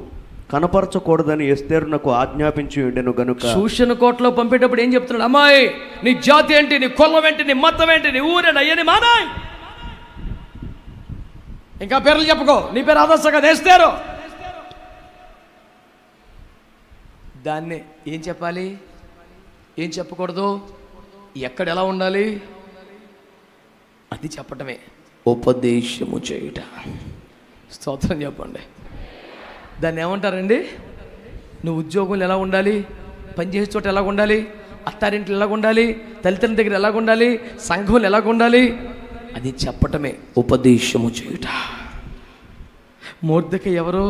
కనపరచకూడదని ఎస్తేరునకు ఆజ్ఞాపించి ఉండెను గనుక.
సూషన్ కోటలో పంపేటప్పుడు ఏం చెప్తున్నాడు? అమ్మాయి, నీ జాతి ఏంటి, నీ కులం ఏంటి, నీ మతం ఏంటి, నీ ఊరేంటి, అయ్యని మానాయ్. ఇంకా పేర్లు చెప్పుకో, నీ పేరు ఆదర్శంగా ఎస్తేరు. దాన్ని ఏం చెప్పాలి, ఏం చెప్పకూడదు, ఎక్కడ ఎలా ఉండాలి, అది చెప్పటమే ఉపదేశము చేయుట. స్తోత్రం చెప్పండి. దాన్ని ఏమంటారండి? నువ్వు ఉద్యోగంలో ఎలా ఉండాలి, పనిచేసే చోట ఎలా ఉండాలి, అత్తారింట్లో ఎలా ఉండాలి, తల్లిదండ్రుల దగ్గర ఎలా ఉండాలి, సంఘంలో ఎలా ఉండాలి, అది చెప్పటమే ఉపదేశము చేయుట. మొర్దెకై ఎవరు?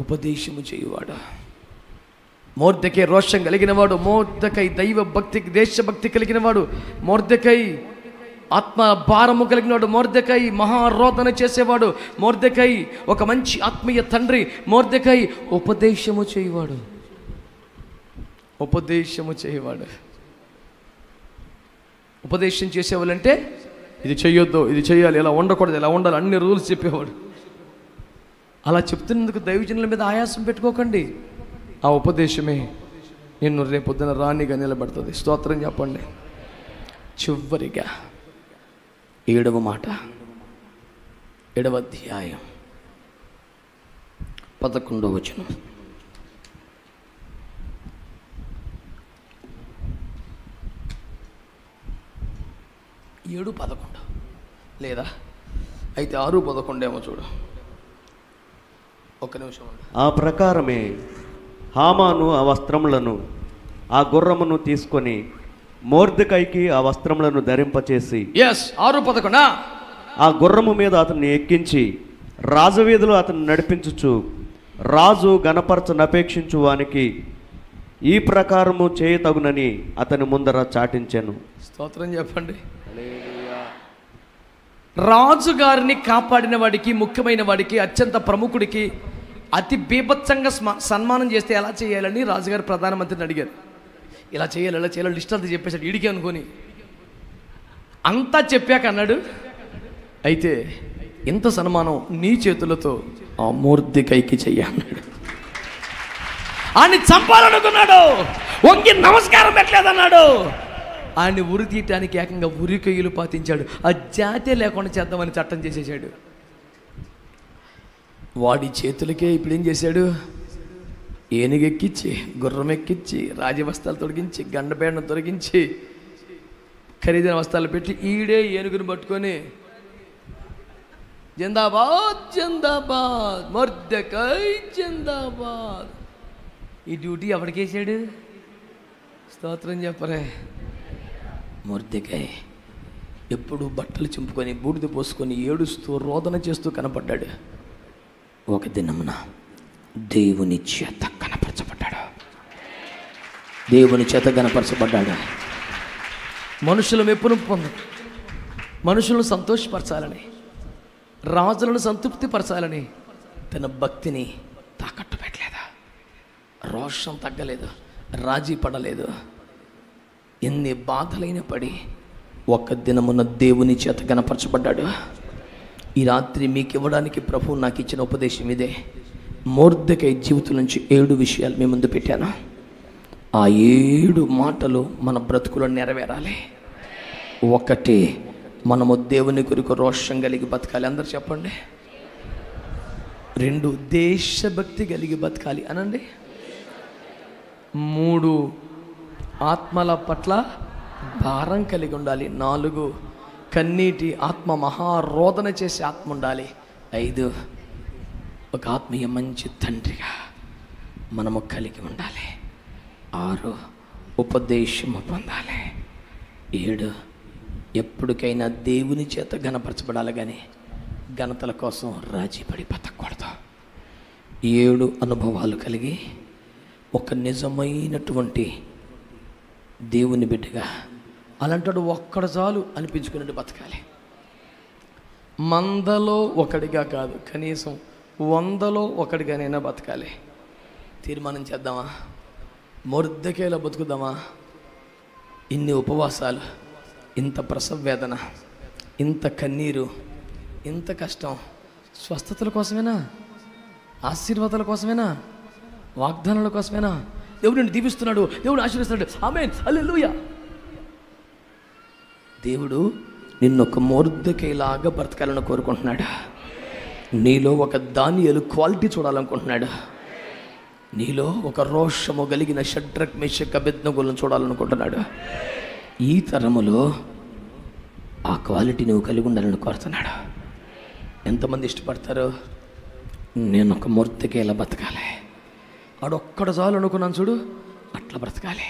ఉపదేశము చేయువాడు. మొర్దెకై రోషం కలిగిన వాడు, మొర్దెకై దైవ భక్తికి దేశభక్తి కలిగిన వాడు, మొర్దెకై ఆత్మ భారము కలిగినవాడు, మొర్దెకై మహారోదన చేసేవాడు, మొర్దెకై ఒక మంచి ఆత్మీయ తండ్రి, మొర్దెకై ఉపదేశము చేయవాడు. ఉపదేశము చేయవాడు. ఉపదేశం చేసేవాళ్ళంటే ఇది చెయ్యొద్దు, ఇది చెయ్యాలి, ఇలా ఉండకూడదు, ఇలా ఉండాలి, అన్ని రూల్స్ చెప్పేవాడు. అలా చెప్తున్నందుకు దైవజనుల మీద ఆయాసం పెట్టుకోకండి. ఆ ఉపదేశమే నిన్ను రేపొద్దున రాణిగా నిలబడుతుంది. స్తోత్రం చెప్పండి. చివరిగా 7వ మాట, 7వ అధ్యాయం 11వ వచనం. ఏడు 11 లేదా అయితే 6:11 ఏమో చూడు. ఒక్క నిమిషం.
ఆ ప్రకారమే హామాను ఆ వస్త్రములను ఆ గుర్రమును తీసుకొని మొర్దెకైకి ఆ వస్త్రములను ధరింపచేసి
6:11
ఆ గుర్రము మీద అతన్ని ఎక్కించి రాజవీధిలో అతన్ని నడిపించుచు రాజు గణపరచనపేక్షించు వానికి ఈ ప్రకారము చేయతగునని అతని ముందర చాటించాను.
స్తోత్రం చెప్పండి. రాజుగారిని కాపాడిన వాడికి, ముఖ్యమైన వాడికి, అత్యంత ప్రముఖుడికి అతి బీభత్సంగా సన్మానం చేస్తే ఎలా చేయాలని రాజుగారు ప్రధానమంత్రిని అడిగారు. ఇలా చేయాలి, ఇలా చేయాలి, లిస్ట్ అంతా చెప్పేశాడు ఇడికి అనుకొని. అంతా చెప్పాక అన్నాడు, అయితే ఇంత సన్మానం నీ చేతులతో ఆ మొర్దెకైకి చెయ్యి అన్నాడు. ఆయన్ని చంపాలనుకున్నాడు, వంగి నమస్కారం పెట్టలేదన్నాడు. ఆయన్ని ఉరి తీయటానికి ఏకంగా ఉరికొయ్యలు పాతించాడు. ఆ జాతే లేకుండా చేద్దామని చట్టం చేసేసాడు. వాడి చేతులకే ఇప్పుడు ఏం చేశాడు? ఏనుగెక్కించి, గుర్రం ఎక్కించి, రాజవస్త్రాలు తొలగించి, గండపేడను తొలగించి, ఖరీదైన వస్త్రాలు పెట్టి ఈడే ఏనుగును పట్టుకొని జిందాబాద్ జిందాబాద్ మొర్దెకై జిందాబాద్. ఈ డ్యూటీ ఎవరికేసాడు? స్తోత్రం చెప్పరే. మొర్దెకై ఎప్పుడు బట్టలు చింపుకొని, బూడిద పోసుకొని, ఏడుస్తూ రోదన చేస్తూ కనపడ్డాడు. ఒక దినమున దేవుని చేత కనపరచబడ్డాడు. దేవుని చేత కనపరచబడ్డాడు. మనుషుల మెప్పును పొందాడు. మనుషులను సంతోషపరచాలని, రాజులను సంతృప్తి పరచాలని తన భక్తిని తాకట్టు పెట్టలేదు. రోషం తగ్గలేదు, రాజీ పడలేదు. ఎన్ని బాధలైన పడి ఒక్క దినమున దేవుని చేత కనపరచబడ్డాడు. ఈ రాత్రి మీకు ఇవ్వడానికి ప్రభువు నాకు ఇచ్చిన ఉపదేశం ఇదే. మొర్దెకై జీవితం నుంచి 7 విషయాలు మీ ముందు పెట్టాను. ఆ 7 మాటలు మన బ్రతుకులో నెరవేరాలి. 1, మనము దేవుని కొరకు రోషం కలిగి బతకాలి. అందరు చెప్పండి. 2, దేశభక్తి కలిగి బతకాలి అనండి. 3, ఆత్మల పట్ల భారం కలిగి ఉండాలి. 4, కన్నీటి ఆత్మ, మహారోదన చేసే ఆత్మ ఉండాలి. 5, ఒక ఆత్మీయ మంచి తండ్రిగా మనము కలిగి ఉండాలి. 6, ఉపదేశము పొందాలి. 7, ఎప్పటికైనా దేవుని చేత ఘనపరచబడాలి, కానీ ఘనతల కోసం రాజీ పడి బతకూడదు. 7 అనుభవాలు కలిగి ఒక నిజమైనటువంటి దేవుని బిడ్డగా, అలాంటాడు ఒక్కడ చాలు అనిపించుకున్నట్టు బతకాలి. మందలో ఒకడిగా కాదు, కనీసం 100లో ఒకడిగానైనా బతకాలి. తీర్మానం చేద్దామా? మొర్దెకైలా బతుకుదామా? ఇన్ని ఉపవాసాలు, ఇంత ప్రసవ వేదన, ఇంత కన్నీరు, ఇంత కష్టం స్వస్థతల కోసమేనా? ఆశీర్వాదాల కోసమేనా? వాగ్దానాల కోసమేనా? దేవుడు నిన్ను దీవిస్తున్నాడు, దేవుడు ఆశీర్వదిస్తున్నాడు. ఆమేన్, హల్లెలూయా. దేవుడు నిన్నొక మొర్దెకైలాగా బ్రతకాలని కోరుకుంటున్నాడు. నీలో ఒక దానియేలు క్వాలిటీ చూడాలనుకుంటున్నాడు. నీలో ఒక రోషము కలిగిన షడ్రక్ మేషక్ అబేద్నెగోలను చూడాలనుకుంటున్నాడు. ఈ తరములో ఆ క్వాలిటీ నువ్వు కలిగి ఉండాలని కోరుతున్నాడు. ఎంతమంది ఇష్టపడతారు? నేను ఒక మొర్దెకైలా బ్రతకాలి, ఆడొక్కడ చాలు అనుకున్నాను చూడు, అట్లా బ్రతకాలి.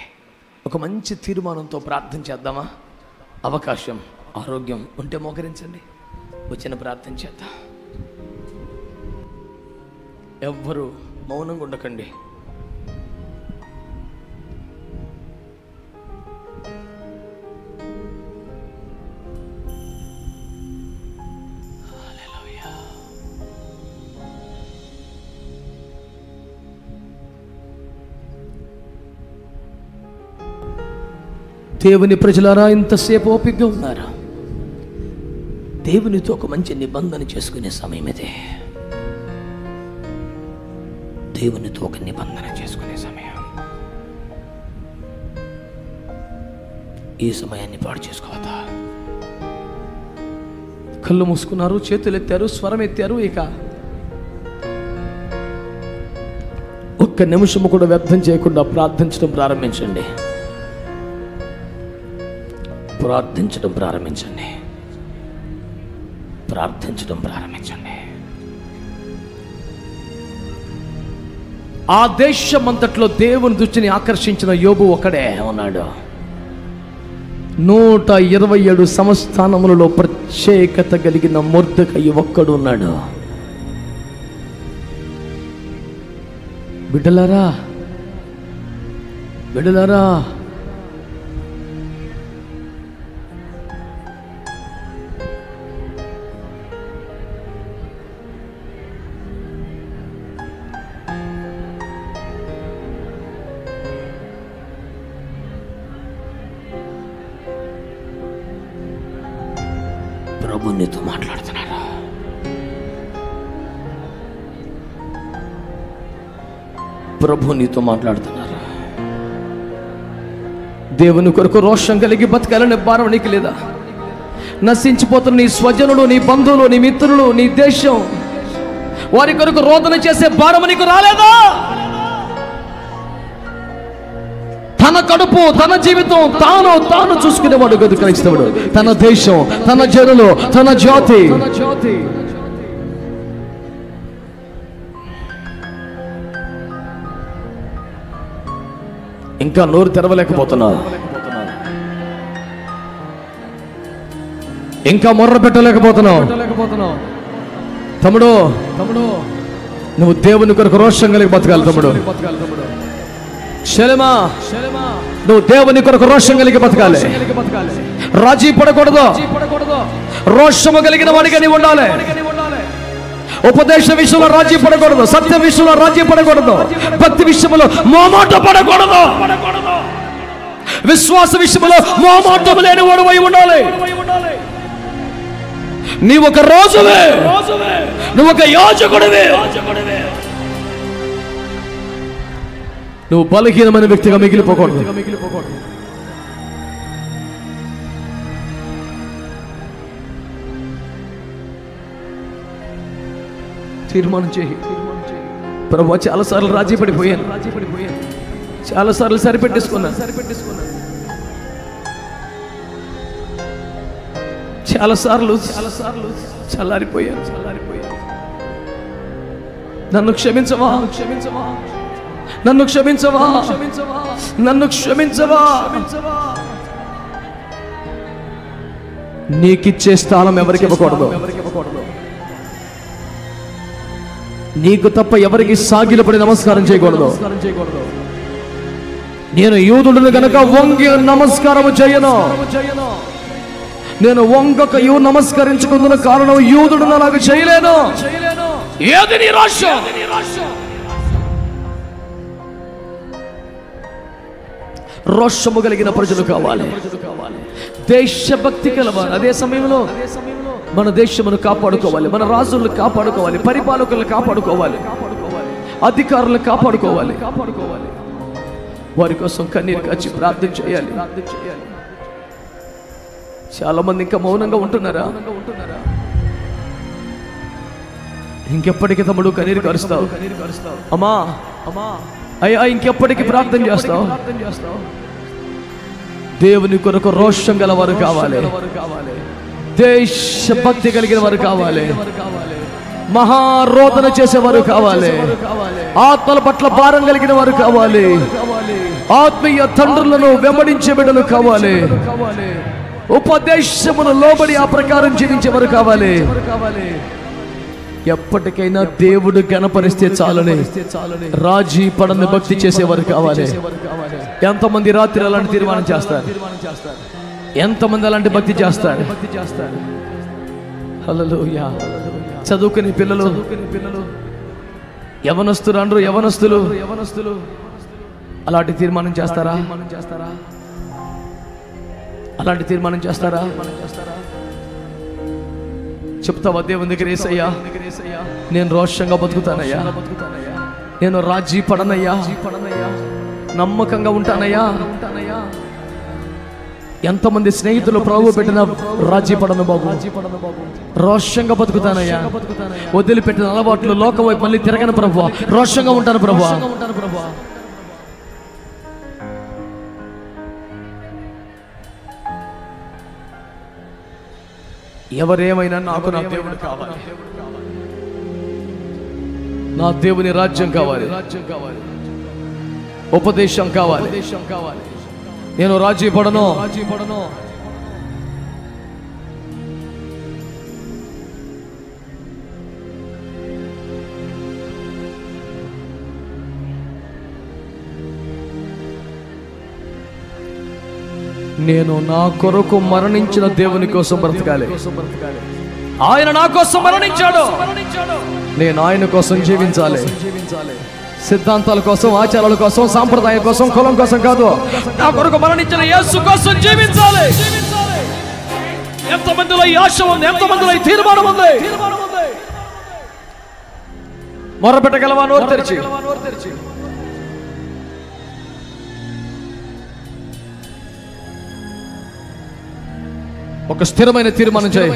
ఒక మంచి తీర్మానంతో ప్రార్థన చేద్దామా? అవకాశం, ఆరోగ్యం ఉంటే మోకరించండి, వచ్చిన ప్రార్థన చేద్దాం. ఎవ్వరూ మౌనంగా ఉండకండి. దేవుని ప్రజలారా, ఇంతసేపు ఓపికగా ఉన్నారా? దేవునితో ఒక మంచి నిబంధన చేసుకునే సమయం ఇదే. దేవునితో ఒక నిబంధన చేసుకునే సమయం. ఈ సమయాన్ని పాడు చేసుకోవద్దా? కళ్ళు మూసుకున్నారు, చేతులు ఎత్తారు, స్వరం ఎత్తారు. ఇక ఒక్క నిమిషము కూడా వ్యర్థం చేయకుండా ప్రార్థించడం ప్రారంభించండి. ప్రార్థించడం ప్రారంభించండి. ప్రార్థించడం ప్రారంభించండి. ఆ దేశమంతట్లో దేవుని దృష్టిని ఆకర్షించిన యోబు ఒకడే ఉన్నాడు. 127 సంస్థానములలో ప్రత్యేకత కలిగిన మొర్దెకై ఒక్కడు ఉన్నాడు. బిడ్డలారా, బిడ్డలారా, ప్రభు నీతో మాట్లాడుతున్నారా? ప్రభు నీతో మాట్లాడుతున్నారా? దేవుని కొరకు రోషం కలిగి బతకాలనే భారం నీకు లేదా? నశించిపోతున్న నీ స్వజనులు, నీ బంధువులు, నీ మిత్రులు, నీ దేశం, వారి కొరకు రోదన చేసే భారం నీకు రాలేదా? తన కడుపు, తన జీవితం తాను చూసుకునేవాడు కదా క్రైస్తవుడు. తన దేశం, తన జనులు, తన జాతి. ఇంకా నోరు తెరవలేకపోతున్నావు, ఇంకా మొర్ర పెట్టలేకపోతున్నావు. తమ్ముడు, నువ్వు దేవుని కొరకు రోషం కలిగి బతకాలి. తమ్ముడు శలమా, నువ్వు దేవుని కొరకు రోషం కలిగి బతకాలి. రాజీ పడకూడదు. రోషము కలిగిన వాడిగా నీవు ఉండాలి. ఉపదేశ విషయంలో రాజీ పడకూడదు, సత్య విషయంలో రాజీ పడకూడదు, భక్తి విషయంలో మోమాట పడకూడదు, విశ్వాస విషయంలో మోమాటం లేని వాడు అయి ఉండాలి. నీవు ఒక రాజువే, నువ్వు ఒక యాజకుడివే. నువ్వు బలహీనమైన వ్యక్తిగా మిగిలిపోకూడదు. తీర్మానం చేయి. ప్రభువా, చాలాసార్లు రాజీ పడిపోయాను, చాలాసార్లు సరిపెట్టేసుకున్నాను, చాలాసార్లు చల్లారిపోయాను. నన్ను క్షమించవా, నన్ను క్షమించవా, నన్ను క్షమించవా. నీకిచ్చే స్థానం ఎవరికి ఇవ్వకూడదు. నీకు తప్ప ఎవరికి సాగిలపడి నమస్కారం చేయకూడదు. నేను యూదుడిని గనక వంగి నమస్కారం చేయను. నేను వంగక నమస్కరించుకుంటున్న కారణం యూదుడిని అలాగ చేయలేను. ఏది నీ రాష్ట్రం? రోషము కలిగిన ప్రజలు కావాలి. దేశభక్తి కలవారు. అదే సమయంలో మన దేశమును కాపాడుకోవాలి, మన రాజులను కాపాడుకోవాలి, పరిపాలకులను కాపాడుకోవాలి, అధికారులను కాపాడుకోవాలి. వారి కోసం కన్నీరు కాచి ప్రార్థన చేయాలి. చాలా మంది ఇంకా మౌనంగా ఉంటున్నారా? ఇంకెప్పటికీ తమ్ముడు కన్నీరు కరుస్తావు? అమ్మా అయ్యా ఇంకెప్పటికీ ప్రార్థన చేస్తావు? దేవుని కొరకు రోషం గలవారు కావాలి, దేశభక్తి కలిగిన వారు కావాలి, మహారోదన చేసేవారు కావాలి, ఆత్మల పట్ల భారం కలిగిన వారు కావాలి, ఆత్మీయ తండ్రులను వెంబడించే బిడ్డలు కావాలి, ఉపదేశమును లోబడి ఆ ప్రకారం జీవించేవారు కావాలి. ఎప్పటికైనా దేవుడు గణపరిస్తే చాలని రాజీ పడని భక్తి చేసేవారు కావాలి. ఎంతమంది రాత్రి అలాంటి తీర్మానం చేస్తారు? ఎంతమంది అలాంటి భక్తి చేస్తారు? హల్లెలూయా. చదువుకునే పిల్లలు, యవనస్తులు అలాంటి తీర్మానం చేస్తారా? అలాంటి తీర్మానం చేస్తారా? చెప్తావా దేవుని దగ్గర, యేసయ్యా నేను రోషంగా బతుకుతానయ్యా, నేను రాజీ పడనయ్యా, నమ్మకంగా ఉంటానయ్యా. ఎంతమంది స్నేహితులు ప్రభు పెట్టిన రాజీ పడను బాబు, రోషంగా బతుకుతానయ్యా, వదిలిపెట్టిన అలవాట్లు లోకం వైపు మళ్ళీ తిరగను ప్రభు, రోషంగా ఉంటాను ప్రభు. ఎవరేమైనా నాకు నా దేవుడు కావాలి, నా దేవుని రాజ్యం కావాలి, ఉపదేశం కావాలి. నేను రాజీ పడను. నేను నా కొరకు మరణించిన దేవుని కోసం బ్రతకాలి. ఆయన నా కోసం మరణించాడు, నేను ఆయన కోసం జీవించాలి. సిద్ధాంతాల కోసం, ఆచారాల కోసం, సాంప్రదాయం కోసం, కులం కోసం కాదు, నా కొరకు మరణించిన యేసు కోసం జీవించాలి. ఎంతమందిలో ఈ ఆశ ఉంది, ఎంతమందిలో ఈ తీర్మానం ఉంది? మొరపెట్టగలవా నోరు తెరిచి? ఒక స్థిరమైన తీర్మానం చేయి.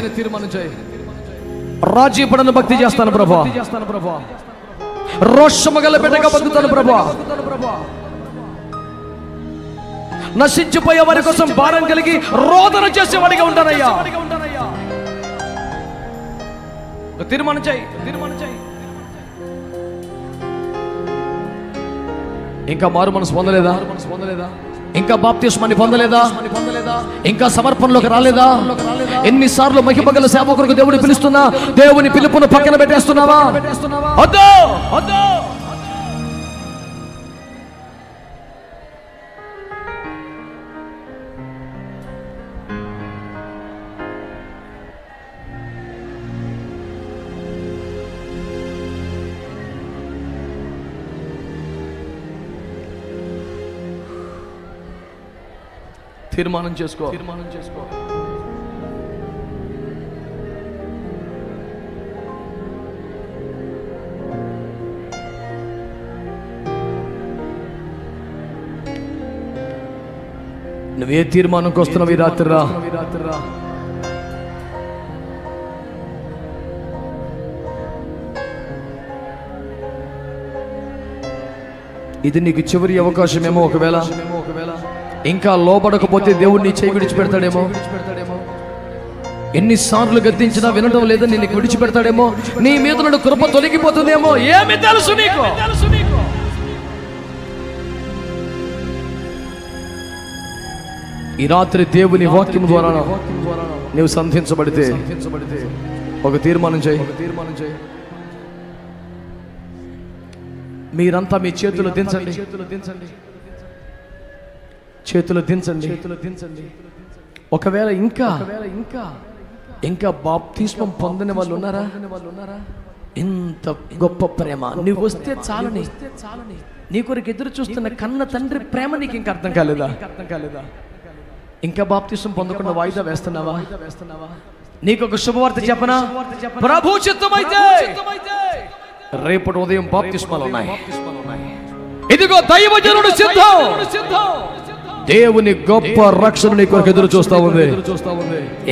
రాజీ పడని భక్తి చేస్తాను ప్రభా, రోషము గల బిడ్డగా బతుకుతాను ప్రభా, నశించిపోయే వారి కోసం భారం కలిగి రోదన చేసేవాడిగా ఉంటానయ్యా. తీర్మానం చేయి. ఇంకా మారు మనసు పొందలేదా? ఇంకా బాప్తిస్మాన్ని పొందలేదా? ఇంకా సమర్పణలోకి రాలేదా? ఎన్నిసార్లు మహిమగల సేవకులకు దేవుడు పిలుస్తున్నా దేవుని పిలుపును పక్కన పెట్టేస్తున్నావా? వద్దు. తీర్మానం చేసుకో. నువ్వే తీర్మానంకి వస్తున్నావు ఈ రాత్రిరా? ఇది నీకు చివరి అవకాశమేమో. ఒకవేళ ఇంకా లోబడకపోతే దేవుడు నీ చేయి విడిచిపెడతాడేమో. ఎన్నిసార్లు గద్దించినా వినడం లేదని నీకు విడిచిపెడతాడేమో. నీ మీద నుండి కృప తొలగిపోతుందేమో. ఏమి తెలుసు నీకు? ఈ రాత్రి దేవుని వాక్యం ద్వారా నీవు సంధించబడితే ఒక తీర్మానం చేయి. మీరంతా మీ చేతులు దించండి. చేతులు దించండి. ఒకవేళ ఇంకా బాప్తిస్మం పొందని వాళ్ళు ఉన్నారా? ఇంత గొప్ప ప్రేమ నువ్వు వస్తే చాలని నీ కొరకు ఎదురు చూస్తున్న కన్న తండ్రి ప్రేమ నీకు ఇంకా అర్థం కాలేదా? ఇంకా బాప్తిసం పొందకుండా వాయిదా వేస్తున్నావా? నీకు ఒక శుభవార్త చెప్పనా? ప్రభు చిత్తమైతే రేపటి ఉదయం బాప్తిస్మాలు ఉన్నాయి. ఇదిగో దైవజనుడు సిద్ధం. దేవుని గొప్ప రక్షణ నీ కొరకు ఎదురు చూస్తా ఉంది.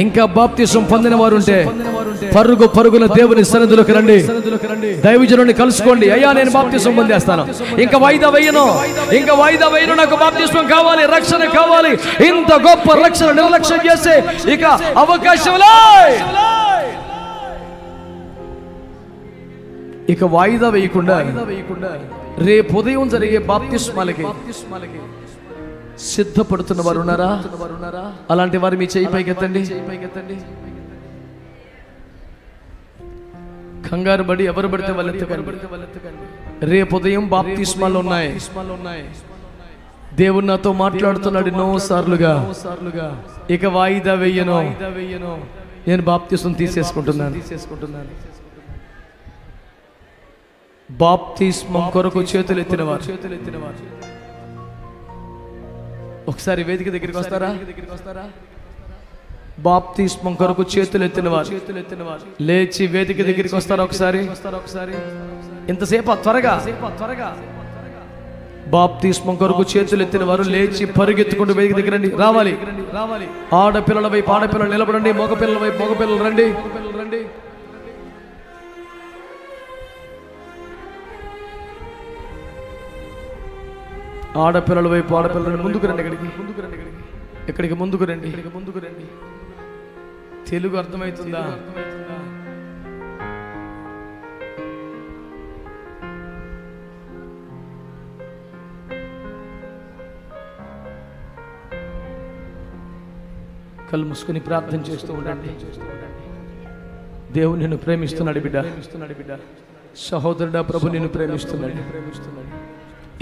ఇంకా బాప్తిసం పొందిన వారు ఉంటే పరుగున దేవుని సన్నిధిలోకి రండి. దైవజనుడిని కలుసుకోండి. అయ్యా, నేను బాప్తిసం పొందేస్తాను, ఇంకా వాయిదా వేయను, నాకు బాప్తిసం కావాలి, రక్షణ కావాలి. ఇంత గొప్ప రక్షణ నిర్లక్ష్యం చేసే ఇక అవకాశం ఇక వాయిదా వేయకుండా రేపు ఉదయం జరిగే బాప్తిస్మాలకి సిద్ధపడుతున్న వారు ఉన్నారా? అలాంటి వారు మీ చేయి పైకెత్తండి. కంగారు పడి ఎవరు పడితే వాళ్ళు ఎత్తకండి. రేపు ఉదయం బాప్తిస్మాలు ఉన్నాయి. దేవుడు నాతో మాట్లాడుతున్నాడు ఎన్నో సార్లుగా. ఇక వాయిదా వేయను, నేను బాప్తిసం తీసేసుకుంటున్నాను. బాప్తిస్మం కొరకు చేతులు ఎత్తినవారు ఒకసారి వేదిక దగ్గరికి వస్తారా? బాప్తిస్మం కొరకు చేతులు ఎత్తినవారు లేచి వేదిక దగ్గరికి వస్తారా? ఒకసారి ఇంతసేపు త్వరగా బాప్తిస్మం కొరకు చేతులు ఎత్తిన వారు లేచి పరుగెత్తుకుంటూ వేదిక దగ్గర రావాలి. ఆడపిల్లల వైపు ఆడపిల్లలు నిలబడండి, మగపిల్లల వైపు మగపిల్లలు రండి. ఆడపిల్లల వైపు ఆడపిల్లలు ముందుకు రండి. ఇక్కడికి ముందుకు రండి. తెలుగు అర్థమవుతుందా? కళ్ళు మూసుకొని ప్రార్థన చేస్తూ ఉండండి. దేవుడు నిన్ను ప్రేమిస్తున్నాడు బిడ్డ. సహోదరుడా, ప్రభు నిన్ను ప్రేమిస్తున్నాడు.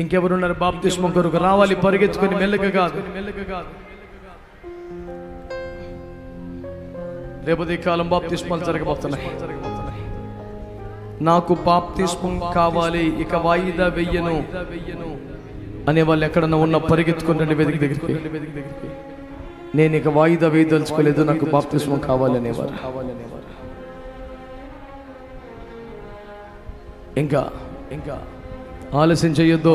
ఇంకెవరున్నారు బాప్తిస్మం కొరకు రావాలి? పరిగెత్తుకొని మెల్లగా కాదు. రేపటి కాలం బాప్తిస్మాలు జరగబోతున్నాయి. నాకు బాప్తిస్మం కావాలి, ఇక వాయిదా వెయ్యను అనే వాళ్ళు ఎక్కడన్నా ఉన్న పరిగెత్తుకుంటే వేదిక దగ్గరికి. నేను ఇక వాయిదా వేయదలుచుకోలేదు, నాకు బాప్తిస్మం కావాలి అనేవారు. ఇంకా ఆలస్యం చేయొద్దు.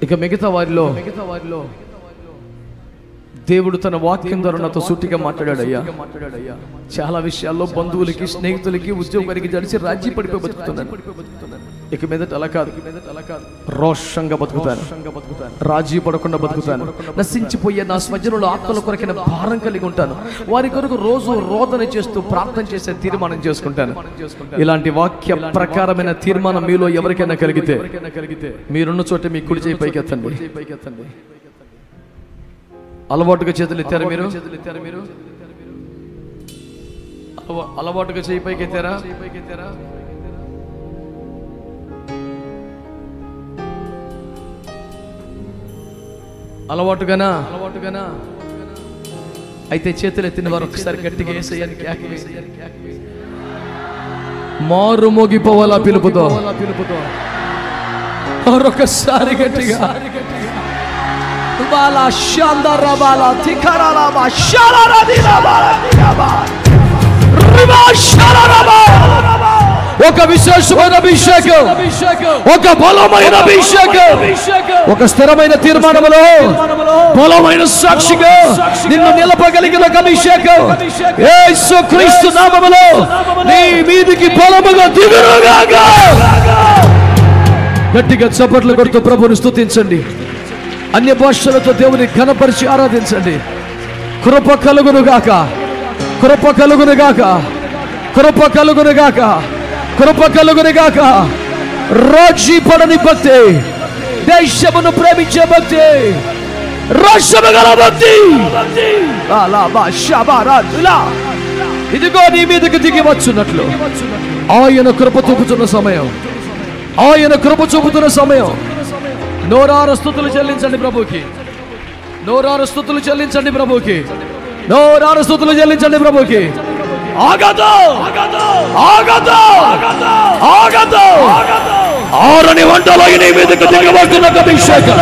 ఇక మిగతా వారిలో దేవుడు తన వాక్యం ద్వారా నాతో సూటిగా మాట్లాడాడయ్యా. చాలా విషయాల్లో బంధువులకి, స్నేహితులకి, ఉద్యోగానికి జడిసి రాజీ పడిపోయి బతుకుతున్నాను. ఇక మీదట అలా కాదు, రోషంగా బతుకుతాను, రాజీ పడకుండా బతుకుతాను. నశించిపోయే నా స్వజనుల ఆత్మల కొరకైన భారం కలిగి ఉంటాను. వారి కొరకు రోజు రోదన చేస్తూ ప్రార్థన చేసే తీర్మానం చేసుకుంటాను. ఇలాంటి వాక్య ప్రకారమైన తీర్మానం మీలో ఎవరికైనా కలిగితే మీరున్న చోట మీ కుడి చేయి పైకెత్తండి. అలవాటుగా చేతులు ఎత్తారా మీరు? అలవాటుగా చేయి పైకి ఎత్తారా? అలవాటుగానా? అయితే చేతులు ఎత్తిన వారు ఒకసారి గట్టిగా వేసేయాలి. మారు మోగిపోవాలా పిలుపుతో మరొకసారి గట్టిగా. ఒక విశేషమైన అభిషేకం, ఒక బలమైన అభిషేకం, ఒక స్థిరమైన తీర్మానములో బలమైన సాక్షిగా నిన్ను నిలపగలిగిన ఒక అభిషేకం యేసుక్రీస్తు నామములో నీ మీదికి బలముగా దిగురుగాక. గట్టిగా చప్పట్లు కొడుతూ ప్రభువుని స్తుతించండి. అన్య భాషలతో దేవుని ఘనపరిచి ఆరాధించండి. కృప కలుగునుగాక, కృప కలుగునుగాక, కృప కలుగునుగాక, కృప కలుగునుగాక. రాజీ పడని భక్తి, దేశమును ప్రేమించే భక్తి, రాష్ట్రము గల భక్తి. ఇదిగో నీ మీదకి దిగి వచ్చున్నట్లు ఆయన కృప చూపుతున్న సమయం, ఆయన కృప చూపుతున్న సమయం. నోరారు స్తుతులు చెల్లించండి ప్రభుకి, నోరారు స్తుతులు చెల్లించండి ప్రభుకి, నోరారు స్తుతులు చెల్లించండి ప్రభుకి. ఆగదు ఆగదు ఆగదు ఆరని వంటలో నీ మీదకు దిగబడుతున్న అభిషేకం.